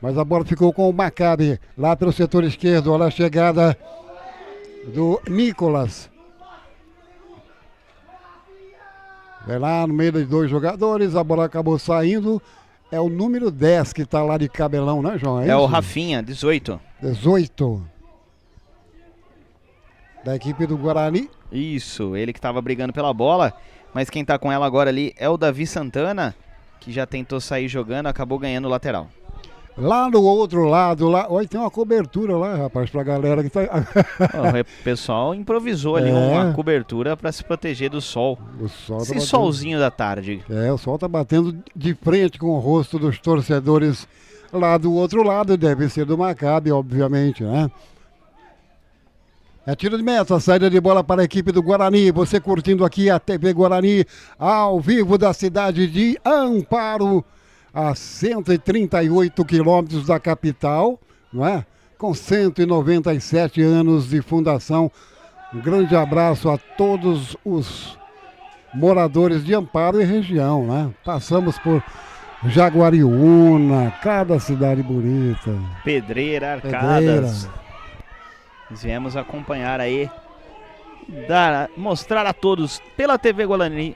Mas a bola ficou com o Maccabi, lá pelo setor esquerdo, olha a chegada do Nicolas. Vai lá no meio dos dois jogadores, a bola acabou saindo. É o número 10 que tá lá de cabelão, né, João? É o Rafinha, 18. 18. Da equipe do Guarani. Isso, ele que estava brigando pela bola, mas quem tá com ela agora ali é o Davi Santana, que já tentou sair jogando, acabou ganhando o lateral. Lá no outro lado, lá, olha, tem uma cobertura lá, rapaz, pra galera que tá... O pessoal improvisou ali uma cobertura para se proteger do sol. O sol tá Esse batendo. solzinho da tarde. O sol tá batendo de frente com o rosto dos torcedores lá do outro lado, deve ser do Maccabi, obviamente, né? É tiro de meta, saída de bola para a equipe do Guarani. Você curtindo aqui a TV Guarani, ao vivo da cidade de Amparo, a 138 quilômetros da capital, não é? Com 197 anos de fundação. Um grande abraço a todos os moradores de Amparo e região, né? Passamos por Jaguariúna, cada cidade bonita. Pedreira, Arcadas. Viemos acompanhar aí, mostrar a todos pela TV Guarani.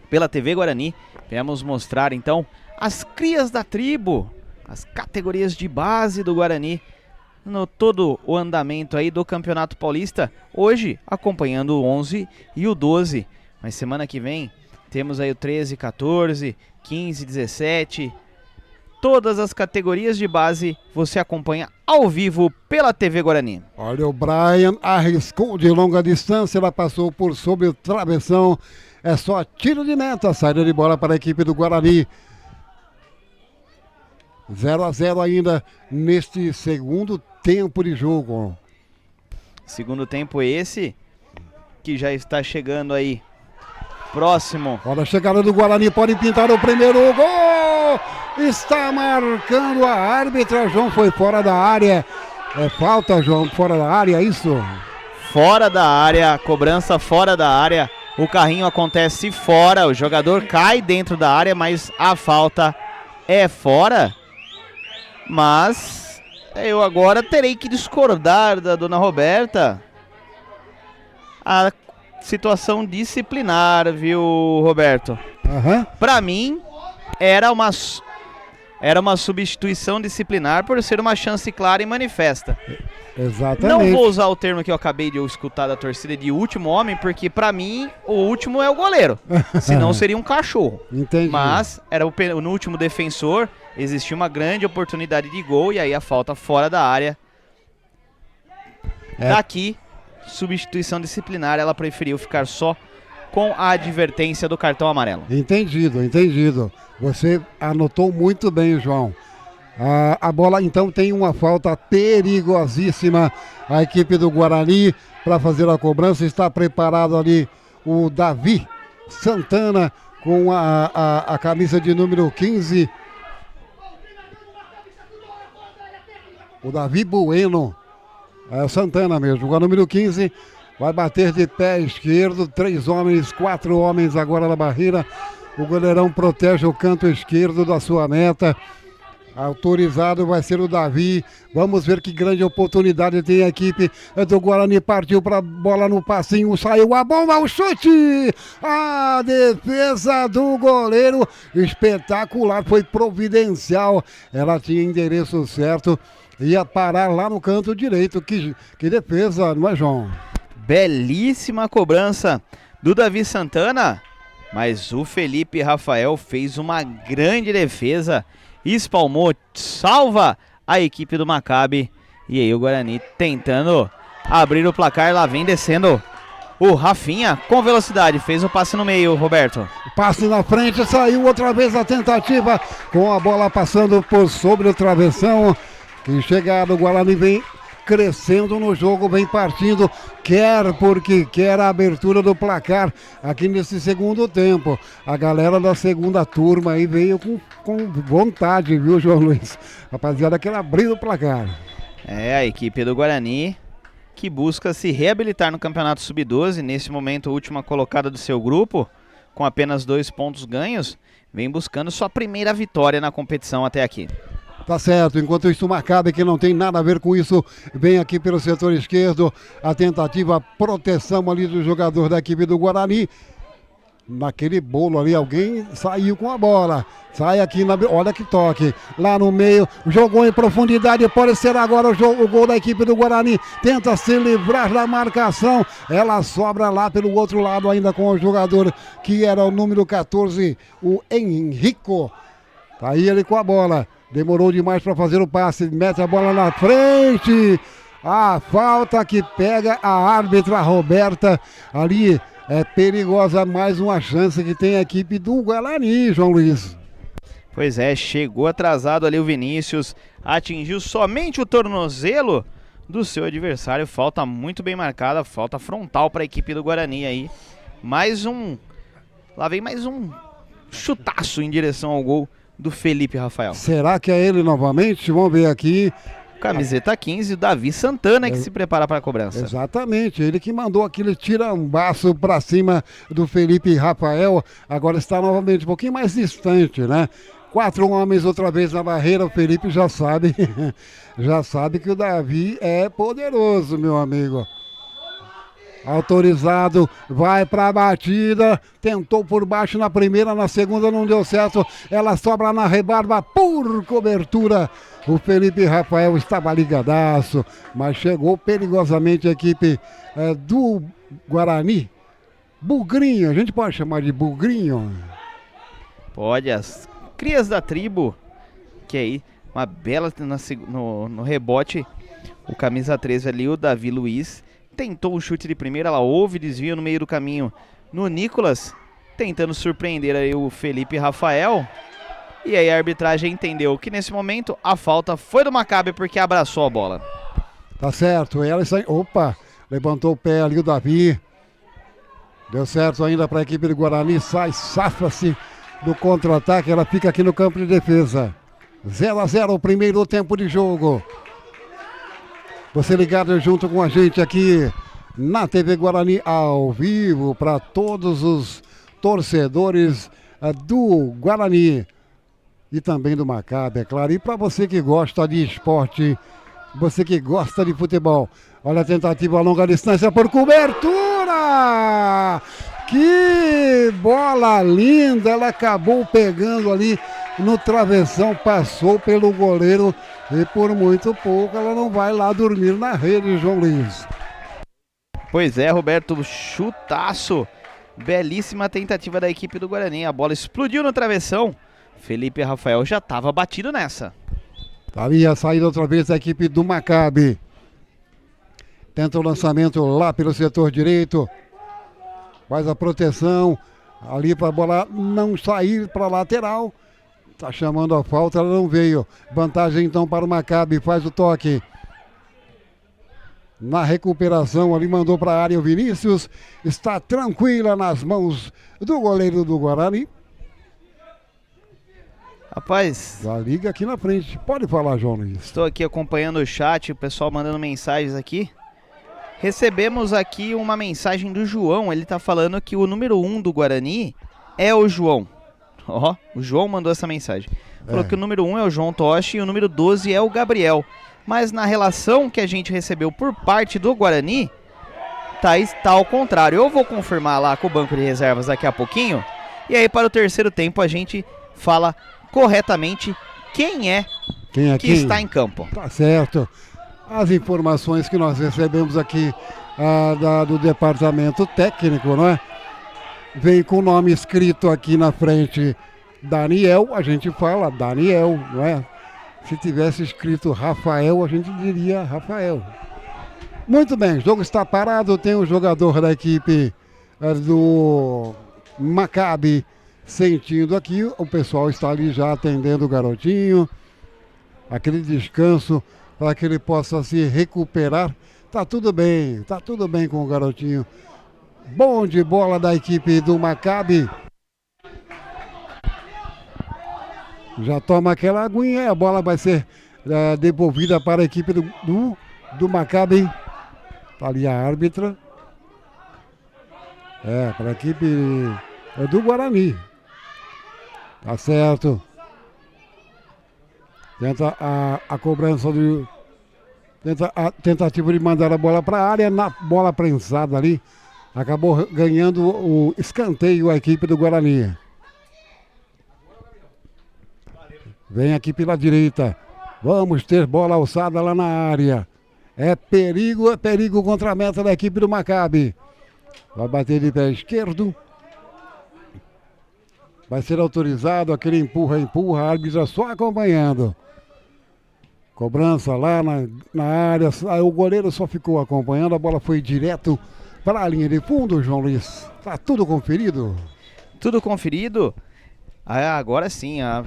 Pela TV Guarani, viemos mostrar então as crias da tribo, as categorias de base do Guarani, no todo o andamento aí do Campeonato Paulista. Hoje acompanhando o 11 e o 12, mas semana que vem temos aí o 13, 14, 15, 17... Todas as categorias de base você acompanha ao vivo pela TV Guarani. Olha, o Brian arriscou de longa distância, ela passou por sobre o travessão. É só tiro de meta, saída de bola para a equipe do Guarani. 0-0 ainda neste segundo tempo de jogo. Segundo tempo esse, que já está chegando aí, próximo. Olha a chegada do Guarani, pode pintar o primeiro gol! Está marcando a árbitra, João, foi fora da área. É falta, João, fora da área, é isso? Fora da área, cobrança fora da área. O carrinho acontece fora, o jogador cai dentro da área, mas a falta é fora. Mas eu agora terei que discordar da dona Roberta. A situação disciplinar, viu, Roberto? Pra mim, era uma substituição disciplinar por ser uma chance clara e manifesta. Exatamente. Não vou usar o termo que eu acabei de escutar da torcida de último homem, porque pra mim o último é o goleiro. Senão seria um cachorro. Entendi. Mas era no último defensor, existia uma grande oportunidade de gol e aí a falta fora da área. Daqui, substituição disciplinar, ela preferiu ficar só com a advertência do cartão amarelo. Entendido. Você anotou muito bem, João. A bola então tem uma falta perigosíssima. A equipe do Guarani para fazer a cobrança. Está preparado ali o Davi Santana com a camisa de número 15. O Davi Bueno. É Santana mesmo, com a número 15. Vai bater de pé esquerdo, 3 homens, 4 homens agora na barreira. O goleirão protege o canto esquerdo da sua meta. Autorizado vai ser o Davi. Vamos ver que grande oportunidade tem a equipe do Guarani. Partiu para a bola no passinho, saiu a bomba, o chute! A defesa do goleiro, espetacular, foi providencial. Ela tinha endereço certo, ia parar lá no canto direito. Que defesa, não é, João? Belíssima cobrança do Davi Santana, mas o Felipe Rafael fez uma grande defesa, espalmou, salva a equipe do Maccabi. E aí o Guarani tentando abrir o placar, lá vem descendo o Rafinha com velocidade, fez o passe no meio, Roberto. Passe na frente, saiu outra vez a tentativa, com a bola passando por sobre o travessão. Que chegada, o Guarani vem crescendo no jogo, vem partindo, quer porque quer a abertura do placar aqui nesse segundo tempo. A galera da segunda turma aí veio com vontade, viu, João Luiz? Rapaziada, quer abrir o placar. É, a equipe do Guarani que busca se reabilitar no Campeonato Sub-12, nesse momento a última colocada do seu grupo, com apenas 2 pontos ganhos, vem buscando sua primeira vitória na competição até aqui. Tá certo, enquanto isso o Maccabi, que não tem nada a ver com isso, vem aqui pelo setor esquerdo, a tentativa, a proteção ali do jogador da equipe do Guarani. Naquele bolo ali, alguém saiu com a bola. Sai aqui, olha que toque. Lá no meio, jogou em profundidade. Pode ser agora o gol da equipe do Guarani. Tenta se livrar da marcação. Ela sobra lá pelo outro lado, ainda com o jogador que era o número 14, o Henrico. Tá aí ele com a bola. Demorou demais para fazer o passe. Mete a bola na frente. A falta que pega a árbitra Roberta ali. É perigosa, mais uma chance que tem a equipe do Guarani, João Luiz. Pois é, chegou atrasado ali o Vinícius, atingiu somente o tornozelo do seu adversário, falta muito bem marcada, falta frontal para a equipe do Guarani aí. Lá vem mais um chutaço em direção ao gol do Felipe Rafael. Será que é ele novamente? Vamos ver aqui. Camiseta 15, o Davi Santana que se prepara para a cobrança. Exatamente, ele que mandou aquele tirambaço para cima do Felipe Rafael. Agora está novamente um pouquinho mais distante, né? 4 homens outra vez na barreira, o Felipe já sabe, já sabe que o Davi é poderoso, meu amigo. Autorizado, vai para a batida, tentou por baixo na primeira, na segunda não deu certo, ela sobra na rebarba por cobertura. O Felipe Rafael estava ligadaço, mas chegou perigosamente a equipe do Guarani. Bugrinho, a gente pode chamar de Bugrinho? Pode, as crias da tribo, que aí, uma bela no rebote, o camisa 13 ali, o Davi Luiz, tentou o chute de primeira, ela houve desvio no meio do caminho no Nicolas, tentando surpreender aí o Felipe Rafael. E aí a arbitragem entendeu que nesse momento a falta foi do Maccabi porque abraçou a bola. Tá certo, ela está... Opa, levantou o pé ali o Davi. Deu certo ainda para a equipe do Guarani, safa-se do contra-ataque, ela fica aqui no campo de defesa. 0-0 o primeiro tempo de jogo. Você ligado junto com a gente aqui na TV Guarani ao vivo para todos os torcedores do Guarani e também do Maccabi, é claro. E para você que gosta de esporte, você que gosta de futebol, olha a tentativa a longa distância por cobertura! Que bola linda! Ela acabou pegando ali no travessão, passou pelo goleiro e por muito pouco ela não vai lá dormir na rede, João Luiz. Pois é, Roberto, chutaço, belíssima tentativa da equipe do Guarani, a bola explodiu no travessão, Felipe Rafael já estava batido nessa. Tá ali a saída outra vez da equipe do Maccabi. Tenta o lançamento lá pelo setor direito, faz a proteção ali para a bola não sair para a lateral. Tá chamando a falta, ela não veio. Vantagem então para o Maccabi, faz o toque. Na recuperação ali, mandou para a área o Vinícius. Está tranquila nas mãos do goleiro do Guarani. Rapaz, já liga aqui na frente. Pode falar, João Luiz. Estou aqui acompanhando o chat, o pessoal mandando mensagens aqui. Recebemos aqui uma mensagem do João. Ele está falando que o número 1 do Guarani é o João. Ó, o João mandou essa mensagem. Falou que o número 1 é o João Toshi e o número 12 é o Gabriel. Mas na relação que a gente recebeu por parte do Guarani, tá ao contrário. Eu vou confirmar lá com o banco de reservas daqui a pouquinho. E aí para o terceiro tempo a gente fala corretamente quem é que está em campo. Tá certo. As informações que nós recebemos aqui do departamento técnico, não é? Vem com o nome escrito aqui na frente, Daniel, a gente fala Daniel, não é? Se tivesse escrito Rafael, a gente diria Rafael. Muito bem, o jogo está parado. Tem um jogador da equipe do Maccabi sentindo aqui. O pessoal está ali já atendendo o garotinho. Aquele descanso para que ele possa se recuperar. Tá tudo bem com o garotinho. Bom de bola da equipe do Maccabi. Já toma aquela aguinha e a bola vai ser devolvida para a equipe do Maccabi. Tá ali a árbitra. Para a equipe do Guarani. Tá certo. Tenta a cobrança tenta a tentativa de mandar a bola para a área. Na bola prensada ali. Acabou ganhando o escanteio a equipe do Guarani. Vem aqui pela direita. Vamos ter bola alçada lá na área. É perigo contra a meta da equipe do Maccabi. Vai bater de pé esquerdo. Vai ser autorizado aquele empurra. A árbitra só acompanhando. Cobrança lá na área. O goleiro só ficou acompanhando. A bola foi direto para a linha de fundo, João Luiz. Tá tudo conferido? Tudo conferido. Agora sim, a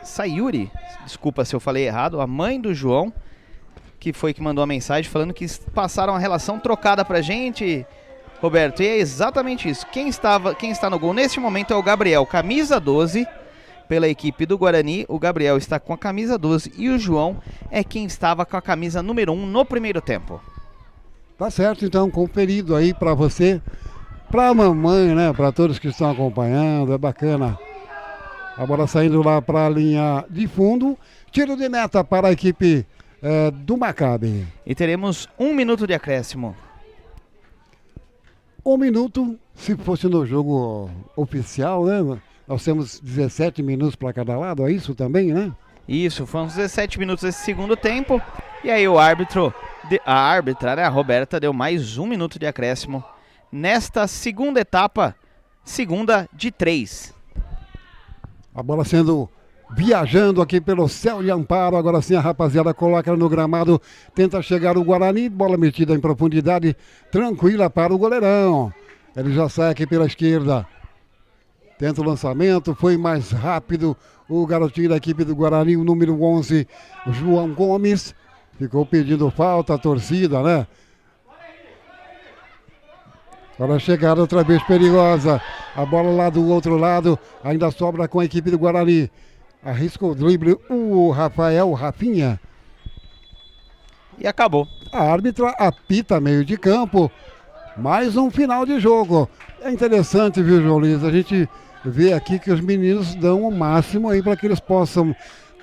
Sayuri, desculpa se eu falei errado, a mãe do João, que foi que mandou a mensagem falando que passaram a relação trocada pra gente, Roberto, e é exatamente isso. Quem está no gol neste momento é o Gabriel, camisa 12, pela equipe do Guarani. O Gabriel está com a camisa 12 e o João é quem estava com a camisa número 1 no primeiro tempo. Tá certo, então, conferido aí pra você, pra mamãe, né, pra todos que estão acompanhando, é bacana. A bola saindo lá para a linha de fundo. Tiro de meta para a equipe do Maccabi. E teremos 1 minuto de acréscimo. 1 minuto, se fosse no jogo oficial, né? Nós temos 17 minutos para cada lado, é isso também, né? Isso, foram 17 minutos esse segundo tempo. E aí a árbitra, né, a Roberta, deu mais 1 minuto de acréscimo nesta segunda etapa, segunda de 3. A bola sendo viajando aqui pelo céu de amparo. Agora sim a rapaziada coloca ela no gramado. Tenta chegar o Guarani. Bola metida em profundidade. Tranquila para o goleirão. Ele já sai aqui pela esquerda. Tenta o lançamento. Foi mais rápido o garotinho da equipe do Guarani. O número 11, João Gomes. Ficou pedindo falta a torcida, né? Agora a chegada outra vez perigosa. A bola lá do outro lado. Ainda sobra com a equipe do Guarani. Arrisca o drible o Rafinha. E acabou. A árbitra apita meio de campo. Mais um final de jogo. É interessante, viu, João Luiz? A gente vê aqui que os meninos dão o máximo aí para que eles possam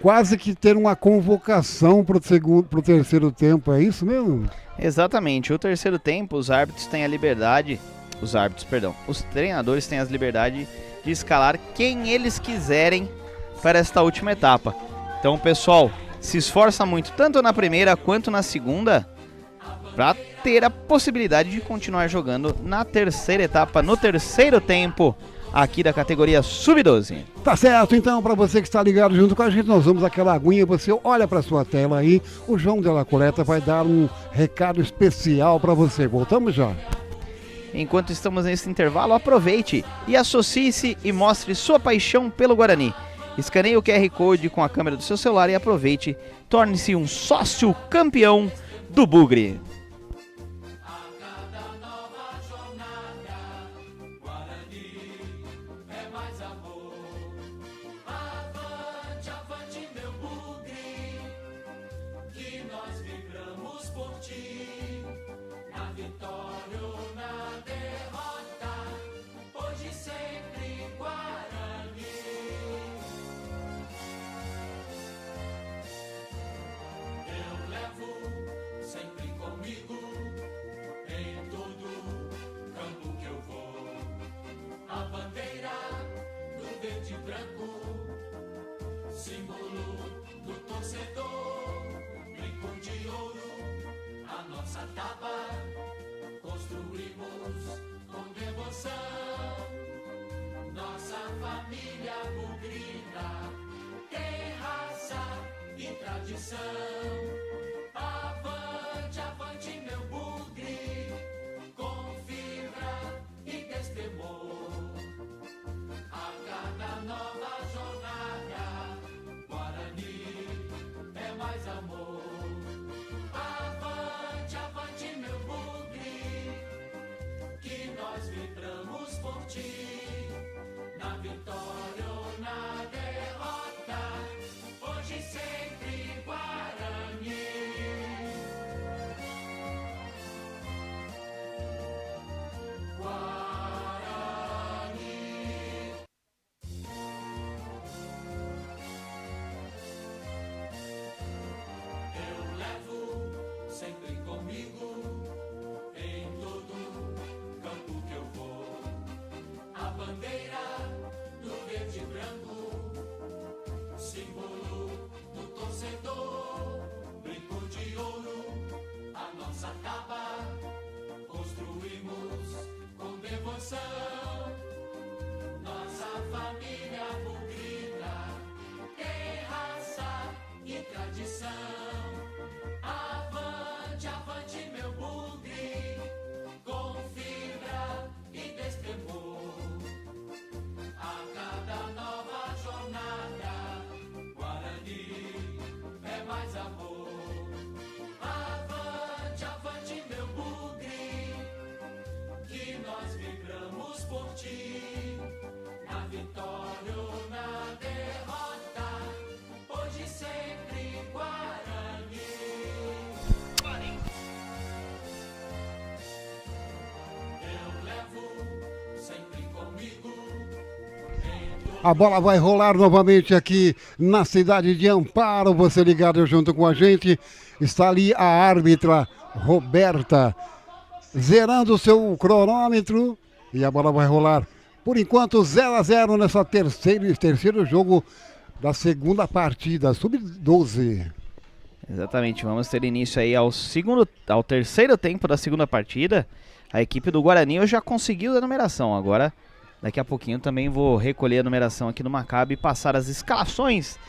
quase que ter uma convocação para o terceiro tempo. É isso mesmo? Exatamente. O terceiro tempo, os treinadores têm as liberdades de escalar quem eles quiserem para esta última etapa. Então, o pessoal se esforça muito, tanto na primeira quanto na segunda, para ter a possibilidade de continuar jogando na terceira etapa, no terceiro tempo, aqui da categoria Sub-12. Tá certo, então, para você que está ligado junto com a gente, nós vamos aquela aguinha, você olha para sua tela aí, o João Della Coleta vai dar um recado especial para você. Voltamos já. Enquanto estamos nesse intervalo, aproveite e associe-se e mostre sua paixão pelo Guarani. Escaneie o QR Code com a câmera do seu celular e aproveite. Torne-se um sócio campeão do Bugre. Nossa família bugrina tem raça e tradição. Avante, avante, meu bugre, com fibra e destemor. A cada nova jornada, Guarani é mais amor. Avante, avante, meu bugre, que nós vibramos por ti. Na vitória ou na derrota, hoje e sempre Guarani. Eu levo sempre comigo, em todo campo que eu vou, a bandeira do verde e branco, símbolo do torcedor, brinco de ouro, a nossa capa, construímos com devoção, nossa família bugrina tem raça e tradição. Avante, avante, meu bugre, com fibra e destemor. A cada nova jornada, Guarani é mais amor. Avante, avante, meu bugre, que nós vibramos por ti. Na vitória ou na derrota, hoje e sempre Guarani. Eu levo sempre comigo. A bola vai rolar novamente aqui na cidade de Amparo. Você ligado junto com a gente. Está ali a árbitra Roberta, zerando o seu cronômetro. E a bola vai rolar. Por enquanto, 0-0 nessa terceiro jogo da segunda partida, sub-12. Exatamente, vamos ter início aí ao terceiro tempo da segunda partida. A equipe do Guarani já conseguiu a numeração. Agora, daqui a pouquinho também vou recolher a numeração aqui no Maccabi e passar as escalações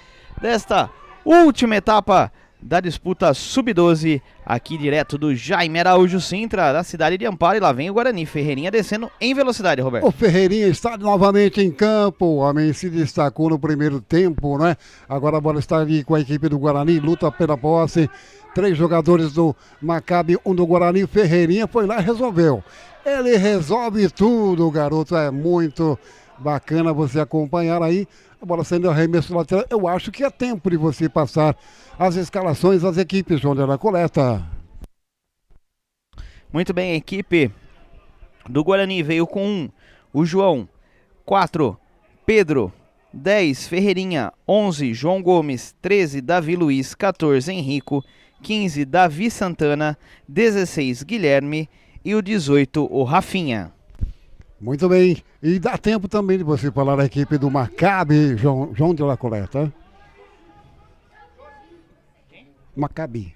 desta última etapa da disputa sub-12, aqui direto do Jaime Araújo Sintra, da cidade de Amparo. E lá vem o Guarani, Ferreirinha descendo em velocidade, Roberto. O Ferreirinha está novamente em campo. O homem se destacou no primeiro tempo, né? Agora a bola está ali com a equipe do Guarani, luta pela posse. 3 jogadores do Maccabi, um do Guarani. Ferreirinha foi lá e resolveu. Ele resolve tudo, o garoto. É muito bacana você acompanhar aí. A bola saindo arremesso lateral. Eu acho que é tempo de você passar as escalações das equipes, João de la Coleta. Muito bem, a equipe do Guarani veio com o João, 4, Pedro, 10, Ferreirinha, 11, João Gomes, 13, Davi Luiz, 14, Henrico, 15, Davi Santana, 16, Guilherme e o 18, o Rafinha. Muito bem, e dá tempo também de você falar da equipe do Maccabi, João de la Coleta. Maccabi.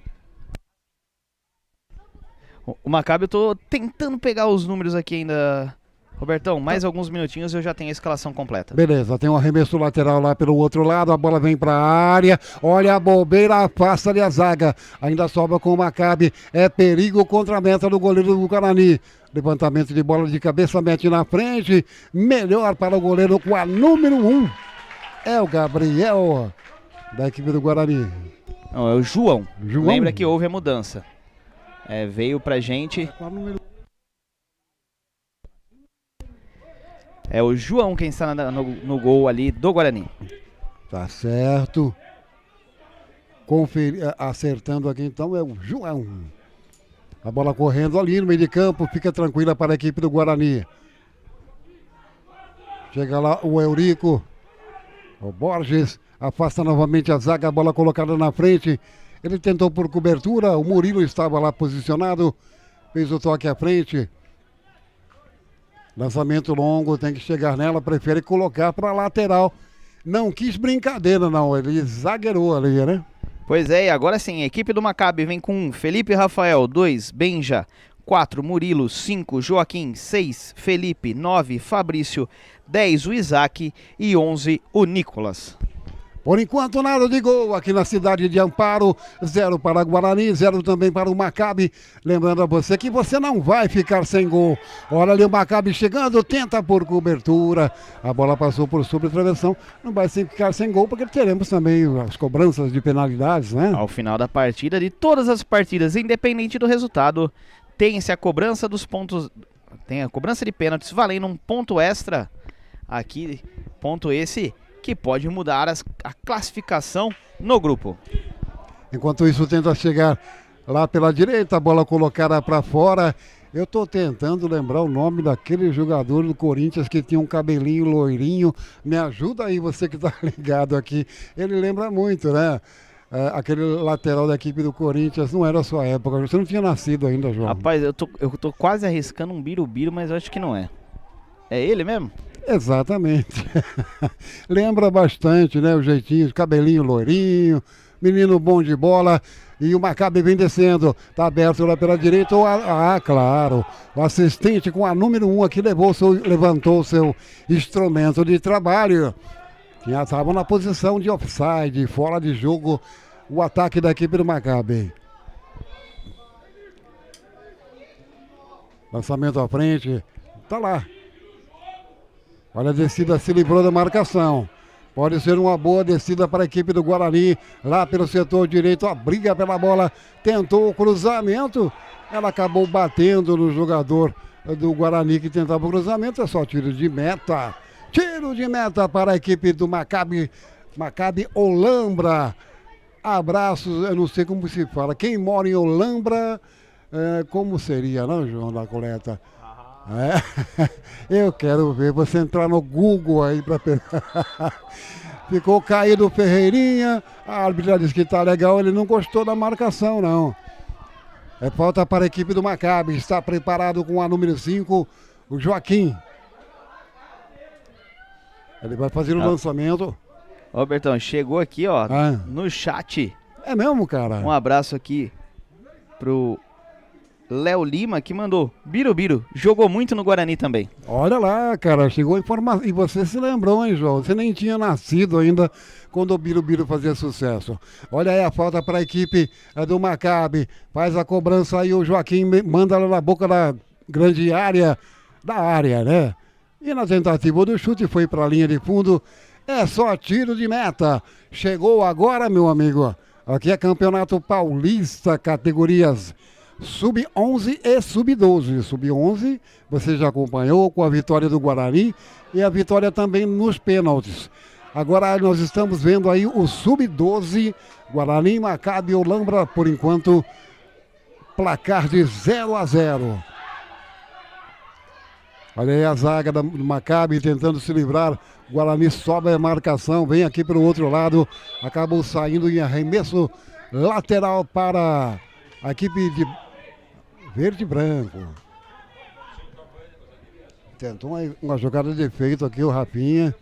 O Maccabi, eu tô tentando pegar os números aqui ainda, Robertão. Mais alguns minutinhos eu já tenho a escalação completa. Beleza, tem um arremesso lateral lá pelo outro lado, a bola vem pra área, olha a bobeira, afasta ali a zaga, ainda sobra com o Maccabi, é perigo contra a meta do goleiro do Guarani. Levantamento de bola de cabeça, mete na frente, melhor para o goleiro com a número 1, é o Gabriel, da equipe do Guarani. Não, é o João. João? Lembra que houve a mudança. Veio pra gente. É o João quem está no gol ali do Guarani. Tá certo. Acertando aqui então é o João. A bola correndo ali no meio de campo, fica tranquila para a equipe do Guarani. Chega lá o Eurico, o Borges, afasta novamente a zaga, a bola colocada na frente. Ele tentou por cobertura, o Murilo estava lá posicionado, fez o toque à frente. Lançamento longo, tem que chegar nela, prefere colocar para a lateral. Não quis brincadeira não, ele zagueirou ali, né? Pois é, e agora sim, a equipe do Maccabi vem com Felipe Rafael, 2, Benja, 4, Murilo, 5, Joaquim, 6, Felipe, 9, Fabrício, 10, o Isaac e 11, o Nicolas. Por enquanto, nada de gol aqui na cidade de Amparo. 0 para Guarani, 0 também para o Maccabi. Lembrando a você que você não vai ficar sem gol. Olha ali o Maccabi chegando, tenta por cobertura. A bola passou por sobre a travessão. Não vai ficar sem gol, porque teremos também as cobranças de penalidades, né? Ao final da partida, de todas as partidas, independente do resultado, tem-se a cobrança dos pontos. Tem a cobrança de pênaltis valendo um ponto extra. Aqui, ponto esse que pode mudar a classificação no grupo. Enquanto isso, tenta chegar lá pela direita, a bola colocada para fora. Eu estou tentando lembrar o nome daquele jogador do Corinthians que tinha um cabelinho loirinho. Me ajuda aí, você que está ligado aqui. Ele lembra muito, né? Aquele lateral da equipe do Corinthians. Não era a sua época, você não tinha nascido ainda, João. Rapaz, eu tô quase arriscando um birubiru, mas eu acho que não é. É ele mesmo? Exatamente. Lembra bastante, né? O jeitinho, cabelinho loirinho, menino bom de bola. E o Maccabi vem descendo. Tá aberto lá pela direita. Claro. O assistente com a número 1 aqui levantou o seu instrumento de trabalho. Já estava na posição de offside, fora de jogo, o ataque da equipe do Maccabi. Lançamento à frente. Tá lá. Olha a descida, se livrou da marcação. Pode ser uma boa descida para a equipe do Guarani. Lá pelo setor direito, a briga pela bola. Tentou o cruzamento. Ela acabou batendo no jogador do Guarani que tentava o cruzamento. É só tiro de meta. Tiro de meta para a equipe do Maccabi. Maccabi Olambra. Abraços, eu não sei como se fala. Quem mora em Olambra, como seria, não, João da Coleta? Eu quero ver você entrar no Google aí para pegar. Ficou caído o Ferreirinha. A árbitra disse que tá legal, ele não gostou da marcação, não. É falta para a equipe do Maccabi. Está preparado com a número 5, o Joaquim. Ele vai fazer o lançamento. Robertão, chegou aqui, ó, no chat. É mesmo, cara? Um abraço aqui pro Léo Lima, que mandou Birubiru, jogou muito no Guarani também. Olha lá, cara, chegou a informação. E você se lembrou, hein, João? Você nem tinha nascido ainda quando o Birubiru fazia sucesso. Olha aí a falta para a equipe do Maccabi. Faz a cobrança aí, o Joaquim manda ela na boca da grande área, né? E na tentativa do chute foi para a linha de fundo. É só tiro de meta. Chegou agora, meu amigo. Aqui é Campeonato Paulista, categorias Sub-11 e Sub-12. Sub-11 você já acompanhou com a vitória do Guarani e a vitória também nos pênaltis. Agora nós estamos vendo aí o Sub-12, Guarani, Maccabi, Olambra, por enquanto, placar de 0-0. Olha aí a zaga do Maccabi tentando se livrar. Guarani sobe a marcação, vem aqui para o outro lado. Acabou saindo em arremesso lateral para a equipe de verde e branco. Tentou uma jogada de efeito aqui o Rafinha.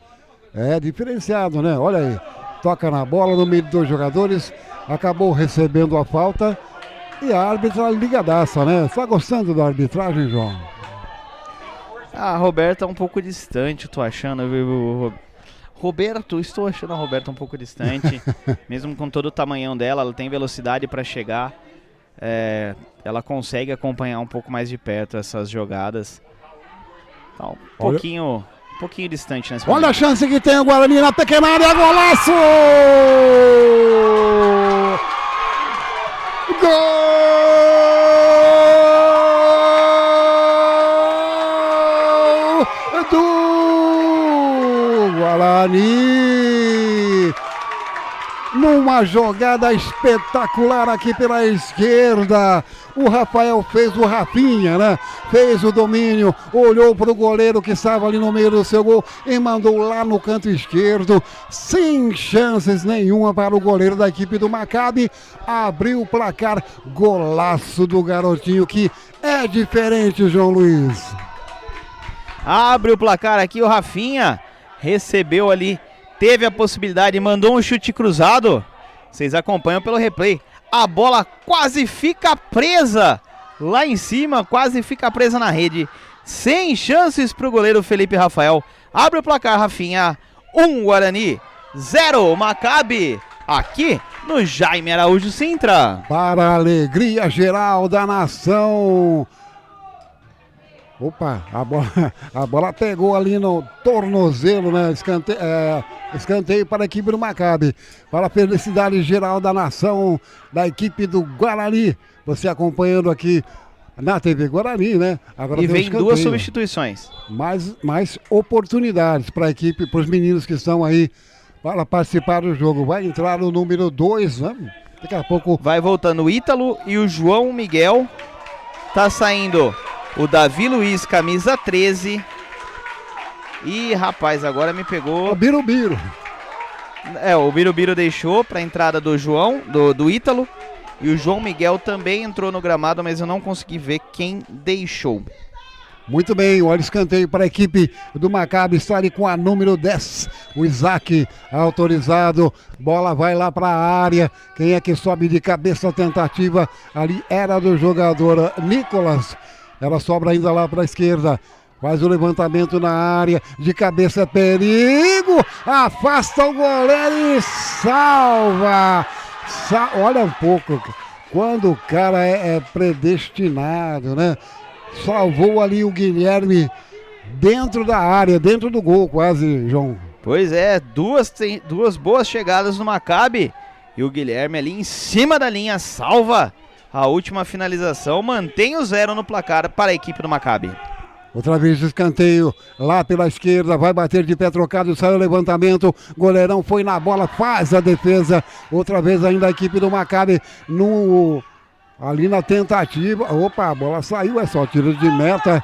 É diferenciado, né? Olha aí. Toca na bola no meio de dois jogadores. Acabou recebendo a falta. E a árbitra ligadaça, né? Tá gostando da arbitragem, João? A Roberta é um pouco distante, eu tô achando, viu? Estou achando a Roberta um pouco distante. Mesmo com todo o tamanhão dela, ela tem velocidade para chegar. Ela consegue acompanhar um pouco mais de perto essas jogadas. Então, um pouquinho distante nesse momento. Olha a chance que tem o Guarani na pequena área, golaço! Gol! Do Guarani, numa jogada espetacular aqui pela esquerda, o Rafael fez o Rafinha, né? Fez o domínio, olhou para o goleiro que estava ali no meio do seu gol e mandou lá no canto esquerdo, sem chances nenhuma para o goleiro da equipe do Maccabi. Abriu o placar, golaço do garotinho que é diferente, João Luiz. Abre o placar aqui, o Rafinha recebeu ali, teve a possibilidade, mandou um chute cruzado. Vocês acompanham pelo replay. A bola quase fica presa lá em cima, quase fica presa na rede. Sem chances para o goleiro Felipe Rafael. Abre o placar, Rafinha. 1 Guarani, 0. Maccabi, aqui no Jaime Araújo Sintra. Para a alegria geral da nação. Opa, a bola pegou ali no tornozelo, né? Escanteio para a equipe do Maccabi. Para a felicidade geral da nação, da equipe do Guarani. Você acompanhando aqui na TV Guarani, né? Agora E tem vem 2 substituições. Mais oportunidades para a equipe, para os meninos que estão aí para participar do jogo. Vai entrar o número 2, né? Daqui a pouco. Vai voltando o Ítalo e o João Miguel. Tá saindo o Davi Luiz, camisa 13. E, rapaz, agora me pegou. O Birubiru. O Birubiru deixou para a entrada do João, do Ítalo. E o João Miguel também entrou no gramado, mas eu não consegui ver quem deixou. Muito bem, olha o escanteio para a equipe do Maccabi, está ali com a número 10, o Isaac autorizado, bola vai lá para a área, quem é que sobe de cabeça a tentativa, ali era do jogador Nicolas, ela sobra ainda lá para a esquerda, faz o levantamento na área, de cabeça perigo, afasta o goleiro e salva, olha um pouco, quando o cara é predestinado, né? Salvou ali o Guilherme dentro da área, dentro do gol quase, João. Pois é, duas boas chegadas no Maccabi e o Guilherme ali em cima da linha salva a última finalização, mantém o 0 no placar para a equipe do Maccabi. Outra vez escanteio lá pela esquerda, vai bater de pé trocado, sai o levantamento, goleirão foi na bola, faz a defesa, outra vez ainda a equipe do Maccabi ali na tentativa, opa, a bola saiu, é só tiro de meta,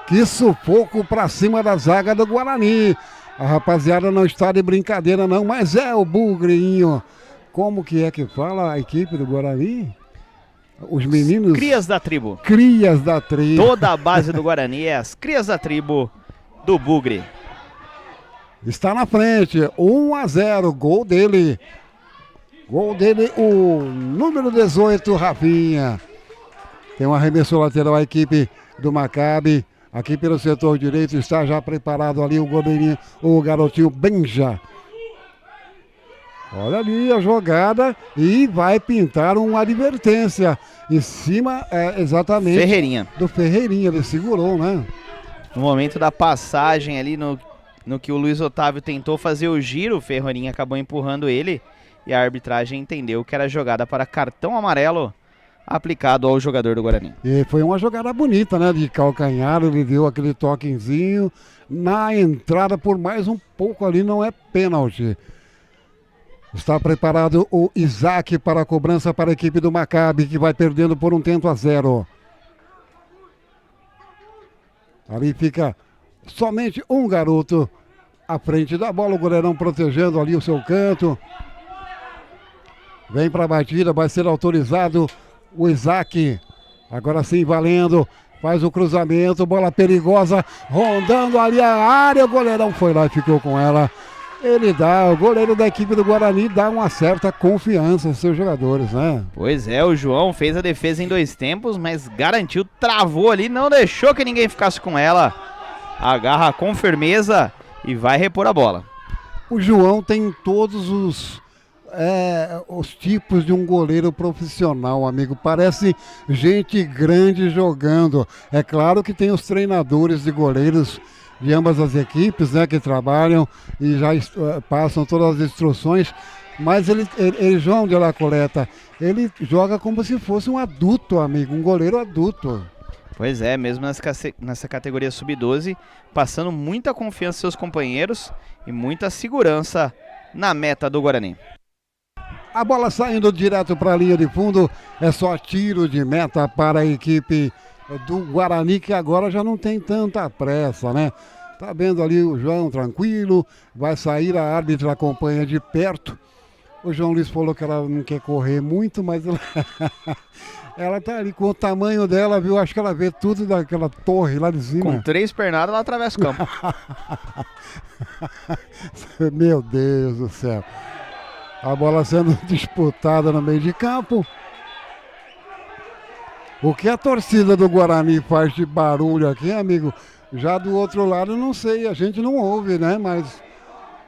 que sufoco pra cima da zaga do Guarani, a rapaziada não está de brincadeira não, mas é o Bugrinho, como que é que fala a equipe do Guarani? Os meninos... Crias da tribo. Crias da tribo. Toda a base do Guarani é as crias da tribo do Bugre. Está na frente, 1-0, gol dele. Gol dele, o número 18, Rafinha. Tem um arremesso lateral a equipe do Maccabi. Aqui pelo setor direito está já preparado ali o goleirinho, o garotinho Benja. Olha ali a jogada e vai pintar uma advertência em cima, exatamente, Ferreirinha. Do Ferreirinha, ele segurou, né? No momento da passagem ali, no que o Luiz Otávio tentou fazer o giro, o Ferreirinha acabou empurrando ele e a arbitragem entendeu que era jogada para cartão amarelo aplicado ao jogador do Guarani. E foi uma jogada bonita, né? De calcanhar, ele deu aquele toquezinho na entrada por mais um pouco ali, não é pênalti. Está preparado o Isaac para a cobrança para a equipe do Maccabi, que vai perdendo por 1-0. Ali fica somente um garoto à frente da bola, o goleirão protegendo ali o seu canto. Vem para a batida, vai ser autorizado o Isaac. Agora sim, valendo. Faz o cruzamento, bola perigosa, rondando ali a área. O goleirão foi lá e ficou com ela. O goleiro da equipe do Guarani dá uma certa confiança aos seus jogadores, né? Pois é, o João fez a defesa em 2 tempos, mas garantiu, travou ali, não deixou que ninguém ficasse com ela. Agarra com firmeza e vai repor a bola. O João tem todos os tipos de um goleiro profissional, amigo. Parece gente grande jogando. É claro que tem os treinadores de goleiros de ambas as equipes, né, que trabalham e já passam todas as instruções, mas ele João de La Coleta, ele joga como se fosse um adulto, amigo, um goleiro adulto. Pois é, mesmo nessa categoria sub-12, passando muita confiança aos seus companheiros e muita segurança na meta do Guarani. A bola saindo direto para a linha de fundo, é só tiro de meta para a equipe do Guarani, que agora já não tem tanta pressa, né? Tá vendo ali o João tranquilo, vai sair, a árbitra acompanha de perto. O João Luiz falou que ela não quer correr muito, mas ela tá ali com o tamanho dela, viu? Acho que ela vê tudo daquela torre lá de cima. Com 3 pernadas, ela atravessa o campo. Meu Deus do céu. A bola sendo disputada no meio de campo. O que a torcida do Guarani faz de barulho aqui, amigo, já do outro lado eu não sei, a gente não ouve, né? Mas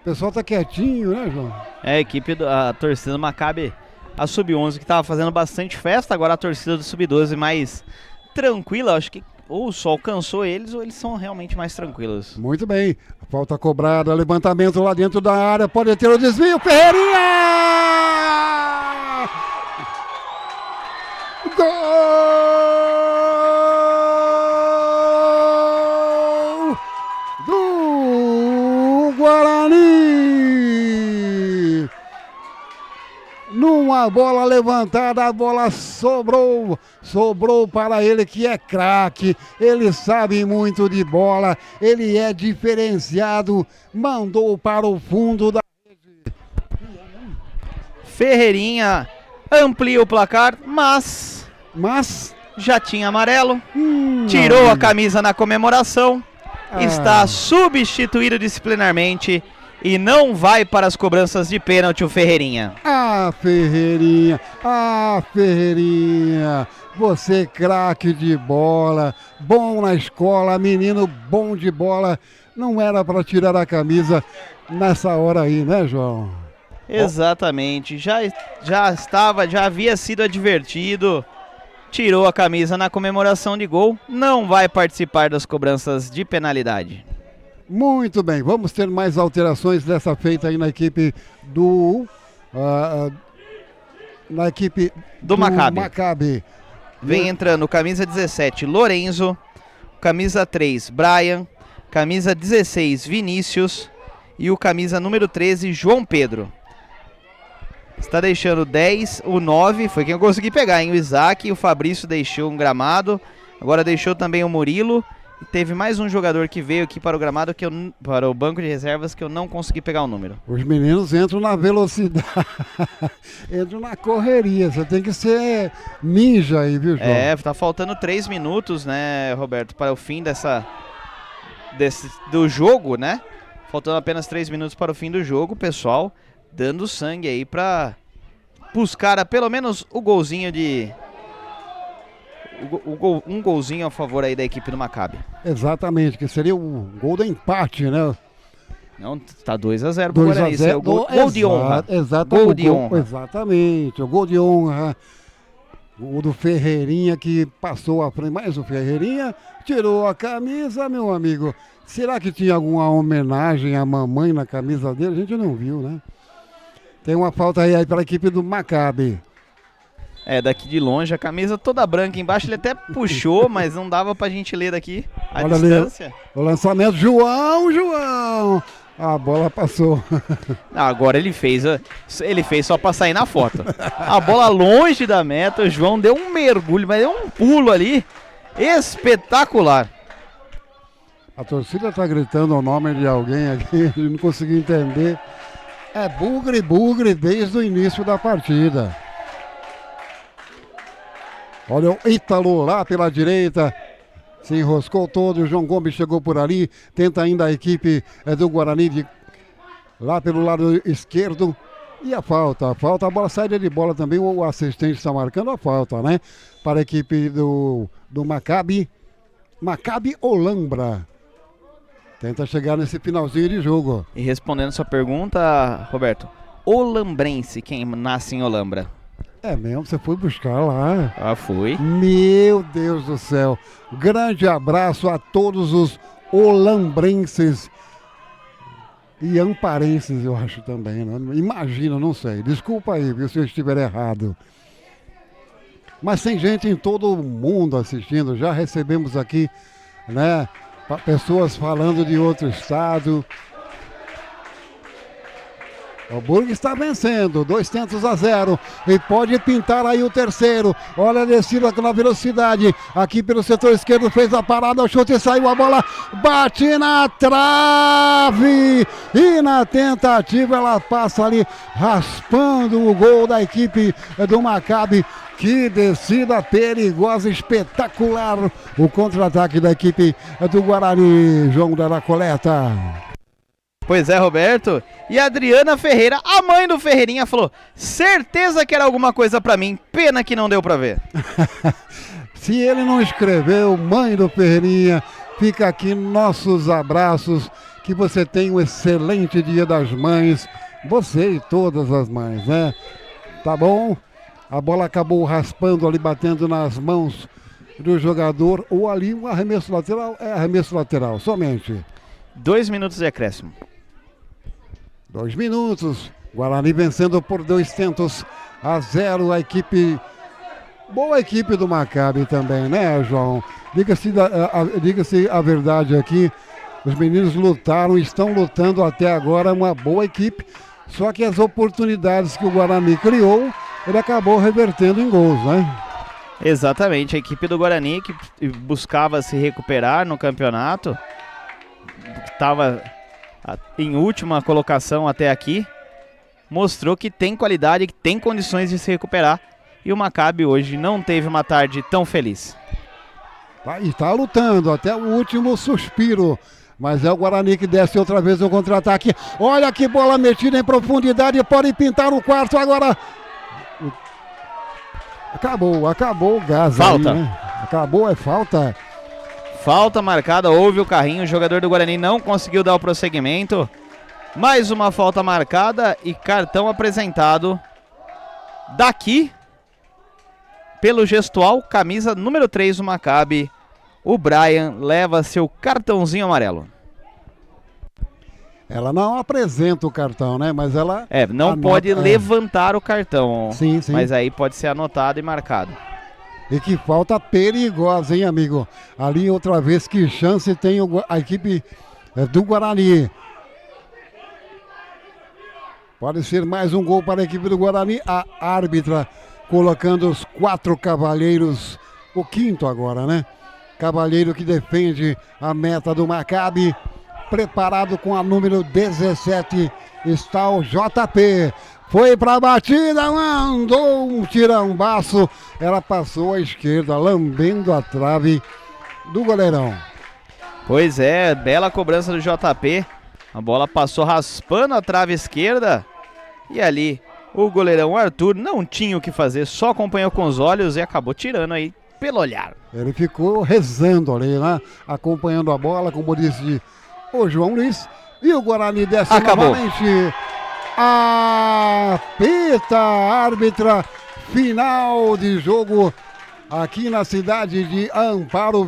O pessoal tá quietinho, né, João? É, a torcida do Maccabi, a Sub-11 que tava fazendo bastante festa, agora a torcida do Sub-12 mais tranquila, acho que ou o sol cansou eles ou eles são realmente mais tranquilos. Muito bem. Falta cobrada, levantamento lá dentro da área, pode ter o desvio, Ferreirinha! Gol do Guarani! Numa bola levantada, a bola sobrou para ele que é craque, ele sabe muito de bola, ele é diferenciado, mandou para o fundo da rede. Ferreirinha amplia o placar, mas já tinha amarelo, tirou a camisa na comemoração, está substituído disciplinarmente e não vai para as cobranças de pênalti o Ferreirinha. Ferreirinha, você craque de bola, bom na escola, menino bom de bola, não era para tirar a camisa nessa hora aí, né, João? Exatamente, já havia sido advertido, tirou a camisa na comemoração de gol, não vai participar das cobranças de penalidade. Muito bem, vamos ter mais alterações dessa feita aí na equipe do Maccabi. Vem entrando camisa 17, Lorenzo, camisa 3, Brian, camisa 16, Vinícius e o camisa número 13, João Pedro. Está deixando 10, o 9, foi quem eu consegui pegar, hein? O Isaac, o Fabrício deixou um gramado, agora deixou também o Murilo. E teve mais um jogador que veio aqui para o gramado, para o banco de reservas, que eu não consegui pegar o número. Os meninos entram na velocidade, entram na correria, você tem que ser ninja aí, viu, João? Tá faltando 3 minutos, né, Roberto, para o fim do jogo, né? Faltando apenas 3 minutos para o fim do jogo, pessoal, dando sangue aí para buscar pelo menos o golzinho um golzinho a favor aí da equipe do Maccabi. Exatamente, que seria o gol do empate, né? Não, tá 2-0 pro Guarani, isso é o gol de honra. Exatamente, gol de honra. Exatamente, o gol de honra. O do Ferreirinha que passou à frente, mas o Ferreirinha tirou a camisa, meu amigo. Será que tinha alguma homenagem à mamãe na camisa dele? A gente não viu, né? Tem uma falta aí para a equipe do Maccabi. Daqui de longe, a camisa toda branca embaixo, ele até puxou, mas não dava pra gente ler daqui a distância. Ali, o lançamento, João! A bola passou. Agora ele fez só pra sair na foto. A bola longe da meta, o João deu um mergulho, mas deu um pulo ali, espetacular. A torcida tá gritando o nome de alguém aqui, eu não consegui entender. É Bugre desde o início da partida. Olha o Ítalo lá pela direita, se enroscou todo, o João Gomes chegou por ali, tenta ainda a equipe do Guarani lá pelo lado esquerdo. E a falta, a bola, saída de bola também, o assistente está marcando a falta, né? Para a equipe do Maccabi Olambra. Tenta chegar nesse finalzinho de jogo. E respondendo sua pergunta, Roberto, olambrense, quem nasce em Olambra? É mesmo, você foi buscar lá. Fui. Meu Deus do céu. Grande abraço a todos os olambrenses e amparenses, eu acho também. Né? Imagina, não sei. Desculpa aí, viu, se eu estiver errado. Mas tem gente em todo o mundo assistindo. Já recebemos aqui, né, pessoas falando de outro estado. O Burg está vencendo, 2-0 e pode pintar aí o terceiro. Olha a descida na velocidade, aqui pelo setor esquerdo, fez a parada, o chute saiu, a bola bate na trave e na tentativa ela passa ali raspando o gol da equipe do Maccabi. Que descida perigosa, espetacular o contra-ataque da equipe do Guarani, João da Coleta. Pois é, Roberto. E a Adriana Ferreira, a mãe do Ferreirinha, falou: certeza que era alguma coisa pra mim, pena que não deu pra ver. Se ele não escreveu, mãe do Ferreirinha, fica aqui nossos abraços que você tenha um excelente Dia das Mães, você e todas as mães, né? Tá bom? A bola acabou raspando ali, batendo nas mãos do jogador, ou ali um arremesso lateral, arremesso lateral, somente. 2 minutos de acréscimo. 2 minutos, Guarani vencendo por 200-0 a equipe, boa equipe do Maccabi também, né, João? Diga-se a verdade aqui, os meninos lutaram, estão lutando até agora, uma boa equipe, só que as oportunidades que o Guarani criou, ele acabou revertendo em gols, né? Exatamente, a equipe do Guarani que buscava se recuperar no campeonato, estava em última colocação até aqui, mostrou que tem qualidade, que tem condições de se recuperar, e o Maccabi hoje não teve uma tarde tão feliz. E tá lutando até o último suspiro, mas é o Guarani que desce outra vez o contra-ataque. Olha que bola metida em profundidade, pode pintar o quarto agora. Acabou o gás. Falta. Aí, né? Acabou, é falta. Falta marcada, houve o carrinho, o jogador do Guarani não conseguiu dar o prosseguimento. Mais uma falta marcada e cartão apresentado daqui pelo gestual, camisa número 3 do Maccabi. O Brian leva seu cartãozinho amarelo. Ela não apresenta o cartão, né? Mas ela... não anota, pode levantar o cartão. Sim. Mas aí pode ser anotado e marcado. E que falta perigosa, hein, amigo? Ali outra vez, que chance tem a equipe do Guarani. Pode ser mais um gol para a equipe do Guarani. A árbitra colocando os 4 cavalheiros, o quinto agora, né? Cavalheiro que defende a meta do Maccabi. Preparado com a número 17 está o JP. Foi para a batida, mandou um tirambaço. Ela passou à esquerda, lambendo a trave do goleirão. Pois é, bela cobrança do JP. A bola passou raspando a trave esquerda. E ali o goleirão Arthur não tinha o que fazer, só acompanhou com os olhos e acabou tirando aí pelo olhar. Ele ficou rezando ali, né? Acompanhando a bola, como disse o João Luiz. E o Guarani desce novamente. Apita a árbitra, final de jogo aqui na cidade de Amparo.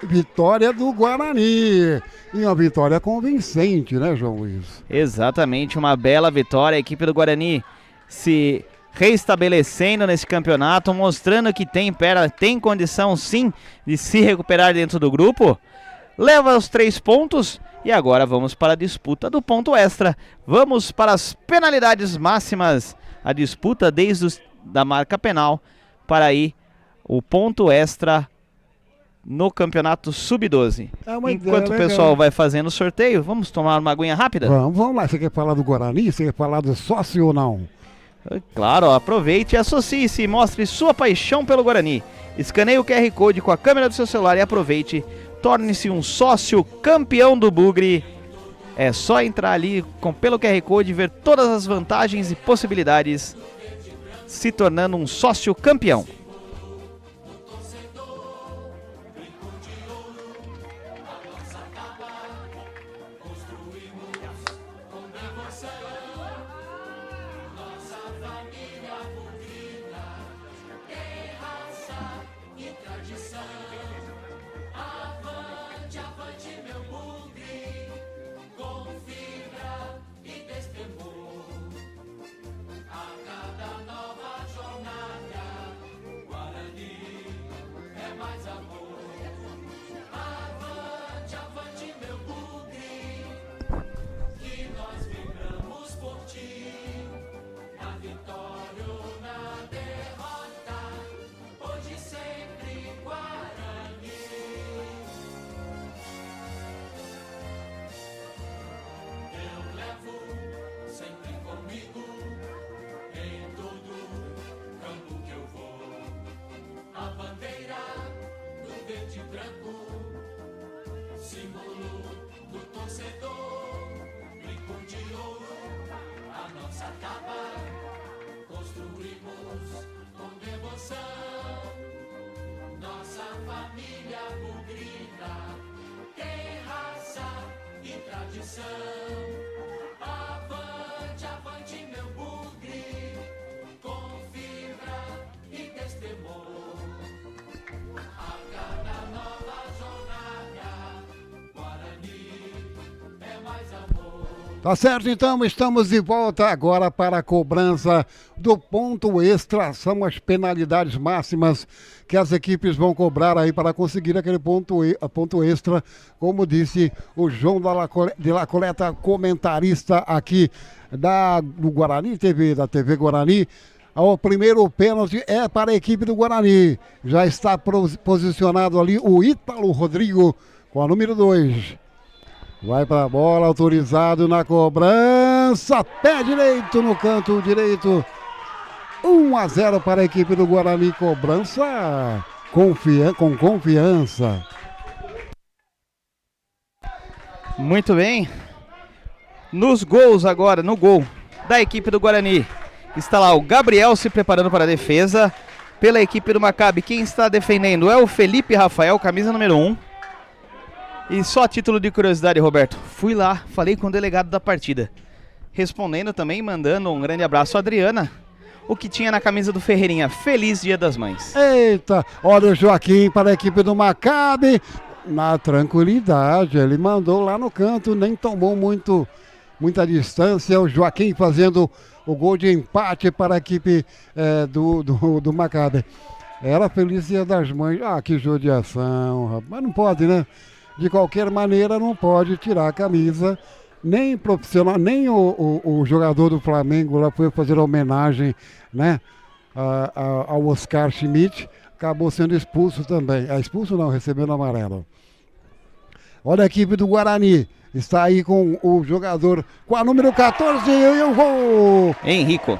Vitória do Guarani. E uma vitória convincente, né, João Luiz? Exatamente, uma bela vitória. A equipe do Guarani se reestabelecendo nesse campeonato, mostrando que tem condição sim de se recuperar dentro do grupo. Leva os 3 pontos e agora vamos para a disputa do ponto extra. Vamos para as penalidades máximas. A disputa desde da marca penal para aí o ponto extra no campeonato Sub-12. Enquanto o pessoal vai fazendo o sorteio, vamos tomar uma aguinha rápida? Vamos lá. Você quer falar do Guarani? Você quer falar do sócio ou não? Claro, aproveite e associe-se e mostre sua paixão pelo Guarani. Escaneie o QR Code com a câmera do seu celular e aproveite. Torne-se um sócio campeão do Bugre. É só entrar ali pelo QR Code e ver todas as vantagens e possibilidades, se tornando um sócio campeão. Nossa família bugrina tem raça e tradição. Avante, avante, meu bugre, com fibra e destemor. A cada nova jornada, Guarani é mais amor. Tá certo, então estamos de volta agora para a cobrança do ponto extra. São as penalidades máximas que as equipes vão cobrar aí para conseguir aquele ponto extra, como disse o João de La Coleta, comentarista aqui do Guarani TV, da TV Guarani. O primeiro pênalti é para a equipe do Guarani. Já está posicionado ali o Ítalo Rodrigo com a número 2. Vai para a bola, autorizado na cobrança, pé direito no canto direito. 1-0 para a equipe do Guarani, cobrança com confiança. Muito bem. Nos gols agora, no gol da equipe do Guarani, está lá o Gabriel se preparando para a defesa. Pela equipe do Maccabi, quem está defendendo é o Felipe Rafael, camisa número 1. E só a título de curiosidade, Roberto, fui lá, falei com o delegado da partida, respondendo também, mandando um grande abraço à Adriana, o que tinha na camisa do Ferreirinha. Feliz Dia das Mães. Eita, olha o Joaquim para a equipe do Maccabi, na tranquilidade, ele mandou lá no canto, nem tomou muita distância. O Joaquim fazendo o gol de empate para a equipe do Maccabi. Era Feliz Dia das Mães. Ah, que judiação, rapaz. Mas não pode, né? De qualquer maneira, não pode tirar a camisa, nem profissional, nem o jogador do Flamengo lá foi fazer homenagem, né, ao Oscar Schmidt, acabou sendo expulso também. Expulso não, recebendo amarelo. Olha a equipe do Guarani, está aí com o jogador com a número 14 e o gol! Henrico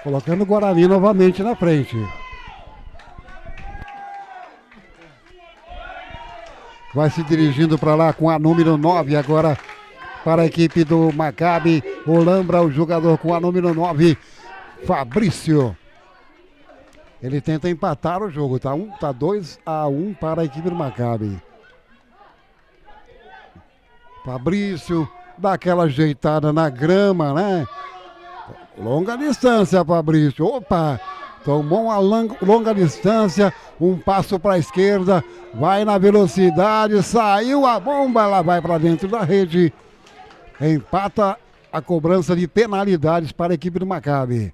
colocando o Guarani novamente na frente. Vai se dirigindo para lá com a número 9 agora para a equipe do Maccabi. Olambra, o jogador com a número 9, Fabrício. Ele tenta empatar o jogo, tá 2-1 para a equipe do Maccabi. Fabrício dá aquela ajeitada na grama, né? Longa distância, Fabrício. Opa! Tomou uma longa distância, um passo para a esquerda, vai na velocidade, saiu a bomba, ela vai para dentro da rede. Empata a cobrança de penalidades para a equipe do Maccabi.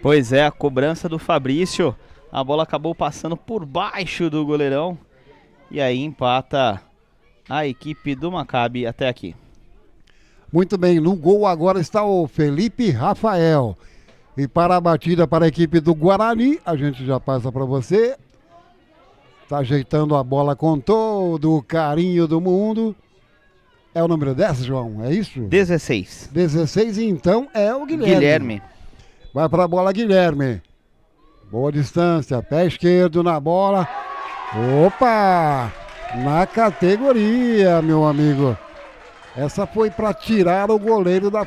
Pois é, a cobrança do Fabrício, a bola acabou passando por baixo do goleirão e aí empata a equipe do Maccabi até aqui. Muito bem, no gol agora está o Felipe Rafael. E para a batida para a equipe do Guarani, a gente já passa para você. Está ajeitando a bola com todo o carinho do mundo. É o número 10, João, é isso? 16. 16, então é o Guilherme. Vai para a bola, Guilherme. Boa distância, pé esquerdo na bola. Opa! Na categoria, meu amigo. Essa foi para tirar o goleiro da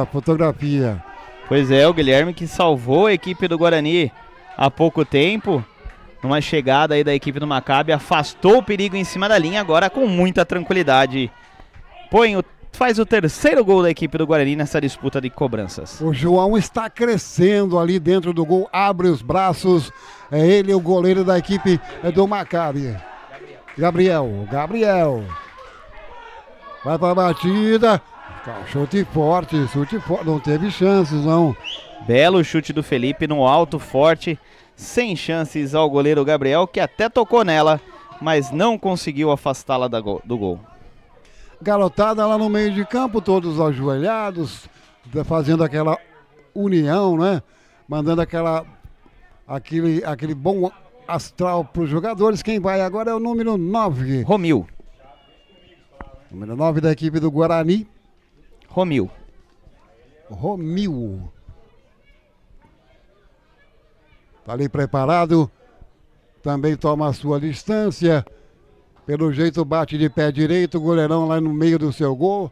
fotografia. Pois é, o Guilherme que salvou a equipe do Guarani há pouco tempo, numa chegada aí da equipe do Maccabi, afastou o perigo em cima da linha, agora com muita tranquilidade. Faz o terceiro gol da equipe do Guarani nessa disputa de cobranças. O João está crescendo ali dentro do gol, abre os braços, é ele o goleiro da equipe do Maccabi. Gabriel. Vai para a batida. Chute forte, não teve chances não. Belo chute do Felipe no alto, forte, sem chances ao goleiro Gabriel, que até tocou nela, mas não conseguiu afastá-la do gol. Garotada lá no meio de campo, todos ajoelhados, fazendo aquela união, né? Mandando aquele bom astral para os jogadores. Quem vai agora é o número 9. Romil. Número 9 da equipe do Guarani. Romil. Tá ali preparado. Também toma a sua distância. Pelo jeito bate de pé direito. O goleirão lá no meio do seu gol.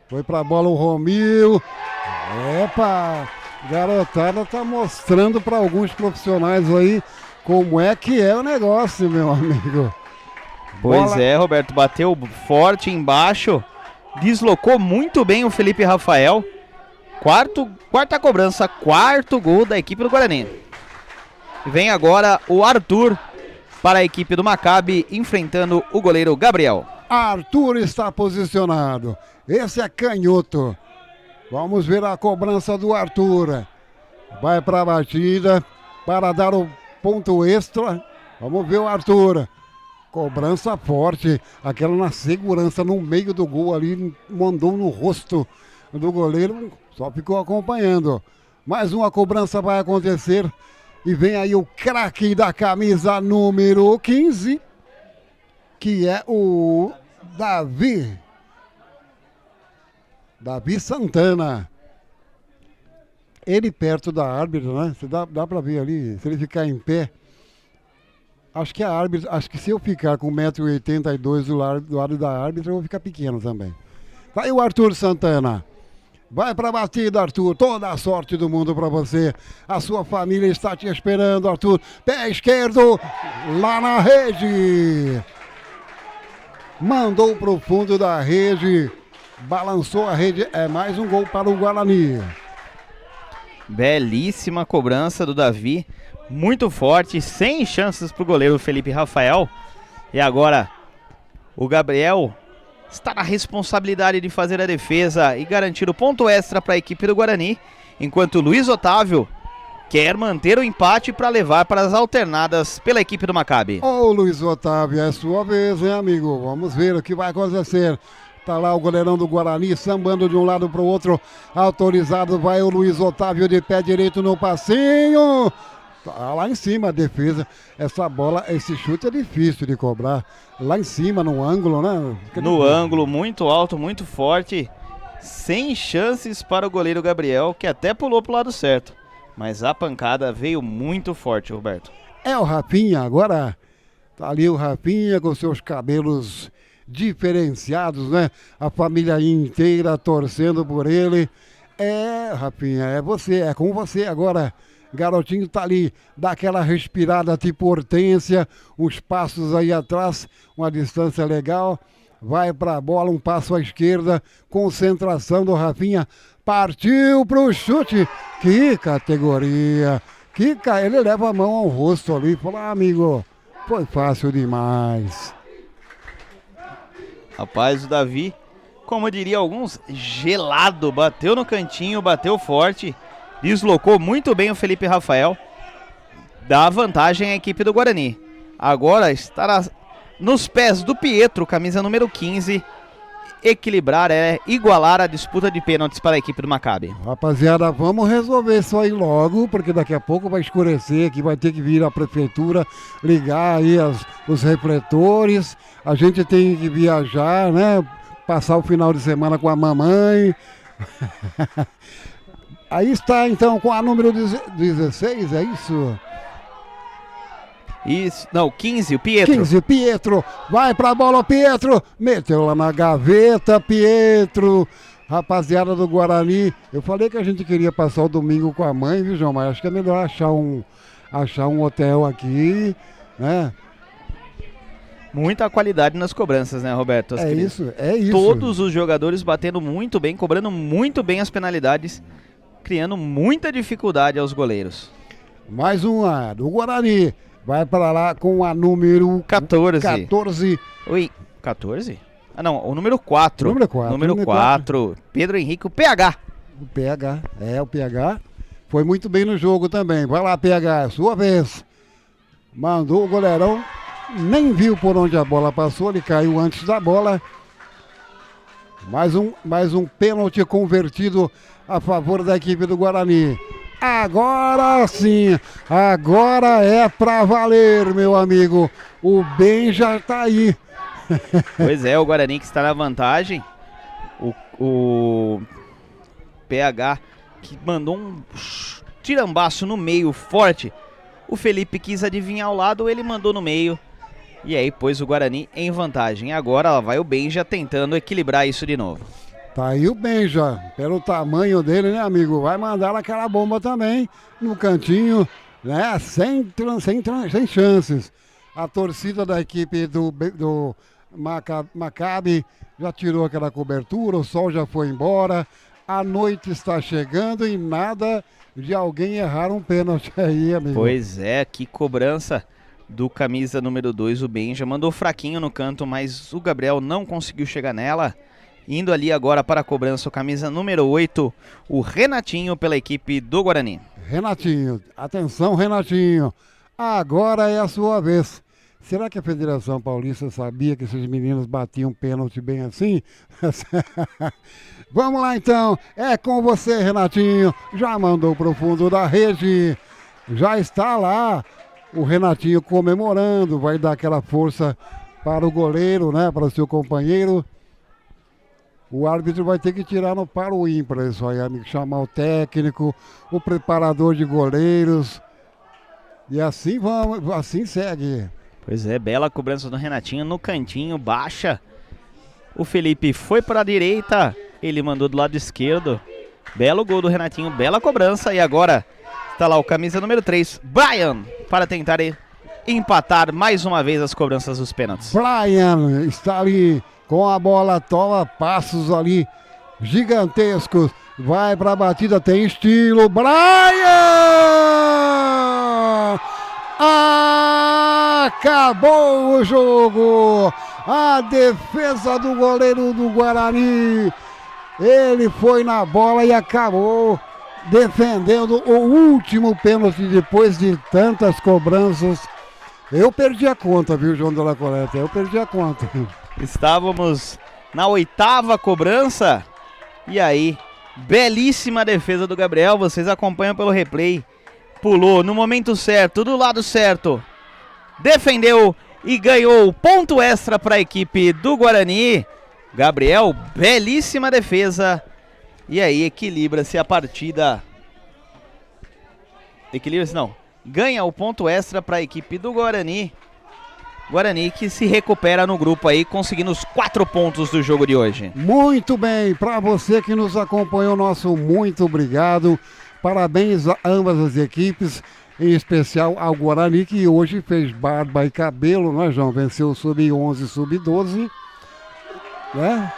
Foi pra bola o Romil. Epa! Garotada tá mostrando para alguns profissionais aí como é que é o negócio, meu amigo. Pois é, Roberto, bateu forte embaixo, deslocou muito bem o Felipe Rafael. Quarta cobrança, quarto gol da equipe do Guarani. Vem agora o Arthur para a equipe do Maccabi, enfrentando o goleiro Gabriel. Arthur está posicionado. Esse é canhoto. Vamos ver a cobrança do Arthur. Vai para a batida para dar o ponto extra. Vamos ver o Arthur. Cobrança forte. Aquela na segurança no meio do gol ali. Mandou no rosto do goleiro. Só ficou acompanhando. Mais uma cobrança vai acontecer. E vem aí o craque da camisa número 15. Que é o Davi Santana. Ele perto da árbitra, né? Dá pra ver ali, se ele ficar em pé. Acho que a árbitra, acho que se eu ficar com 1,82 m do lado da árbitra, eu vou ficar pequeno também. Tá aí o Arthur Santana. Vai pra batida, Arthur. Toda a sorte do mundo pra você. A sua família está te esperando, Arthur. Pé esquerdo, lá na rede. Mandou pro fundo da rede. Balançou a rede. É mais um gol para o Guarani. Belíssima cobrança do Davi. Muito forte. Sem chances pro goleiro Felipe Rafael. E agora o Gabriel está na responsabilidade de fazer a defesa e garantir o ponto extra para a equipe do Guarani. Enquanto o Luiz Otávio quer manter o empate para levar para as alternadas pela equipe do Maccabi. Ô Luiz Otávio, é sua vez, hein, amigo? Vamos ver o que vai acontecer. Tá lá o goleirão do Guarani sambando de um lado para o outro. Autorizado vai o Luiz Otávio de pé direito no passinho. Tá lá em cima a defesa. Essa bola, esse chute é difícil de cobrar. Lá em cima, no ângulo, né? No ângulo, muito alto, muito forte. Sem chances para o goleiro Gabriel, que até pulou pro lado certo. Mas a pancada veio muito forte, Roberto. É o Rafinha, agora tá ali o Rafinha com seus cabelos diferenciados, né? A família inteira torcendo por ele. É, Rafinha, é você, é com você agora. Garotinho tá ali, dá aquela respirada tipo Hortência, uns passos aí atrás, uma distância legal. Vai pra bola, um passo à esquerda, concentração do Rafinha. Partiu pro chute. Que categoria. Ele leva a mão ao rosto ali. Fala, amigo, foi fácil demais. Rapaz, o Davi, como diria alguns, gelado. Bateu no cantinho, bateu forte. Deslocou muito bem o Felipe Rafael. Dá vantagem à equipe do Guarani. Agora estará nos pés do Pietro, camisa número 15. Equilibrar, igualar a disputa de pênaltis para a equipe do Maccabi. Rapaziada, vamos resolver isso aí logo, porque daqui a pouco vai escurecer, aqui vai ter que vir a prefeitura, ligar aí os refletores, a gente tem que viajar, né, passar o final de semana com a mamãe. Aí está então com a número 16, é isso? Isso, não, 15, o Pietro. 15, Pietro, vai pra bola, Pietro, meteu lá na gaveta, Pietro. Rapaziada do Guarani, eu falei que a gente queria passar o domingo com a mãe, viu, João? Mas acho que é melhor achar um hotel aqui, né? Muita qualidade nas cobranças, né, Roberto? É isso. Todos os jogadores batendo muito bem, cobrando muito bem as penalidades, criando muita dificuldade aos goleiros. Mais uma do Guarani. Vai para lá com a número 14. Oi, 14? Ah, não, o número 4. Número 4. Pedro Henrique, o PH. O PH. Foi muito bem no jogo também. Vai lá, PH, é sua vez. Mandou o goleirão. Nem viu por onde a bola passou, ele caiu antes da bola. Mais um pênalti convertido a favor da equipe do Guarani. Agora sim, agora é pra valer, meu amigo. O bem já tá aí. Pois é, o Guarani que está na vantagem. O PH que mandou um tirambaço no meio forte. O Felipe quis adivinhar o lado, ele mandou no meio. E aí pôs o Guarani em vantagem. Agora lá vai o Benja tentando equilibrar isso de novo. Tá aí o Benja, pelo tamanho dele, né, amigo? Vai mandar aquela bomba também no cantinho, né? Sem chances. A torcida da equipe do Maccabi já tirou aquela cobertura, o sol já foi embora, a noite está chegando e nada de alguém errar um pênalti aí, amigo. Pois é, que cobrança do camisa número 2, o Benja. Mandou fraquinho no canto, mas o Gabriel não conseguiu chegar nela. Indo ali agora para a cobrança, o camisa número 8, o Renatinho, pela equipe do Guarani. Renatinho, atenção Renatinho, agora é a sua vez. Será que a Federação Paulista sabia que esses meninos batiam pênalti bem assim? Vamos lá então, é com você Renatinho, já mandou pro fundo da rede, já está lá o Renatinho comemorando, vai dar aquela força para o goleiro, né, para o seu companheiro. O árbitro vai ter que tirar no par o ímpar, isso aí, amigo, chamar o técnico, o preparador de goleiros, e assim vamos, assim segue. Pois é, bela cobrança do Renatinho no cantinho, baixa. O Felipe foi para a direita, ele mandou do lado esquerdo. Belo gol do Renatinho, bela cobrança. E agora está lá o camisa número 3, Brian, para tentar empatar mais uma vez as cobranças dos pênaltis. Brian está ali com a bola, toma passos ali gigantescos. Vai para a batida, tem estilo. Brian! Acabou o jogo! A defesa do goleiro do Guarani. Ele foi na bola e acabou defendendo o último pênalti depois de tantas cobranças. Eu perdi a conta, viu, João de la Coleta? Eu perdi a conta. Estávamos na 8ª cobrança. E aí, belíssima defesa do Gabriel. Vocês acompanham pelo replay. Pulou no momento certo, do lado certo. Defendeu e ganhou ponto extra para a equipe do Guarani. Gabriel, belíssima defesa. E aí equilibra-se a partida. Equilibra-se não. Ganha o ponto extra para a equipe do Guarani. Guarani que se recupera no grupo aí, conseguindo os 4 pontos do jogo de hoje. Muito bem, para você que nos acompanhou, nosso muito obrigado. Parabéns a ambas as equipes, em especial ao Guarani, que hoje fez barba e cabelo, não é, João? Venceu o Sub-11 e Sub-12, né?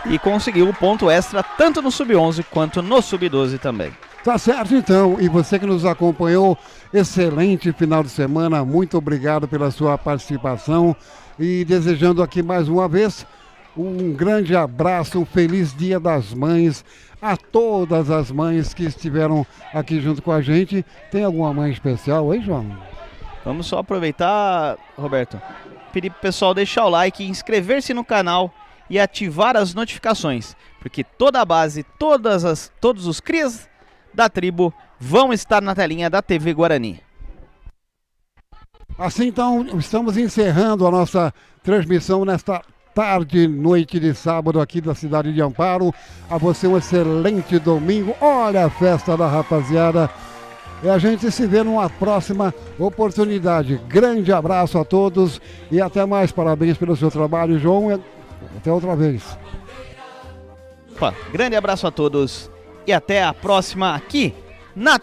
E conseguiu o ponto extra tanto no Sub-11 quanto no Sub-12 também. Tá certo então, e você que nos acompanhou, excelente final de semana, muito obrigado pela sua participação e desejando aqui mais uma vez um grande abraço, um feliz Dia das Mães a todas as mães que estiveram aqui junto com a gente. Tem alguma mãe especial aí, João? Vamos só aproveitar, Roberto, pedir pro pessoal deixar o like, inscrever-se no canal e ativar as notificações, porque toda a base, todos os crias da tribo vão estar na telinha da TV Guarani. Assim então, estamos encerrando a nossa transmissão nesta tarde, noite de sábado aqui da cidade de Amparo. A você um excelente domingo. Olha a festa da rapaziada. E a gente se vê numa próxima oportunidade. Grande abraço a todos e até mais. Parabéns pelo seu trabalho, João. E até outra vez. Opa, grande abraço a todos e até a próxima aqui na